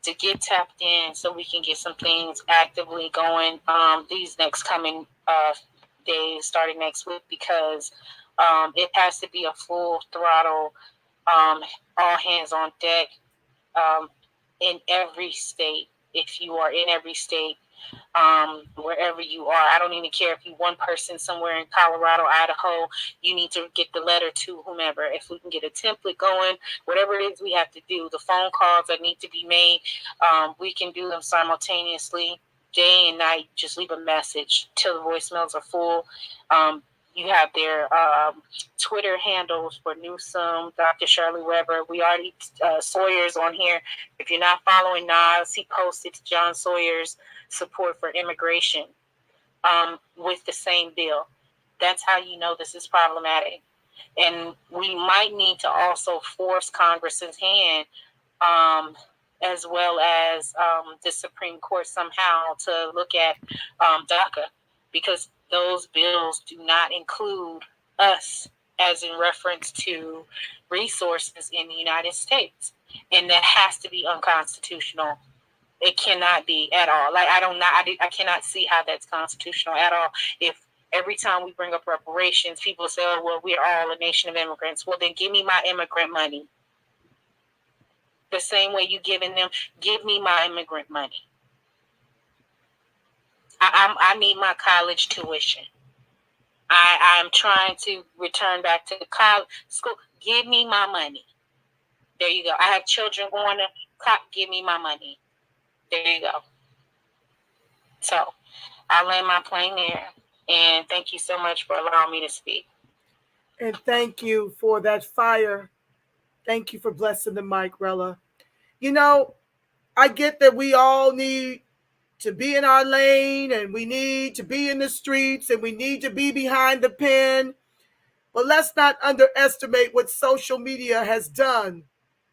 to get tapped in so we can get some things actively going these next coming days, starting next week, because it has to be a full throttle, all hands on deck in every state. If you are in every state, wherever you are, I don't even care if you're one person somewhere in Colorado, Idaho, you need to get the letter to whomever. If we can get a template going, whatever it is we have to do, the phone calls that need to be made, we can do them simultaneously, day and night. Just leave a message till the voicemails are full. You have their Twitter handles for Newsom, Dr. Shirley Webber. We already, Sawyer's on here. If you're not following Nas, he posted John Sawyer's support for immigration with the same bill. That's how you know this is problematic. And we might need to also force Congress's hand, as well as the Supreme Court somehow, to look at DACA, because those bills do not include us as in reference to resources in the United States. And that has to be unconstitutional. It cannot be at all. Like, I cannot see how that's constitutional at all. If every time we bring up reparations, people say, oh, well, we're all a nation of immigrants. Well, then give me my immigrant money. The same way you giving them, give me my immigrant money. I need my college tuition. I'm trying to return back to the college school. Give me my money. There you go. I have children going to college. Give me my money. There you go. So I'll land my plane there. And thank you so much for allowing me to speak. And thank you for that fire. Thank you for blessing the mic, Rella. You know, I get that we all need to be in our lane and we need to be in the streets and we need to be behind the pen. But let's not underestimate what social media has done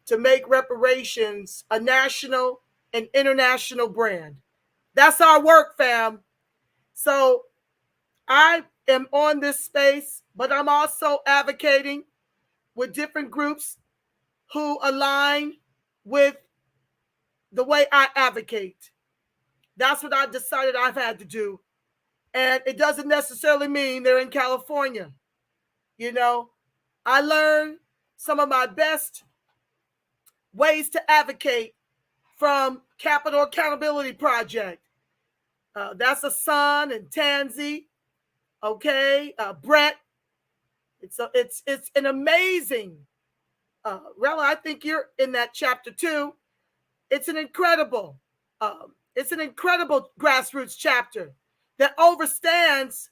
to make reparations a national and international brand. That's our work, fam. So I am on this space, but I'm also advocating with different groups who align with the way I advocate. That's what I've decided I've had to do. And it doesn't necessarily mean they're in California. You know, I learned some of my best ways to advocate from Capital Accountability Project. That's a son and Tansy, okay, Brett. It's an amazing. Rella, I think you're in that chapter too. It's an incredible grassroots chapter that overstands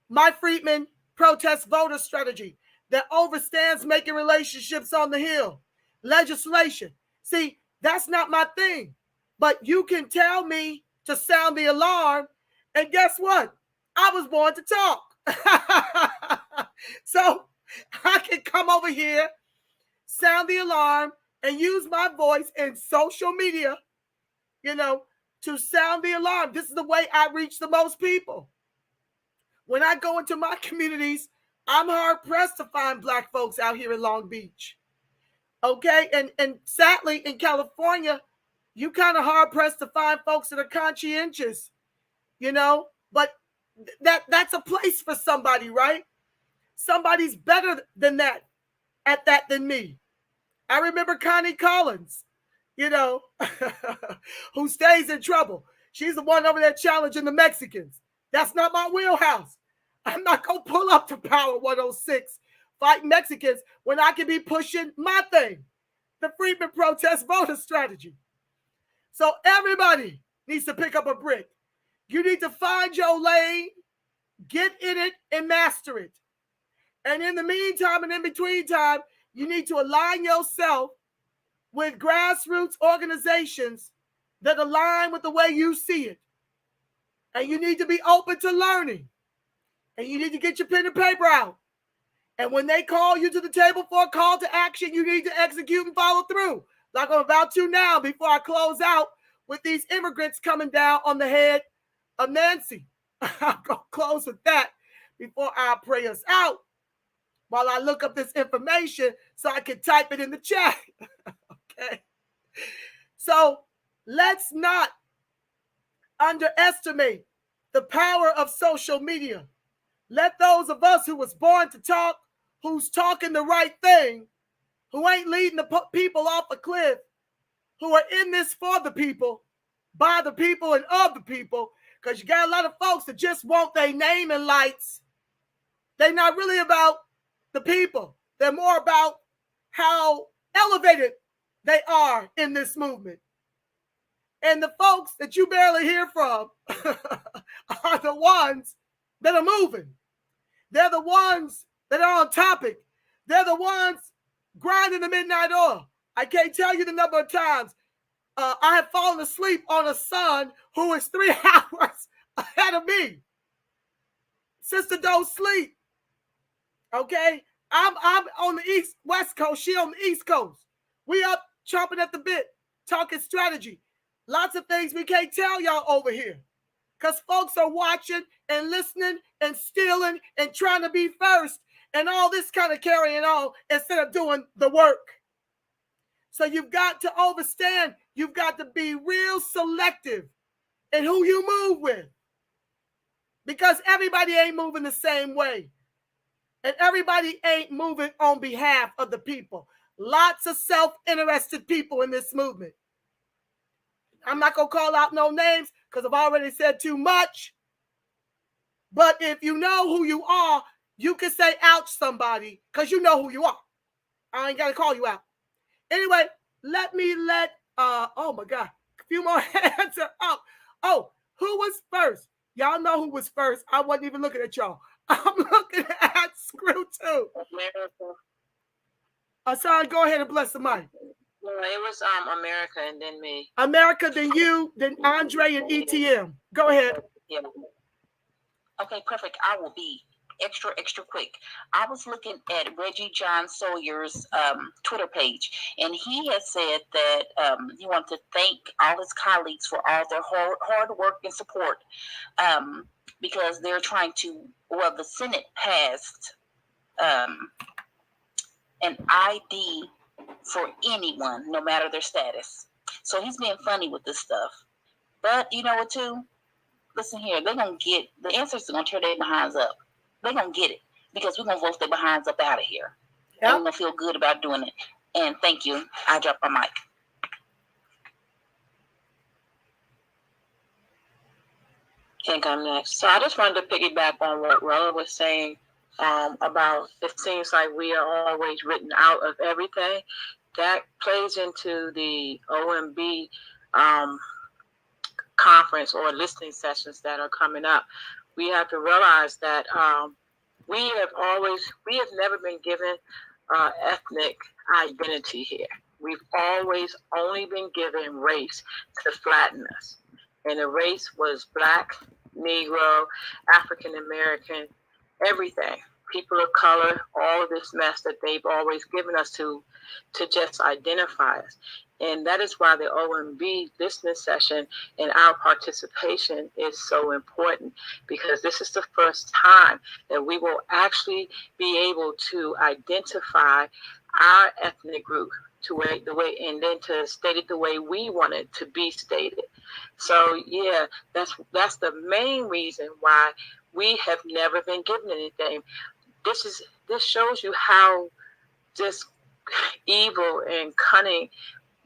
my Friedman protest voter strategy, that overstands making relationships on the Hill, legislation. See, that's not my thing. But you can tell me to sound the alarm, and guess what? I was born to talk. So I can come over here, sound the alarm, and use my voice in social media, you know, to sound the alarm. This is the way I reach the most people. When I go into my communities, I'm hard pressed to find Black folks out here in Long Beach. Okay, and sadly in California, you kind of hard pressed to find folks that are conscientious, you know, but that's a place for somebody, right? Somebody's better than that at that than me. I remember Connie Collins, you know, who stays in trouble. She's the one over there challenging the Mexicans. That's not my wheelhouse. I'm not going to pull up to Power 106 fighting Mexicans when I can be pushing my thing, the Friedman protest voter strategy. So everybody needs to pick up a brick. You need to find your lane, get in it, and master it. And in the meantime and in between time, you need to align yourself with grassroots organizations that align with the way you see it. And you need to be open to learning. And you need to get your pen and paper out. And when they call you to the table for a call to action, you need to execute and follow through. Like I'm about to now before I close out with these immigrants coming down on the head of Nancy. I'm going to close with that before I pray us out while I look up this information so I can type it in the chat. Okay. So let's not underestimate the power of social media. Let those of us who was born to talk, who's talking the right thing, who ain't leading the people off a cliff, who are in this for the people, by the people, and of the people, because you got a lot of folks that just want their name and lights. They're not really about the people. They're more about how elevated they are in this movement. And the folks that you barely hear from are the ones that are moving. They're the ones that are on topic. They're the ones grinding the midnight oil. I can't tell you the number of times I have fallen asleep on a son who is 3 hours ahead of me. Sister, don't sleep. Okay? I'm on the West Coast. She on the East Coast. We up chomping at the bit, talking strategy. Lots of things we can't tell y'all over here. Because folks are watching and listening and stealing and trying to be first and all this kind of carrying on instead of doing the work. So you've got to understand, you've got to be real selective in who you move with. Because everybody ain't moving the same way. And everybody ain't moving on behalf of the people. Lots of self-interested people in this movement. I'm not going to call out no names because I've already said too much. But if you know who you are, you can say ouch somebody because you know who you are. I ain't got to call you out. Anyway, let oh my God, a few more hands are up. Oh, Who was first? Y'all know who was first. I wasn't even looking at y'all. I'm looking at Screwtube. America. Hassan, go ahead and bless the mic. Well, it was America and then me. America, then you, then Andre and ETM. Go ahead. Yeah. Okay, perfect. I will be extra quick. I was looking at Reggie John Sawyer's Twitter page, and he has said that he wants to thank all his colleagues for all their hard work and support, because they're trying to, well, the Senate passed an ID for anyone, no matter their status. So he's being funny with this stuff. But you know what, too? Listen here, they're going to get, the ancestors are going to tear their behinds up. They're going to get it, because we're going to vote their behinds up out of here. Yep. And we're going to feel good about doing it. And thank you. I drop my mic. I think I'm next. So I just wanted to piggyback on what Rolla was saying about it seems like we are always written out of everything. That plays into the OMB conference or listening sessions that are coming up. We have to realize that we have never been given ethnic identity here. We've always only been given race to flatten us. And the race was Black, Negro, African American, everything. People of color, all of this mess that they've always given us to just identify us. And that is why the OMB listening session and our participation is so important, because this is the first time that we will actually be able to identify our ethnic group and then to state it the way we want it to be stated. So yeah, that's the main reason why we have never been given anything. This shows you how just evil and cunning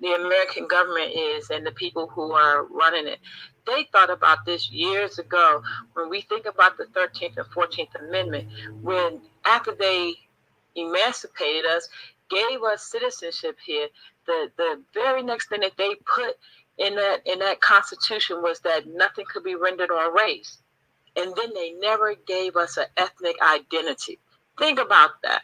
the American government is and the people who are running it. They thought about this years ago. When we think about the 13th and 14th Amendment, when after they emancipated us, gave us citizenship here, the very next thing that they put in that Constitution was that nothing could be rendered on race. And then they never gave us an ethnic identity. Think about that.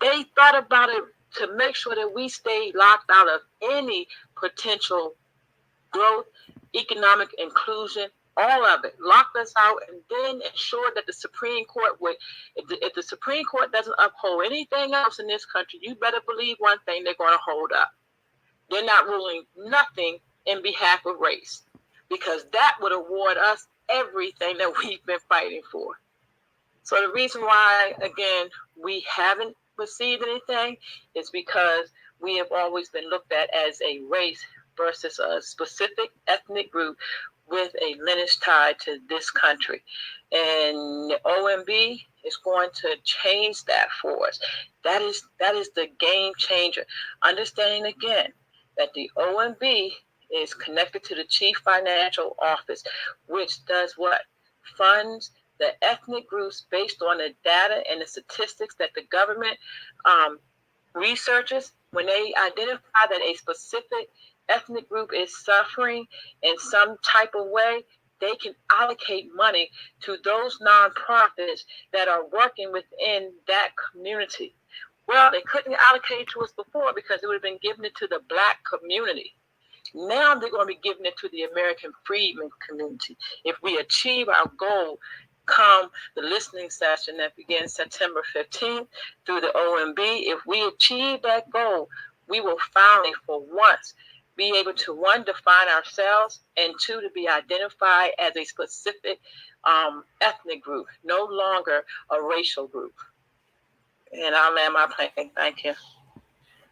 They thought about it to make sure that we stay locked out of any potential growth, economic inclusion, all of it. Locked us out, and then ensured that the Supreme Court would, if the Supreme Court doesn't uphold anything else in this country, you better believe one thing, they're going to hold up. They're not ruling nothing in behalf of race, because that would award us everything that we've been fighting for. So the reason why, again, we haven't received anything is because we have always been looked at as a race versus a specific ethnic group with a lineage tied to this country. And the OMB is going to change that for us. That is the game changer. Understanding again that the OMB is connected to the Chief Financial Office, which does what? Funds the ethnic groups based on the data and the statistics that the government researches. When they identify that a specific ethnic group is suffering in some type of way, they can allocate money to those nonprofits that are working within that community. Well, they couldn't allocate to us before because it would have been given it to the Black community. Now they're going to be giving it to the American Friedman community. If we achieve our goal, come the listening session that begins September 15th through the OMB, if we achieve that goal, we will finally, for once, be able to, one, define ourselves, and two, to be identified as a specific ethnic group, no longer a racial group. And I'll land my plane. Thank you.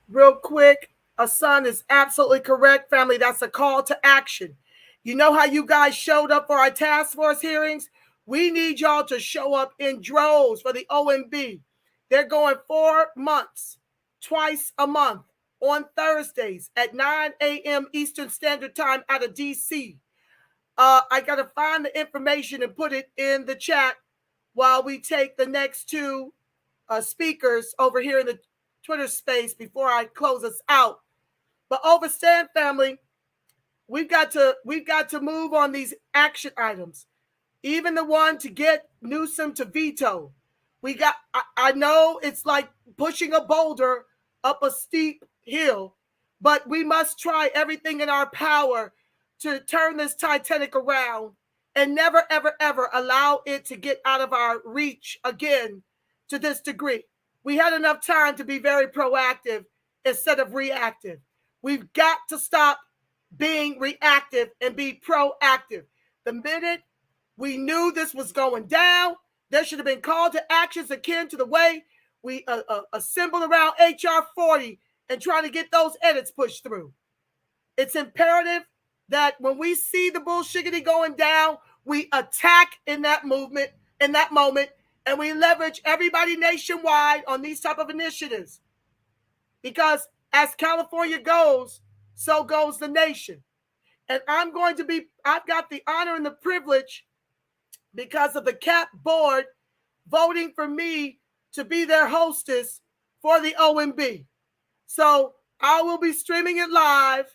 Real quick, Hassan is absolutely correct, family. That's a call to action. You know how you guys showed up for our task force hearings? We need y'all to show up in droves for the OMB. They're going 4 months, twice a month, on Thursdays at 9 a.m. Eastern Standard Time out of D.C. I got to find the information and put it in the chat while we take the next two speakers over here in the Twitter space before I close us out. But overstand, family, we've got to move on these action items. Even the one to get Newsom to veto. I know it's like pushing a boulder up a steep hill, but we must try everything in our power to turn this Titanic around and never, ever, ever allow it to get out of our reach again to this degree. We had enough time to be very proactive instead of reactive. We've got to stop being reactive and be proactive. The minute we knew this was going down, there should have been call to actions akin to the way we assembled around HR 40 and trying to get those edits pushed through. It's imperative that when we see the bullshiggity going down, we attack in that movement, in that moment, and we leverage everybody nationwide on these type of initiatives. Because as California goes, so goes the nation. And I've got the honor and the privilege, because of the CAP board voting for me to be their hostess for the OMB. So I will be streaming it live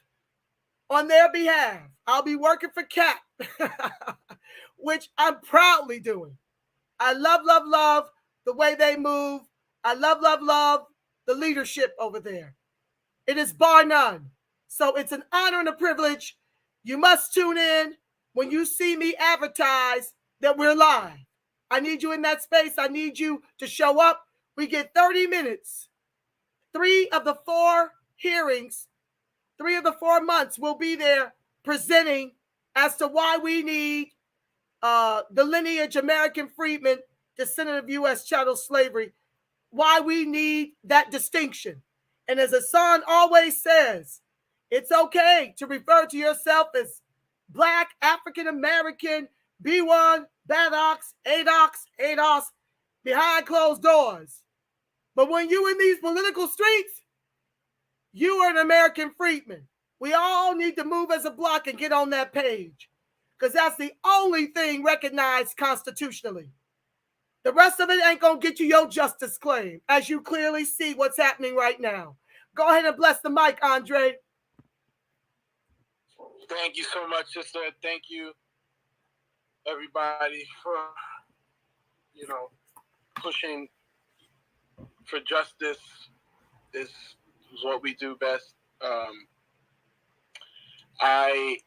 on their behalf. I'll be working for CAP, which I'm proudly doing. I love the way they move. I love the leadership over there. It is bar none. So it's an honor and a privilege. You must tune in when you see me advertise that we're live. I need you in that space. I need you to show up. We get 30 minutes. 3 of the 4 hearings, 3 of the 4 months, we'll be there presenting as to why we need the lineage American Friedman, descendant of U.S. chattel slavery, why we need that distinction. And as Hassan always says, it's okay to refer to yourself as Black, African American, B1, Badox, ADOS, behind closed doors. But when you in these political streets, you are an American Friedman. We all need to move as a block and get on that page, because that's the only thing recognized constitutionally. The rest of it ain't going to get you your justice claim, as you clearly see what's happening right now. Go ahead and bless the mic, Andre. Thank you so much, sister. Thank you, everybody, for, pushing for justice. This is what we do best. I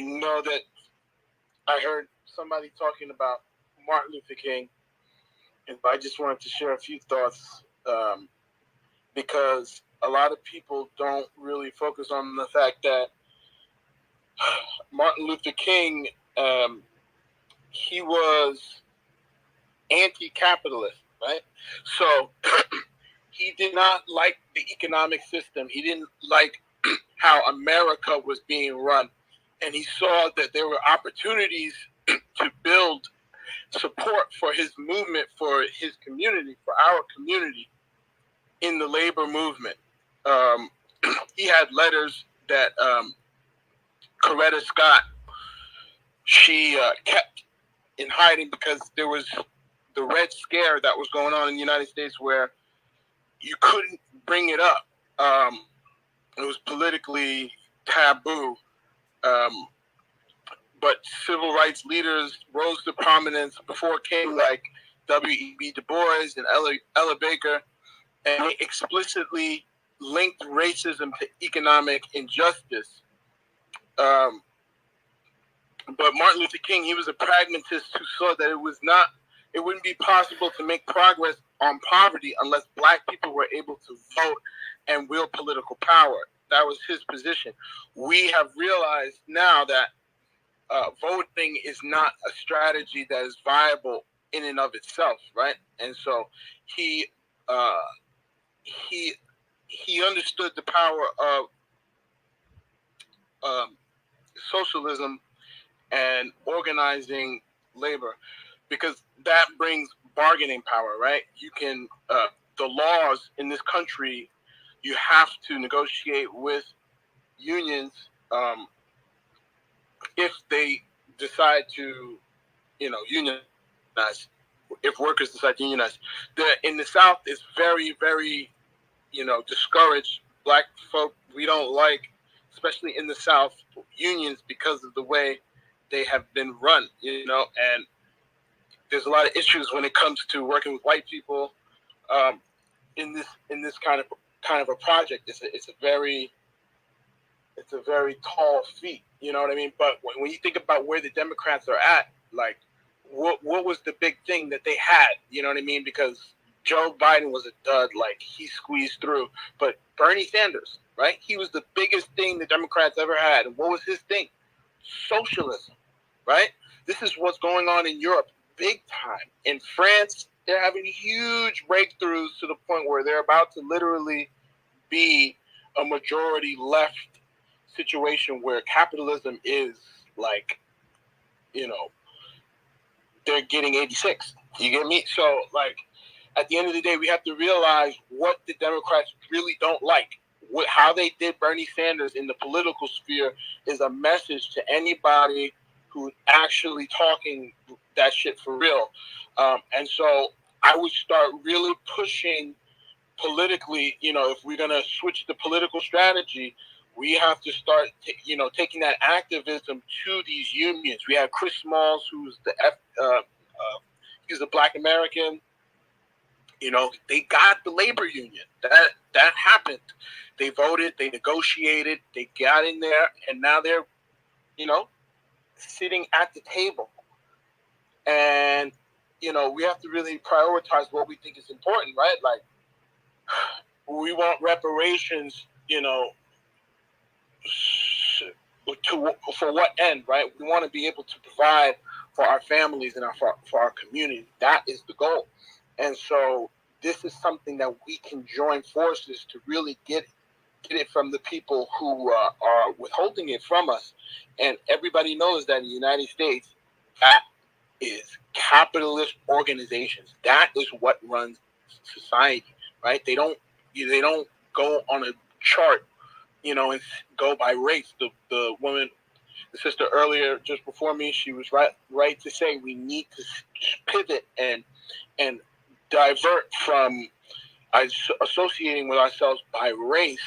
know that I heard somebody talking about Martin Luther King, and I just wanted to share a few thoughts, because a lot of people don't really focus on the fact that Martin Luther King, he was anti-capitalist, right? So he did not like the economic system. He didn't like how America was being run. And he saw that there were opportunities to build support for his movement, for his community, for our community in the labor movement. He had letters that Coretta Scott, she kept in hiding because there was the Red Scare that was going on in the United States, where you couldn't bring it up. It was politically taboo. But civil rights leaders rose to prominence before King, like W.E.B. Du Bois and Ella Baker, and they explicitly linked racism to economic injustice. But Martin Luther King, he was a pragmatist who saw that it wouldn't be possible to make progress on poverty unless Black people were able to vote and wield political power. That was his position. We have realized now that voting is not a strategy that is viable in and of itself, right? And so he understood the power of socialism and organizing labor, because that brings bargaining power, right? You can, the laws in this country, you have to negotiate with unions if they decide to, unionize, if workers decide to unionize. In the South, it's very, very, discouraged. Black folk, we don't like especially in the South, unions because of the way they have been run, and there's a lot of issues when it comes to working with white people in this kind of a project. It's a very tall feat, you know what I mean? But when you think about where the Democrats are at, like what was the big thing that they had, you know what I mean? Because Joe Biden was a dud, like he squeezed through, but Bernie Sanders, right? He was the biggest thing the Democrats ever had. And what was his thing? Socialism, right? This is what's going on in Europe big time. In France, they're having huge breakthroughs to the point where they're about to literally be a majority left situation where capitalism is like, they're getting 86. You get me? So, like, at the end of the day, we have to realize what the Democrats really don't like. How they did Bernie Sanders in the political sphere is a message to anybody who's actually talking that shit for real. And so I would start really pushing politically, if we're going to switch the political strategy, we have to start, taking that activism to these unions. We have Chris Smalls, who's he's a Black American. They got the labor union. That happened. They voted, they negotiated, they got in there, and now they're, sitting at the table. And, we have to really prioritize what we think is important, right? Like, we want reparations, for what end, right? We want to be able to provide for our families and for our community. That is the goal. And so this is something that we can join forces to really get it from the people who are withholding it from us. And everybody knows that in the United States, that is capitalist organizations. That is what runs society, right? They don't go on a chart, and go by race. The woman, the sister earlier, just before me, she was right to say we need to pivot and divert from associating with ourselves by race,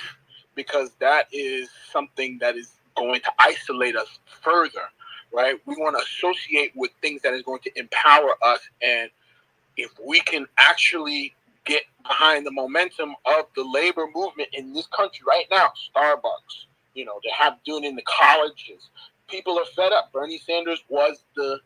because that is something that is going to isolate us further, right? We want to associate with things that is going to empower us. And if we can actually get behind the momentum of the labor movement in this country right now, Starbucks, they have doing in the colleges. People are fed up. Bernie Sanders was the,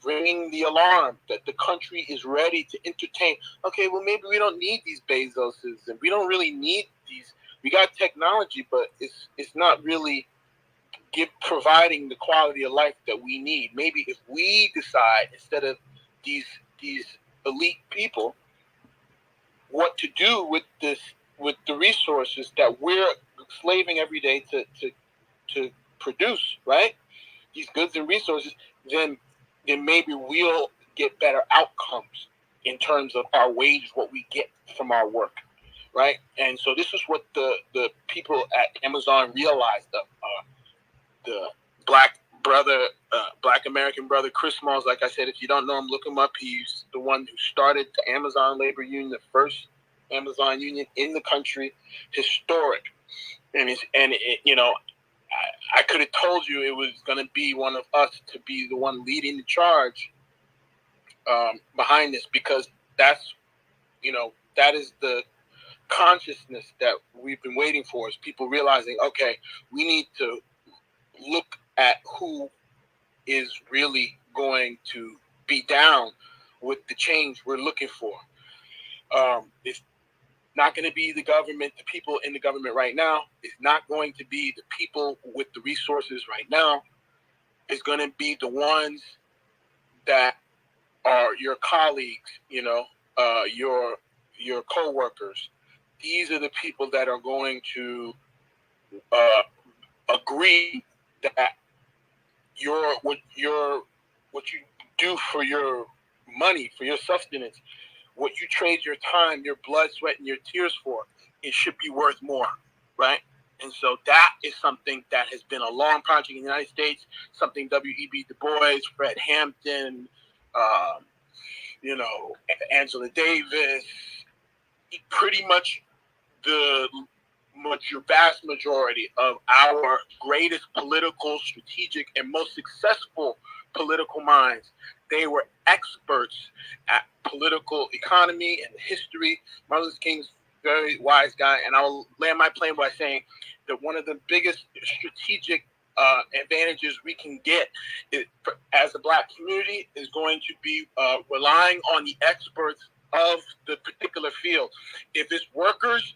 ringing the alarm that the country is ready to entertain. Okay, well, maybe we don't need these Bezoses, and we don't really need these. We got technology, but it's not really providing the quality of life that we need. Maybe if we decide, instead of these elite people, what to do with the resources that we're slaving every day to produce, right? These goods and resources, then maybe we'll get better outcomes in terms of our wage, what we get from our work, right? And so this is what the people at Amazon realized. The Black American brother, Chris Smalls, like I said, if you don't know him, look him up. He's the one who started the Amazon labor union, the first Amazon union in the country, historic. And I could have told you it was going to be one of us to be the one leading the charge behind this, because that's, that is the consciousness that we've been waiting for, is people realizing, okay, we need to look at who is really going to be down with the change we're looking for. It's not going to be the government, the people in the government right now. It's not going to be the people with the resources right now. It's going to be the ones that are your colleagues, your co-workers. These are the people that are going to agree that what you do for your money, for your sustenance, what you trade your time, your blood, sweat, and your tears for, it should be worth more, right? And so that is something that has been a long project in the United States, something W.E.B. Du Bois, Fred Hampton, Angela Davis, pretty much the vast majority of our greatest political, strategic, and most successful political minds, they were experts at political economy and history. Martin Luther King's a very wise guy, and I'll land my plane by saying that one of the biggest strategic advantages we can get as a Black community is going to be relying on the experts of the particular field. If it's workers,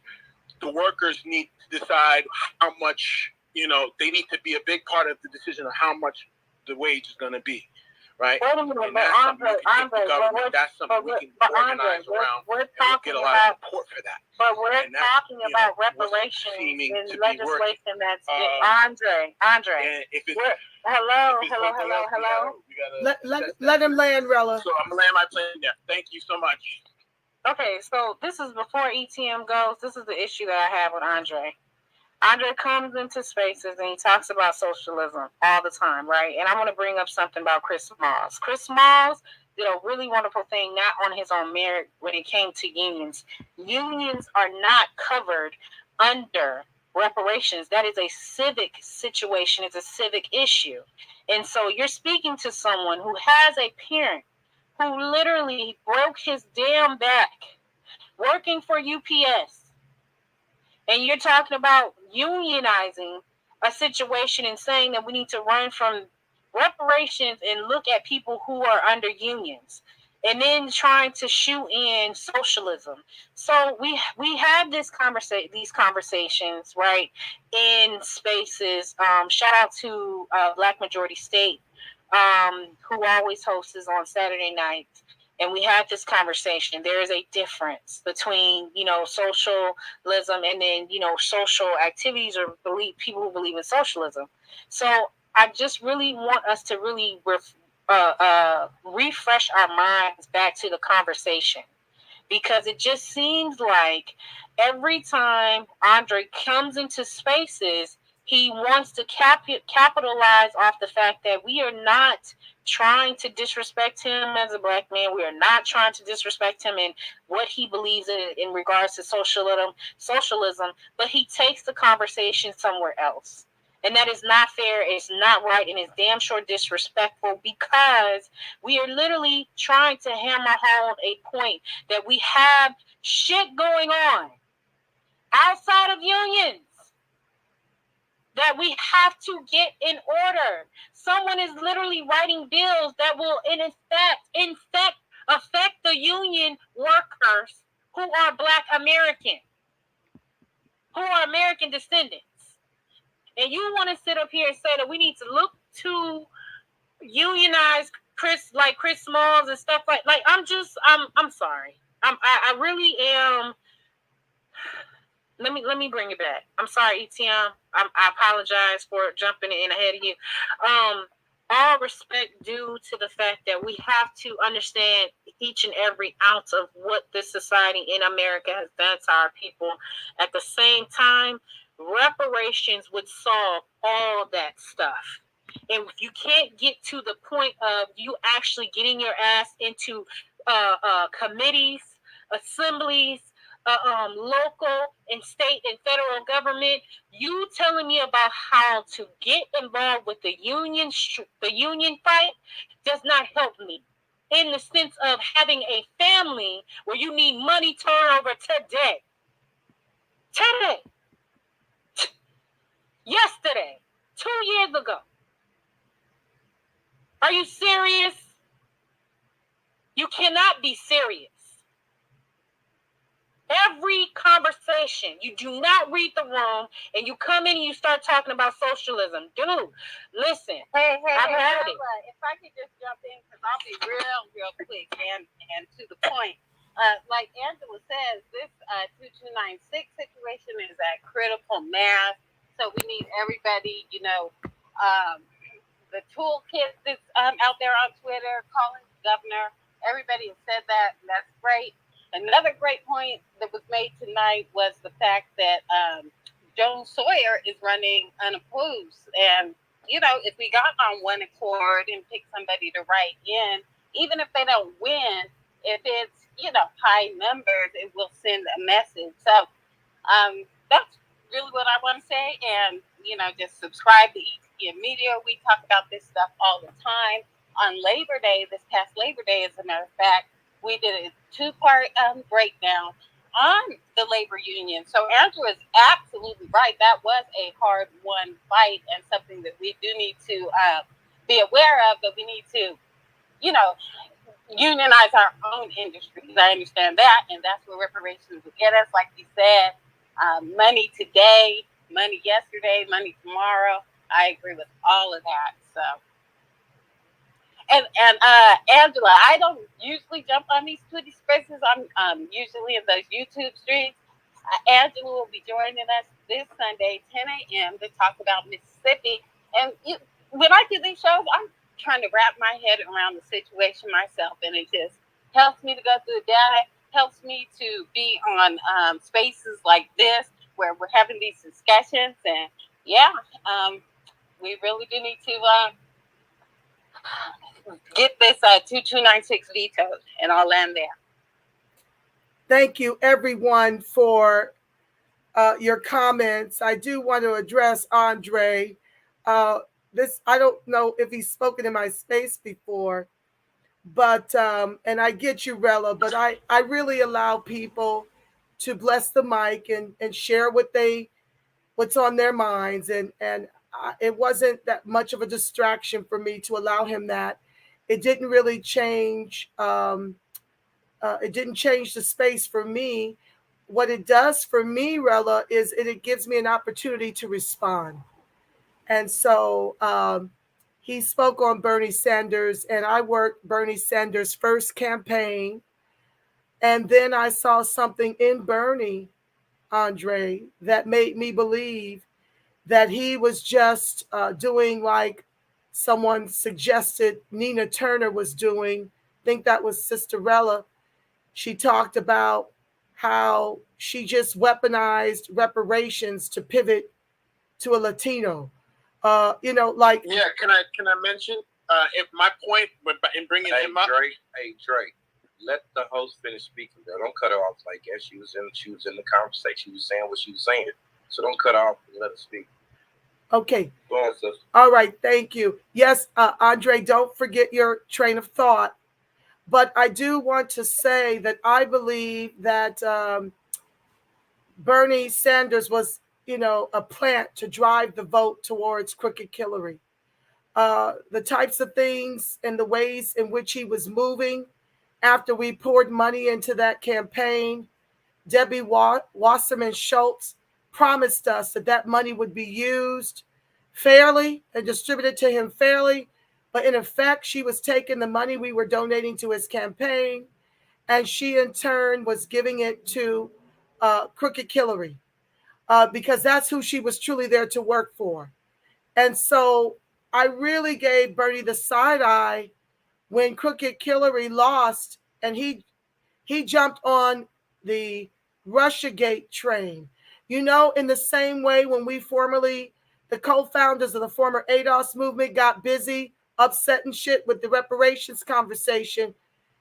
the workers need to decide how much, they need to be a big part of the decision of how much the wage is going to be, right? Wait a minute, And that's something we can take the government, that's something we can organize around, we're and we'll talking get a lot of about, support for that. but we're And that's, talking about what's reparations seeming in to be legislation that's Andre. And if it's, Hello. we gotta Let him land, Rella. So I'm gonna land my plane there. Thank you so much. Okay, so this is before ETM goes. This is the issue that I have with Andre. Andre comes into spaces and he talks about socialism all the time, right? And I want to bring up something about Chris Smalls. Chris Smalls did a really wonderful thing, not on his own merit, when it came to unions. Unions are not covered under reparations. That is a civic situation. It's a civic issue. And so you're speaking to someone who has a parent who literally broke his damn back working for UPS. And you're talking about unionizing a situation and saying that we need to run from reparations and look at people who are under unions, and then trying to shoe in socialism. So we had these conversations, right, in spaces. Shout out to Black Majority State, who always hosts on Saturday nights. And we had this conversation. There is a difference between, socialism and then, social activities or people who believe in socialism. So I just really want us to really refresh our minds back to the conversation, because it just seems like every time Andre comes into spaces, he wants to capitalize off the fact that we are not trying to disrespect him as a Black man. We are not trying to disrespect him in what he believes in regards to socialism, but he takes the conversation somewhere else. And that is not fair, it's not right, and it's damn sure disrespectful, because we are literally trying to hammer home a point that we have shit going on outside of unions that we have to get in order. Someone is literally writing bills that will, affect the union workers who are Black American, who are American descendants. And you want to sit up here and say that we need to look to unionize Chris Smalls and stuff like I'm sorry. I really am. Let me bring it back. I'm sorry, ETM. I apologize for jumping in ahead of you. All respect due to the fact that we have to understand each and every ounce of what this society in America has done to our people. At the same time, reparations would solve all that stuff. And if you can't get to the point of you actually getting your ass into committees, assemblies, local and state and federal government, you telling me about how to get involved with the union fight does not help me, in the sense of having a family where you need money turnover today, yesterday, 2 years ago. Are you serious? You cannot be serious. Every conversation, you do not read the room, and you come in and you start talking about socialism. Dude, listen. Hey, I've heard it. if I could just jump in, because I'll be real quick and to the point. Like Angela says, this 2296 situation is at critical mass. So we need everybody, the toolkit that's out there on Twitter, calling the governor. Everybody has said that, and that's great. Another great point that was made tonight was the fact that Joan Sawyer is running unopposed. And, if we got on one accord and pick somebody to write in, even if they don't win, if it's, high numbers, it will send a message. So that's really what I want to say. And, you know, just subscribe to ETN Media. We talk about this stuff all the time. On Labor Day, this past Labor Day, as a matter of fact, we did a 2-part breakdown on the labor union. So Andrew is absolutely right. That was a hard-won fight and something that we do need to be aware of, but we need to, you know, unionize our own industries. I understand that, and that's where reparations will get us. Like you said, money today, money yesterday, money tomorrow. I agree with all of that. So, and Angela, I don't usually jump on these Twitter spaces. I'm usually in those YouTube streets. Angela will be joining us this Sunday, 10 a.m. to talk about Mississippi. And when I do these shows, I'm trying to wrap my head around the situation myself, and it just helps me to go through the data, helps me to be on spaces like this where we're having these discussions. And we really do need to get this 2296 vetoed, and I'll land there. Thank you, everyone, for your comments. I do want to address Andre. This, I don't know if he's spoken in my space before, but and I get you, Rella, but I really allow people to bless the mic and share what's on their minds, and it wasn't that much of a distraction for me to allow him that. It didn't really change. It didn't change the space for me. What it does for me, Rella, is it gives me an opportunity to respond. And so he spoke on Bernie Sanders, and I worked Bernie Sanders' first campaign. And then I saw something in Bernie, Andre, that made me believe that he was just doing like someone suggested Nina Turner was doing. I think that was Sister Rella. She talked about how she just weaponized reparations to pivot to a Latino. Can I mention if my point in bringing him up? Dre, let the host finish speaking. Though. Don't cut her off like that. She was in the conversation. She was saying what she was saying. So don't cut her off and let her speak. Okay. Go on, sis. All right. Thank you. Yes, Andre, don't forget your train of thought. But I do want to say that I believe that Bernie Sanders was, a plant to drive the vote towards crooked Hillary. The types of things and the ways in which he was moving after we poured money into that campaign. Debbie Wasserman Schultz promised us that money would be used fairly and distributed to him fairly. But in effect, she was taking the money we were donating to his campaign, and she in turn was giving it to crooked Hillary because that's who she was truly there to work for. And so I really gave Bernie the side eye when crooked Hillary lost, and he jumped on the Russiagate train. In the same way when we the co-founders of the former ADOS movement got busy upsetting shit with the reparations conversation,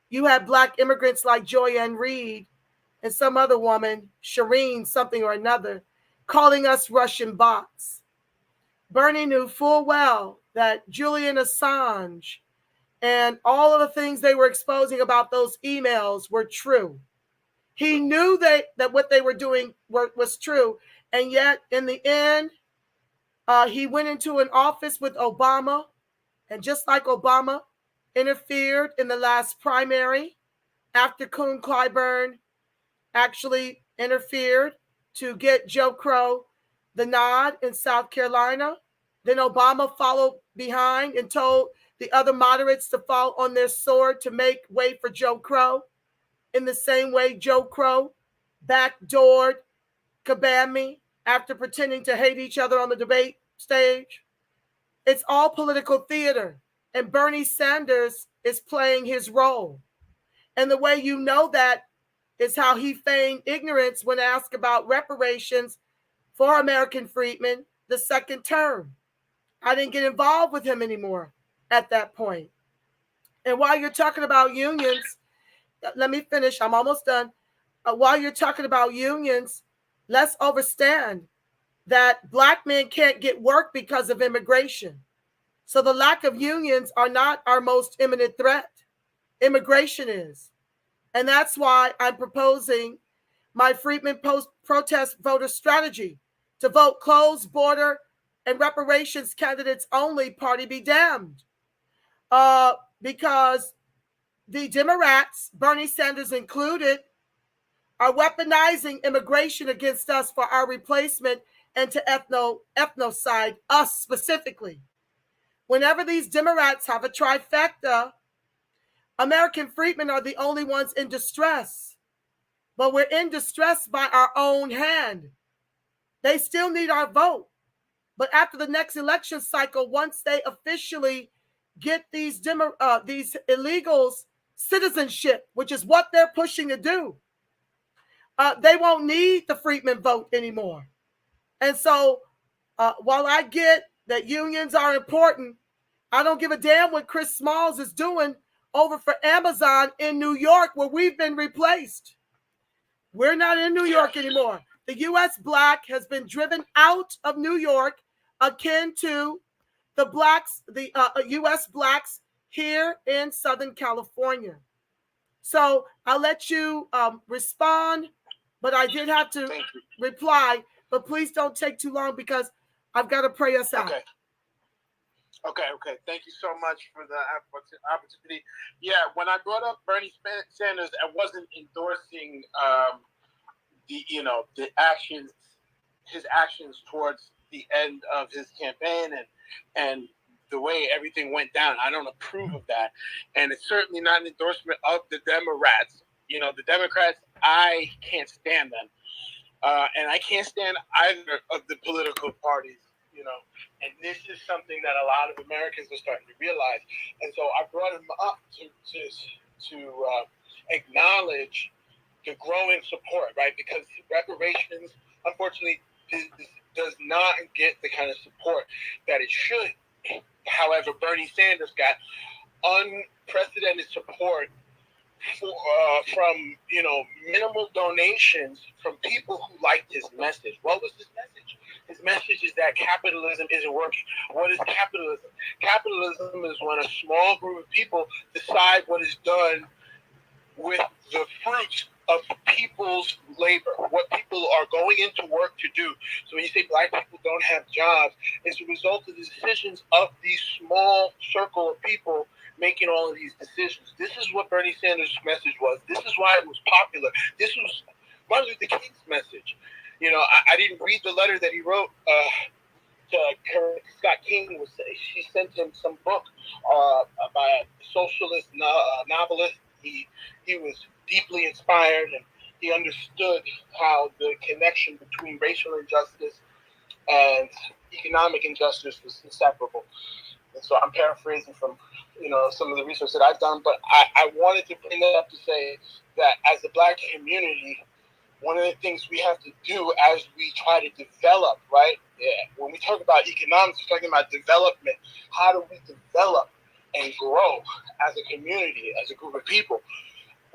you had Black immigrants like Joyanne Reed and some other woman, Shireen something or another, calling us Russian bots. Bernie knew full well that Julian Assange and all of the things they were exposing about those emails were true. He knew that what they were doing was true. And yet, in the end, he went into an office with Obama. And just like Obama interfered in the last primary, after Kuhn Clyburn actually interfered to get Joe Crow the nod in South Carolina, then Obama followed behind and told the other moderates to fall on their sword to make way for Joe Crow. In the same way, Joe Crow backdoored Kabami after pretending to hate each other on the debate stage. It's all political theater, and Bernie Sanders is playing his role. And the way you know that is how he feigned ignorance when asked about reparations for American freedmen the second term. I didn't get involved with him anymore at that point. And while you're talking about unions, let me finish. I'm almost done. While you're talking about unions, let's understand that black men can't get work because of immigration. So the lack of unions are not our most imminent threat. Immigration is. And that's why I'm proposing my Friedman protest voter strategy to vote closed border and reparations candidates only, party be damned. Because the Demorats, Bernie Sanders included, are weaponizing immigration against us for our replacement and to ethnocide us specifically. Whenever these Demorats have a trifecta, American freedmen are the only ones in distress. But we're in distress by our own hand. They still need our vote. But after the next election cycle, once they officially get these illegals citizenship, which is what they're pushing to do, they won't need the freedmen vote anymore. And so while I get that unions are important, I don't give a damn what Chris Smalls is doing over for Amazon in New York, where we've been replaced. We're not in New York anymore. The U.S. black has been driven out of New York, akin to the blacks, the U.S. blacks here in Southern California. So I'll let you respond, but I did have to reply. But please don't take too long because I've got to pray us out. Okay. Thank you so much for the opportunity. Yeah, when I brought up Bernie Sanders, I wasn't endorsing the actions, his actions towards the end of his campaign and the way everything went down. I don't approve of that, and it's certainly not an endorsement of the Demorats. The Democrats, I can't stand them, and I can't stand either of the political parties. And this is something that a lot of Americans are starting to realize. And so I brought him up to acknowledge the growing support, right? Because reparations, unfortunately, does not get the kind of support that it should. However, Bernie Sanders got unprecedented support from minimal donations from people who liked his message. What was his message? His message is that capitalism isn't working. What is capitalism? Capitalism is when a small group of people decide what is done with the fruits of people's labor, what people are going into work to do. So when you say black people don't have jobs, it's a result of the decisions of these small circle of people making all of these decisions. This is what Bernie Sanders' message was. This is why it was popular. This was Martin Luther King's message. I didn't read the letter that he wrote to Scott King. She sent him some book by a socialist novelist. He was deeply inspired, and he understood how the connection between racial injustice and economic injustice was inseparable. And so I'm paraphrasing from some of the research that I've done, but I wanted to bring that up to say that as the black community, one of the things we have to do as we try to develop, right? Yeah. When we talk about economics, we're talking about development. How do we develop and grow as a community, as a group of people?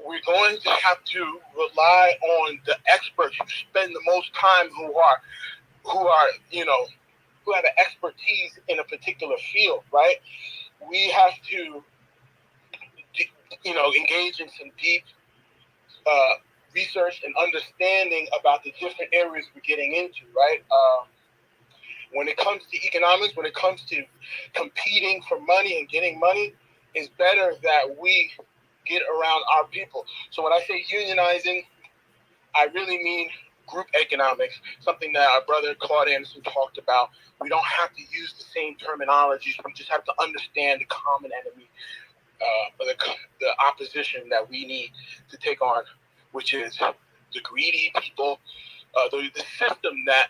We're going to have to rely on the experts who spend the most time, who have an expertise in a particular field, right? We have to, engage in some deep research and understanding about the different areas we're getting into, right? When it comes to economics, when it comes to competing for money and getting money, it's better that we get around our people. So when I say unionizing, I really mean group economics, something that our brother Claude Anderson talked about. We don't have to use the same terminologies. We just have to understand the common enemy, the opposition that we need to take on, which is the greedy people, the system that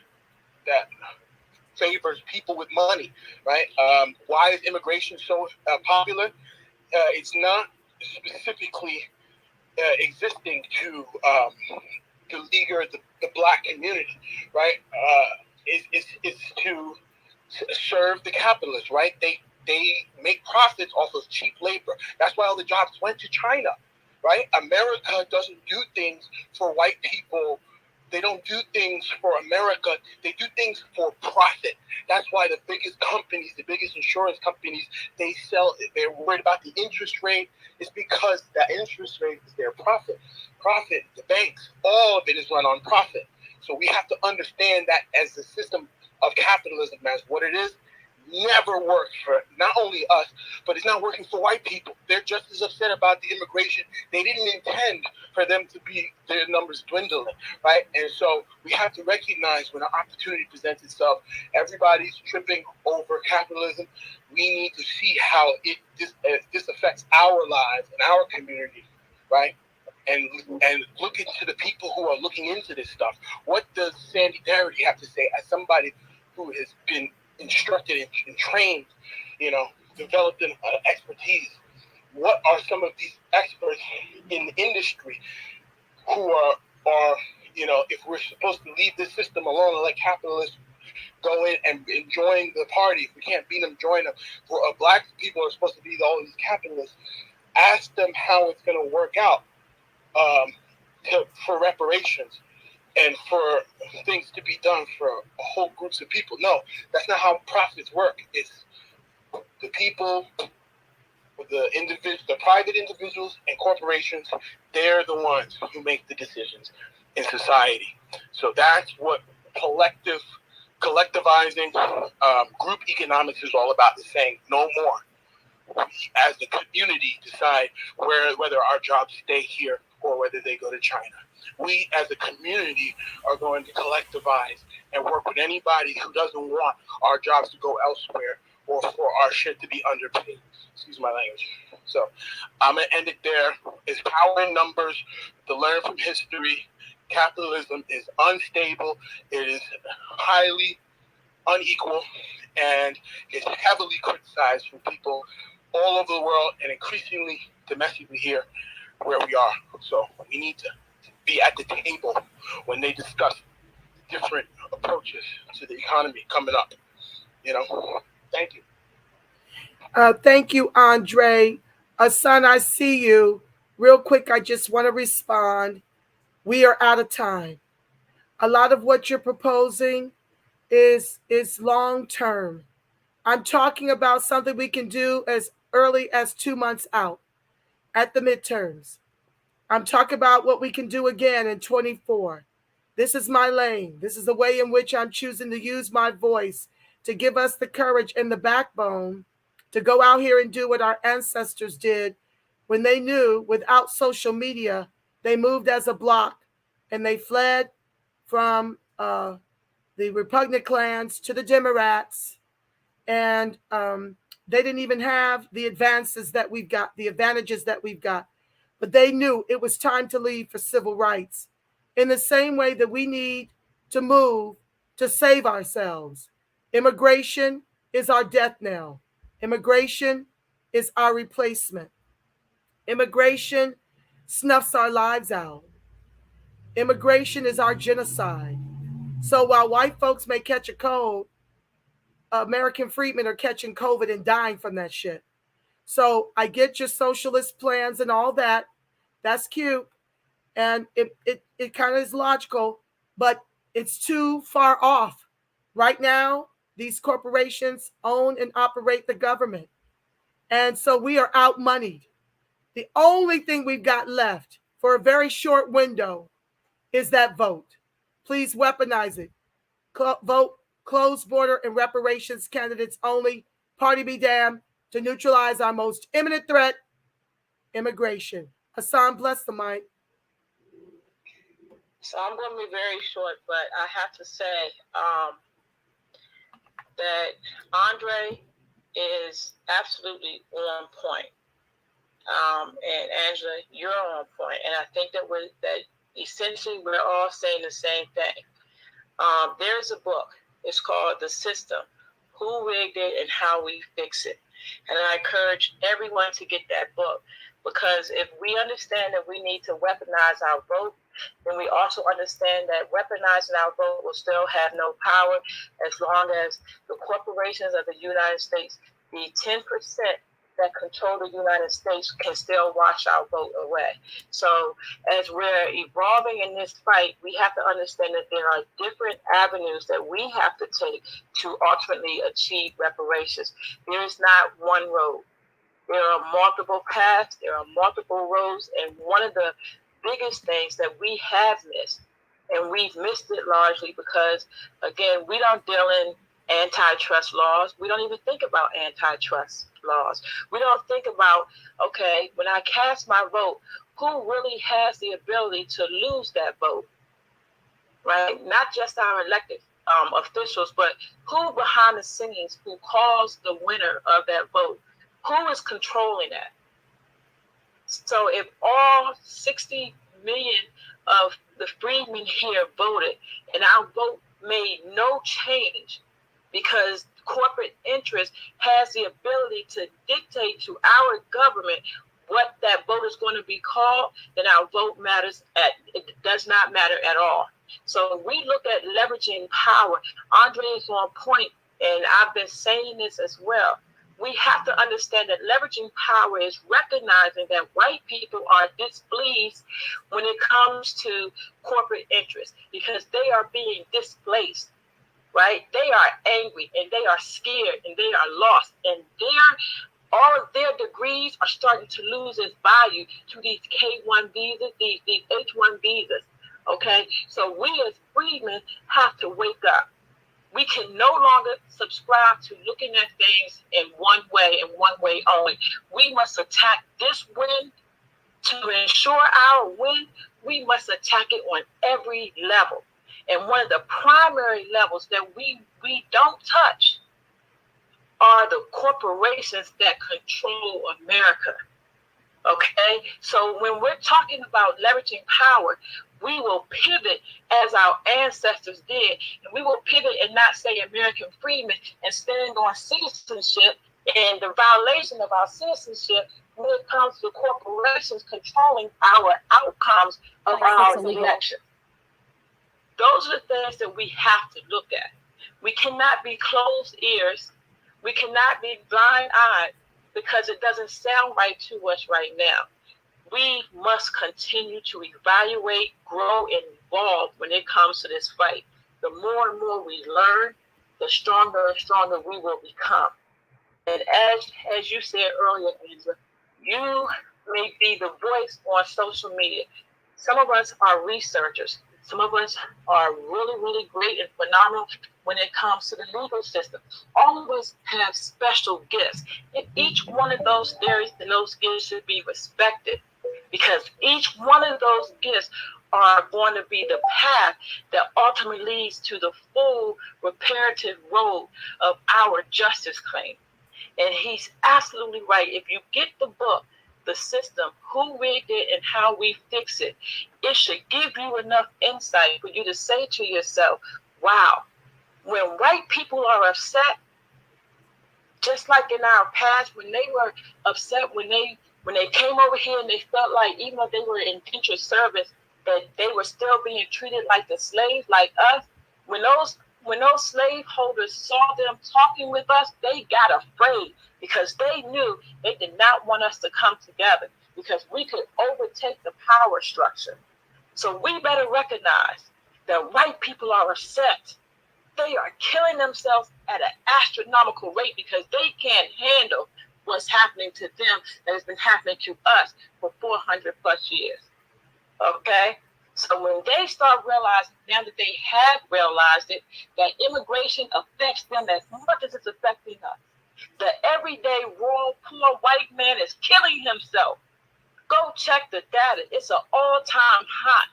favors people with money, right? Why is immigration so popular? It's not specifically existing to beleaguer the black community, right? It's to serve the capitalists, right? They make profits off of cheap labor. That's why all the jobs went to China, right? America doesn't do things for white people They don't do things for America. They do things for profit. That's why the biggest companies, the biggest insurance companies, they're worried about the interest rate. It's because that interest rate is their profit. Profit, the banks, all of it is run on profit. So we have to understand that as the system of capitalism, as what it is, never works for not only us, but it's not working for white people. They're just as upset about the immigration. They didn't intend for them to be their numbers dwindling, right? And so we have to recognize when an opportunity presents itself, everybody's tripping over capitalism. We need to see how this affects our lives and our community, right? And look into the people who are looking into this stuff. What does Sandy Darity have to say as somebody who has been instructed and trained, developed an expertise? What are some of these experts in the industry who are if we're supposed to leave this system alone and let capitalists go in and enjoying the party, if we can't beat them, join them. Black people are supposed to be all these capitalists. Ask them how it's going to work out for reparations and for things to be done for whole groups of people. No, that's not how profits work. It's the people, the private individuals and corporations. They're the ones who make the decisions in society. So that's what collectivizing group economics is all about. Is saying no more. We, as a community, decide whether our jobs stay here or whether they go to China. We, as a community, are going to collectivize and work with anybody who doesn't want our jobs to go elsewhere or for our shit to be underpaid. Excuse my language. So I'm going to end it there. It's power in numbers. To learn from history, capitalism is unstable. It is highly unequal, and it's heavily criticized from people all over the world and increasingly domestically here where we are. So we need to be at the table when they discuss different approaches to the economy coming up. Thank you. Thank you, Andre. Son, I see you. Real quick, I just want to respond. We are out of time. A lot of what you're proposing is long term. I'm talking about something we can do as early as 2 months out at the midterms. I'm talking about what we can do again in 24. This is my lane. This is the way in which I'm choosing to use my voice to give us the courage and the backbone to go out here and do what our ancestors did when they knew without social media, they moved as a block and they fled from the repugnant clans to the Demorats. And they didn't even have the advances that we've got, the advantages that we've got. But they knew it was time to leave for civil rights in the same way that we need to move to save ourselves. Immigration is our death knell. Immigration is our replacement. Immigration snuffs our lives out. Immigration is our genocide. So while white folks may catch a cold, American freedmen are catching COVID and dying from that shit. So I get your socialist plans and all that. That's cute. And it kind of is logical, but it's too far off. Right now, these corporations own and operate the government. And so we are outmoneyed. The only thing we've got left for a very short window is that vote. Please weaponize it. Vote closed border and reparations candidates only. Party be damned to neutralize our most imminent threat, immigration. Hassan, bless the mic. So I'm going to be very short, but I have to say that Andre is absolutely on point. And Angela, you're on point. And I think that essentially we're all saying the same thing. There's a book. It's called The System, Who Rigged It and How We Fix It. And I encourage everyone to get that book, because if we understand that we need to weaponize our vote, then we also understand that weaponizing our vote will still have no power as long as the corporations of the United States, the 10% that control the United States can still wash our vote away. So as we're evolving in this fight, we have to understand that there are different avenues that we have to take to ultimately achieve reparations. There is not one road. There are multiple paths, there are multiple roads, and one of the biggest things that we have missed, and we've missed it largely because, again, we don't deal in antitrust laws. We don't even think about antitrust laws. We don't think about, okay, when I cast my vote, who really has the ability to lose that vote, right? Not just our elected officials, but who behind the scenes, who calls the winner of that vote? Who is controlling that? So if all 60 million of the Friedmen here voted and our vote made no change because corporate interest has the ability to dictate to our government what that vote is going to be called, then our vote it does not matter at all. So we look at leveraging power. Andre is on point, and I've been saying this as well. We have to understand that leveraging power is recognizing that white people are displeased when it comes to corporate interests because they are being displaced, right? They are angry and they are scared and they are lost, and all of their degrees are starting to lose its value to these K-1 visas, these H-1 visas, okay? So we as freedmen have to wake up. We can no longer subscribe to looking at things in one way and one way only. We must attack this win to ensure our win. We must attack it on every level. And one of the primary levels that we don't touch are the corporations that control America. Okay? So when we're talking about leveraging power, we will pivot as our ancestors did. And we will pivot and not say American freedmen and stand on citizenship and the violation of our citizenship when it comes to corporations controlling our outcomes of our election. Those are the things that we have to look at. We cannot be closed ears. We cannot be blind-eyed because it doesn't sound right to us right now. We must continue to evaluate, grow, and evolve when it comes to this fight. The more and more we learn, the stronger and stronger we will become. And as you said earlier, Angela, you may be the voice on social media. Some of us are researchers. Some of us are really, really great and phenomenal when it comes to the legal system. All of us have special gifts. And each one of those areas and those gifts should be respected, because each one of those gifts are going to be the path that ultimately leads to the full reparative road of our justice claim. And he's absolutely right. If you get the book, The System, Who Rigged It and How We Fix It, it should give you enough insight for you to say to yourself, wow, when white people are upset, just like in our past, when they were upset, when they came over here and they felt like even though they were in indentured service, that they were still being treated like the slaves, like us, when those slaveholders saw them talking with us, they got afraid because they knew they did not want us to come together because we could overtake the power structure. So we better recognize that white people are upset. They are killing themselves at an astronomical rate because they can't handle what's happening to them that has been happening to us for 400 plus years. Okay? So when they start realizing, now that they have realized it, that immigration affects them as much as it's affecting us. The everyday rural poor white man is killing himself. Go check the data. It's an all-time high.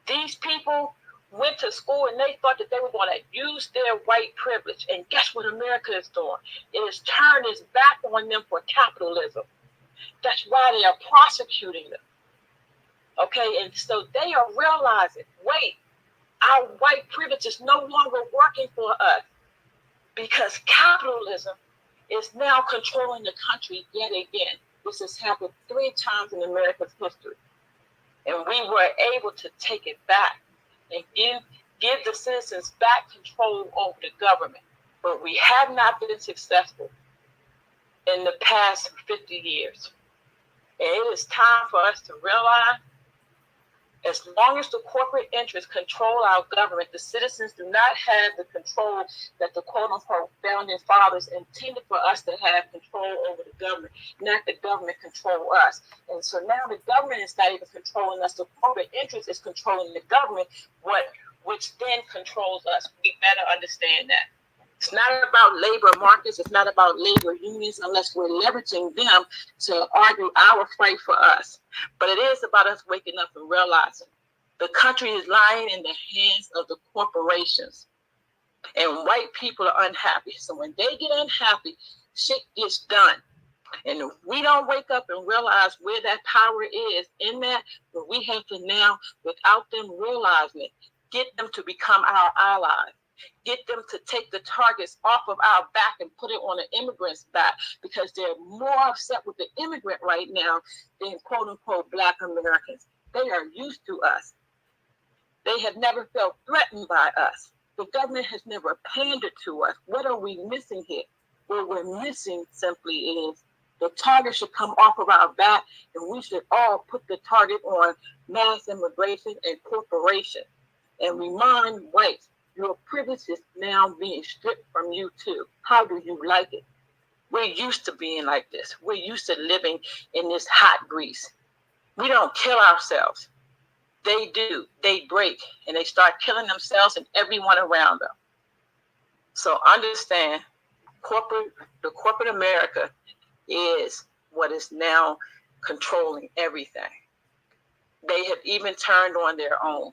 These people went to school and they thought that they were going to use their white privilege. And guess what America is doing? It has turned its back on them for capitalism. That's why they are prosecuting them. Okay, and so they are realizing, wait, our white privilege is no longer working for us because capitalism is now controlling the country yet again. This has happened 3 times in America's history. And we were able to take it back and give the citizens back control over the government. But we have not been successful. in the past 50 years. And it is time for us to realize, as long as the corporate interests control our government, the citizens do not have the control that the quote-unquote founding fathers intended for us to have control over the government, not the government control us. And so now the government is not even controlling us. The corporate interest is controlling the government, which then controls us. We better understand that. It's not about labor markets. It's not about labor unions unless we're leveraging them to argue our fight for us. But it is about us waking up and realizing the country is lying in the hands of the corporations. And white people are unhappy. So when they get unhappy, shit gets done. And if we don't wake up and realize where that power is in that, but we have to now, without them realizing it, get them to become our allies. Get them to take the targets off of our back and put it on the immigrants' back, because they're more upset with the immigrant right now than quote unquote Black Americans. They are used to us. They have never felt threatened by us. The government has never pandered to us. What are we missing here? What we're missing simply is the target should come off of our back, and we should all put the target on mass immigration and corporation and remind whites, your privilege is now being stripped from you too. How do you like it? We're used to being like this. We're used to living in this hot grease. We don't kill ourselves. They do. They break and they start killing themselves and everyone around them. So understand, the corporate America is what is now controlling everything. They have even turned on their own.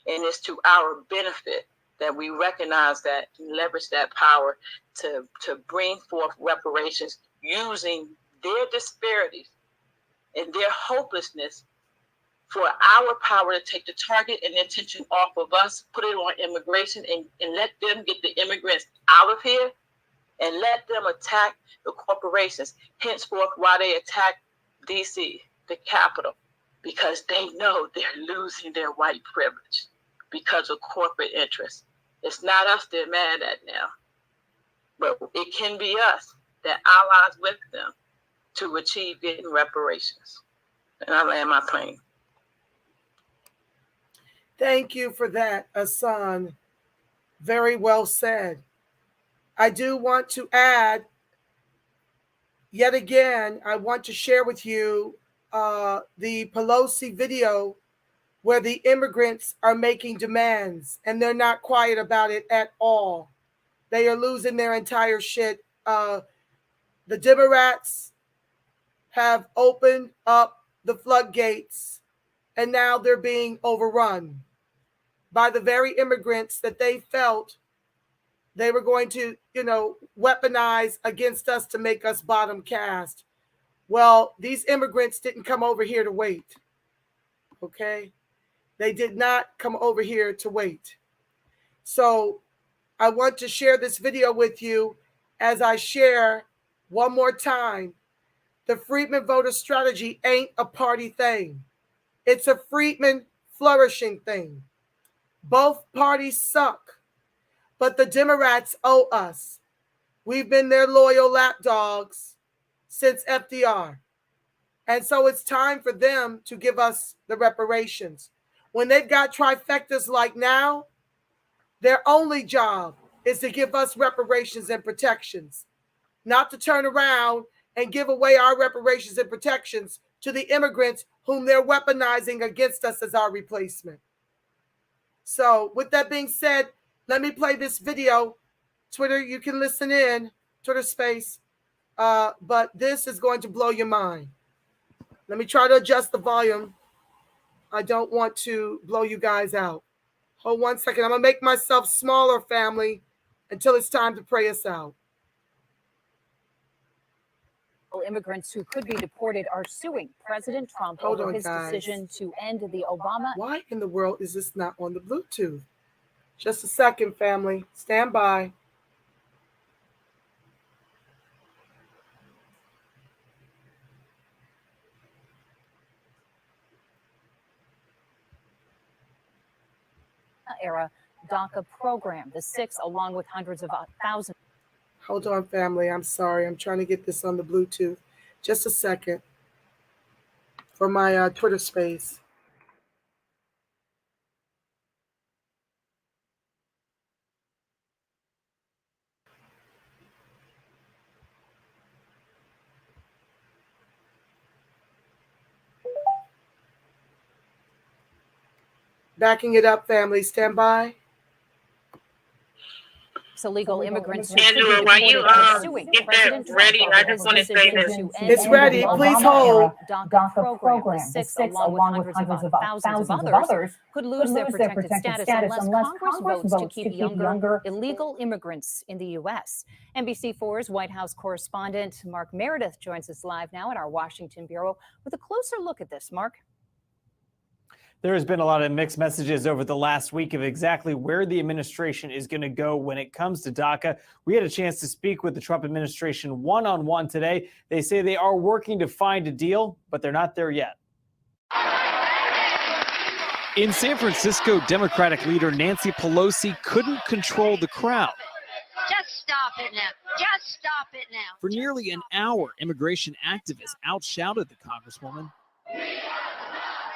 And it's to our benefit that we recognize that and leverage that power to bring forth reparations using their disparities and their hopelessness for our power to take the target and the attention off of us, put it on immigration, and let them get the immigrants out of here and let them attack the corporations. Henceforth, why they attack DC, the capital, because they know they're losing their white privilege because of corporate interests. It's not us they're mad at now, but it can be us that allies with them to achieve getting reparations. And I land my plane. Thank you for that, Hassan. Very well said. I do want to add, yet again, I want to share with you the Pelosi video where the immigrants are making demands, and they're not quiet about it at all. They are losing their entire shit. The Demorats have opened up the floodgates, and now they're being overrun by the very immigrants that they felt they were going to, weaponize against us to make us bottom caste. Well, these immigrants didn't come over here to wait. Okay? They did not come over here to wait. So I want to share this video with you as I share one more time. The Friedman voter strategy ain't a party thing. It's a Friedman flourishing thing. Both parties suck, but the Demorats owe us. We've been their loyal lapdogs since FDR. And so it's time for them to give us the reparations. When they've got trifectas like now, their only job is to give us reparations and protections, not to turn around and give away our reparations and protections to the immigrants whom they're weaponizing against us as our replacement. So with that being said, let me play this video. Twitter, you can listen in, Twitter space, but this is going to blow your mind. Let me try to adjust the volume. I don't want to blow you guys out. Hold 1 second. I'm going to make myself smaller, family, until it's time to pray us out. Immigrants who could be deported are suing President Trump over his decision to end the Obama. Why in the world is this not on the Bluetooth? Just a second, family. Stand by. Era DACA program. The six, along with hundreds of thousands. Hold on, family. I'm sorry. I'm trying to get this on the Bluetooth. Just a second for my Twitter space. Backing it up, family. Stand by. Illegal immigrants who Angela, while you get that ready, I just want to say that it's ready. Please hold. DACA program, the six, along with hundreds of thousands of others, could lose their protected status unless Congress votes to keep younger illegal immigrants in the U.S. NBC4's White House correspondent Mark Meredith joins us live now at our Washington bureau with a closer look at this. Mark. There has been a lot of mixed messages over the last week of exactly where the administration is going to go when it comes to DACA. We had a chance to speak with the Trump administration one-on-one today. They say they are working to find a deal, but they're not there yet. In San Francisco, Democratic leader Nancy Pelosi couldn't control the crowd. Just stop it now. Just stop it now. For nearly an hour, immigration activists outshouted the Congresswoman.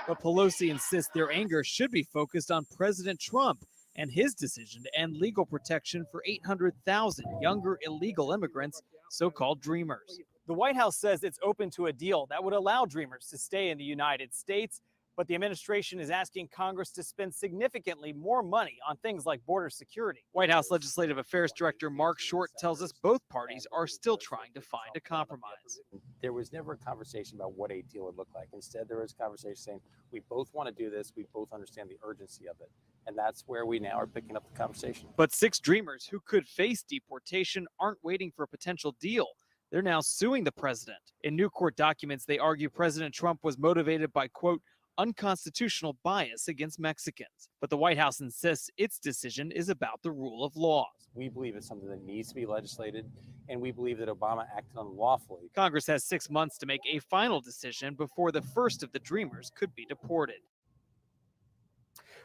But Pelosi insists their anger should be focused on President Trump and his decision to end legal protection for 800,000 younger illegal immigrants, so-called dreamers. The White House says it's open to a deal that would allow dreamers to stay in the United States, but the administration is asking Congress to spend significantly more money on things like border security. White House Legislative Affairs Director Mark Short tells us both parties are still trying to find a compromise. There was never a conversation about what a deal would look like. Instead, there was a conversation saying, we both want to do this, we both understand the urgency of it. And that's where we now are picking up the conversation. But 6 dreamers who could face deportation aren't waiting for a potential deal. They're now suing the president. In new court documents, they argue President Trump was motivated by, quote, unconstitutional bias against Mexicans. But the White House insists its decision is about the rule of law. We believe it's something that needs to be legislated, and we believe that Obama acted unlawfully. Congress has 6 months to make a final decision before the first of the dreamers could be deported.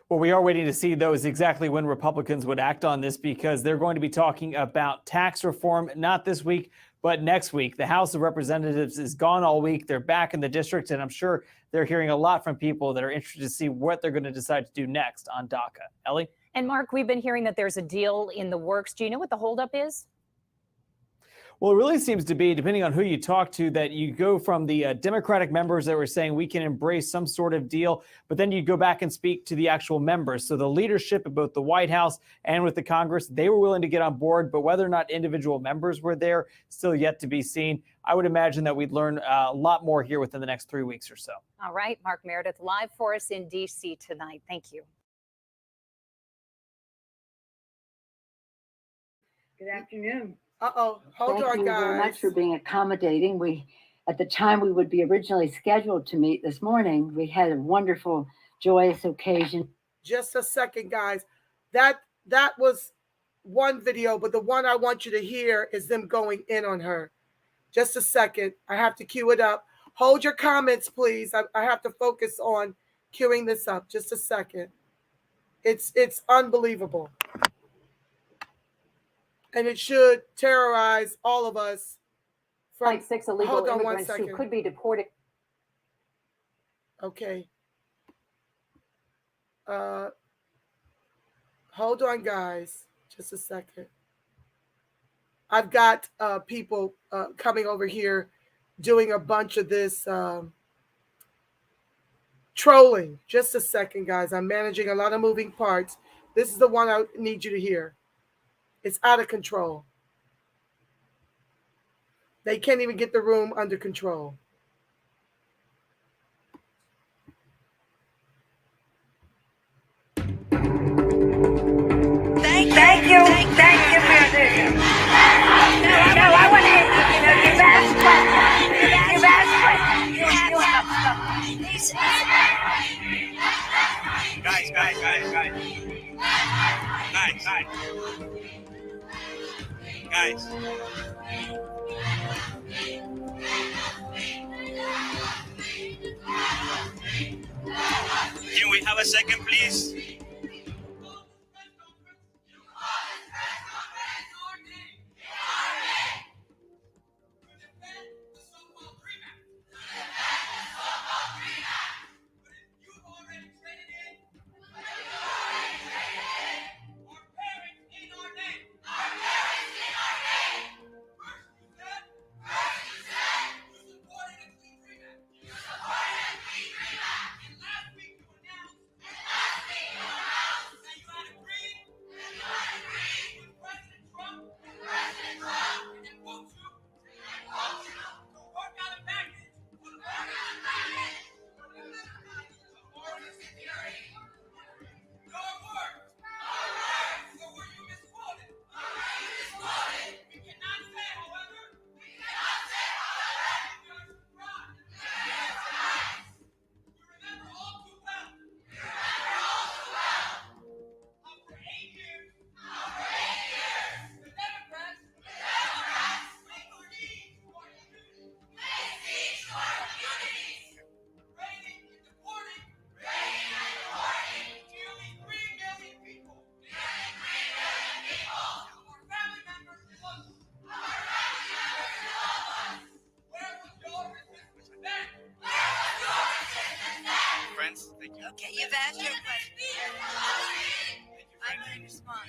Well, we are waiting to see, though, is exactly when Republicans would act on this, because they're going to be talking about tax reform, not this week, but next week. The House of Representatives is gone all week. They're back in the district, and I'm sure they're hearing a lot from people that are interested to see what they're going to decide to do next on DACA. Ellie? And Mark, we've been hearing that there's a deal in the works. Do you know what the holdup is? Well, it really seems to be, depending on who you talk to, that you go from the Democratic members that were saying we can embrace some sort of deal, but then you go back and speak to the actual members. So the leadership of both the White House and with the Congress, they were willing to get on board, but whether or not individual members were there, still yet to be seen. I would imagine that we'd learn a lot more here within the next 3 weeks or so. All right, Mark Meredith, live for us in D.C. tonight. Thank you. Good afternoon. Hold on, guys. Thank you very much for being accommodating. At the time we would be originally scheduled to meet this morning, we had a wonderful, joyous occasion. Just a second, guys. That was one video, but the one I want you to hear is them going in on her. Just a second. I have to cue it up. Hold your comments, please. I have to focus on queuing this up. Just a second. It's unbelievable. And it should terrorize all of us. From 6 illegal immigrants who could be deported. Okay. Hold on, guys. Just a second. I've got people coming over here doing a bunch of this trolling. Just a second, guys. I'm managing a lot of moving parts. This is the one I need you to hear. It's out of control. They can't even get the room under control. Thank you for your vision. No, I want to, you've asked questions. Guys. Can we have a second, please? Okay, you've asked your question. I can respond.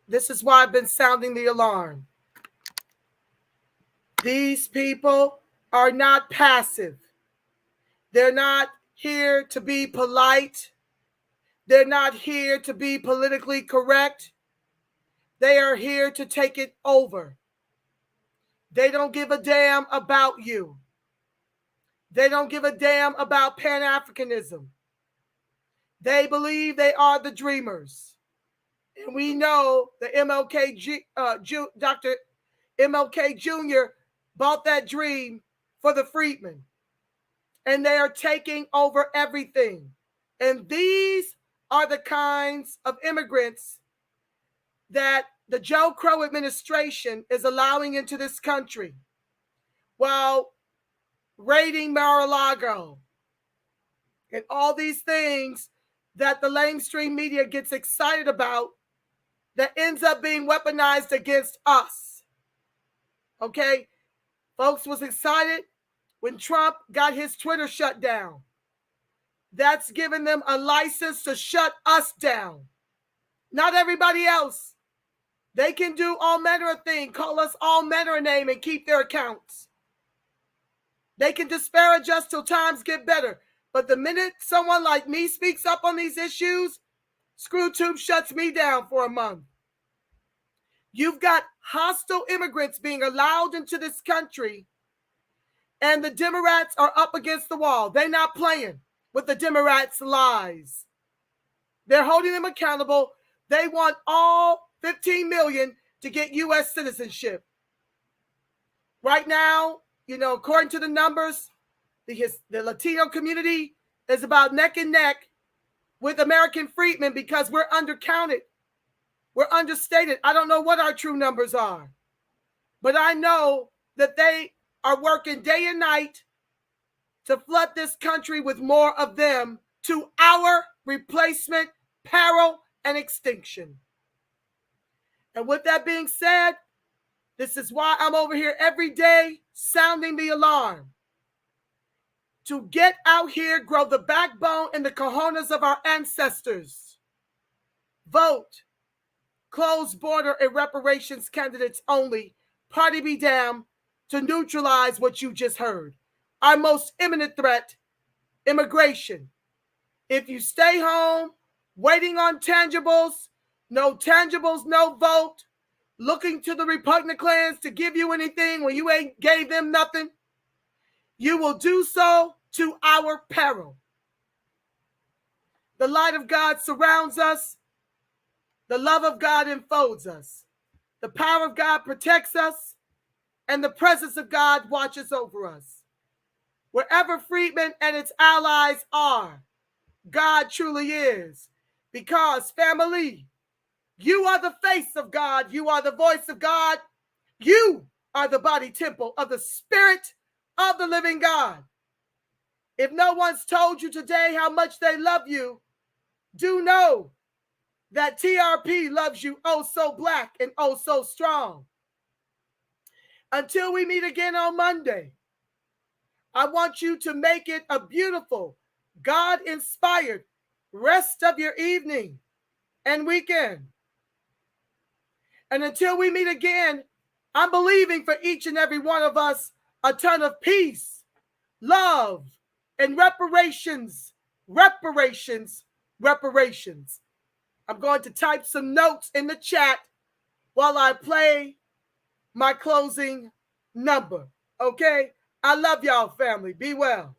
This is why I've been sounding the alarm. These people are not passive. They're not here to be polite. They're not here to be politically correct. They are here to take it over. They don't give a damn about you. They don't give a damn about Pan-Africanism. They believe they are the dreamers. And we know the Dr. MLK Jr. bought that dream for the Friedman. And they are taking over everything. And these are the kinds of immigrants that the Joe Crow administration is allowing into this country while raiding Mar-a-Lago and all these things that the mainstream media gets excited about that ends up being weaponized against us. Okay? Folks was excited when Trump got his Twitter shut down. That's given them a license to shut us down. Not everybody else. They can do all manner of things, call us all manner of name and keep their accounts. They can disparage us till times get better. But the minute someone like me speaks up on these issues, Screwtube shuts me down for a month. You've got hostile immigrants being allowed into this country, and the Demorats are up against the wall. They're not playing with the Demorats' lies. They're holding them accountable. They want all 15 million to get U.S. citizenship. Right now, according to the numbers, the Latino community is about neck and neck with American freedmen because we're undercounted. We're understated. I don't know what our true numbers are, but I know that they are working day and night to flood this country with more of them to our replacement, peril, and extinction. And with that being said, this is why I'm over here every day sounding the alarm. To get out here, grow the backbone and the cojones of our ancestors. Vote. Closed border and reparations candidates only. Party be damned to neutralize what you just heard. Our most imminent threat, immigration. If you stay home, waiting on tangibles, no vote, looking to the repugnant clans to give you anything when you ain't gave them nothing, you will do so to our peril. The light of God surrounds us. The love of God enfolds us. The power of God protects us. And the presence of God watches over us. Wherever Friedman and its allies are, God truly is. Because, family, you are the face of God. You are the voice of God. You are the body temple of the Spirit of the living God. If no one's told you today how much they love you, do know that TRP loves you oh so black and oh so strong. Until we meet again on Monday, I want you to make it a beautiful, God-inspired rest of your evening and weekend. And until we meet again, I'm believing for each and every one of us a ton of peace, love, and reparations. I'm going to type some notes in the chat while I play my closing number. Okay? I love y'all, family. Be well.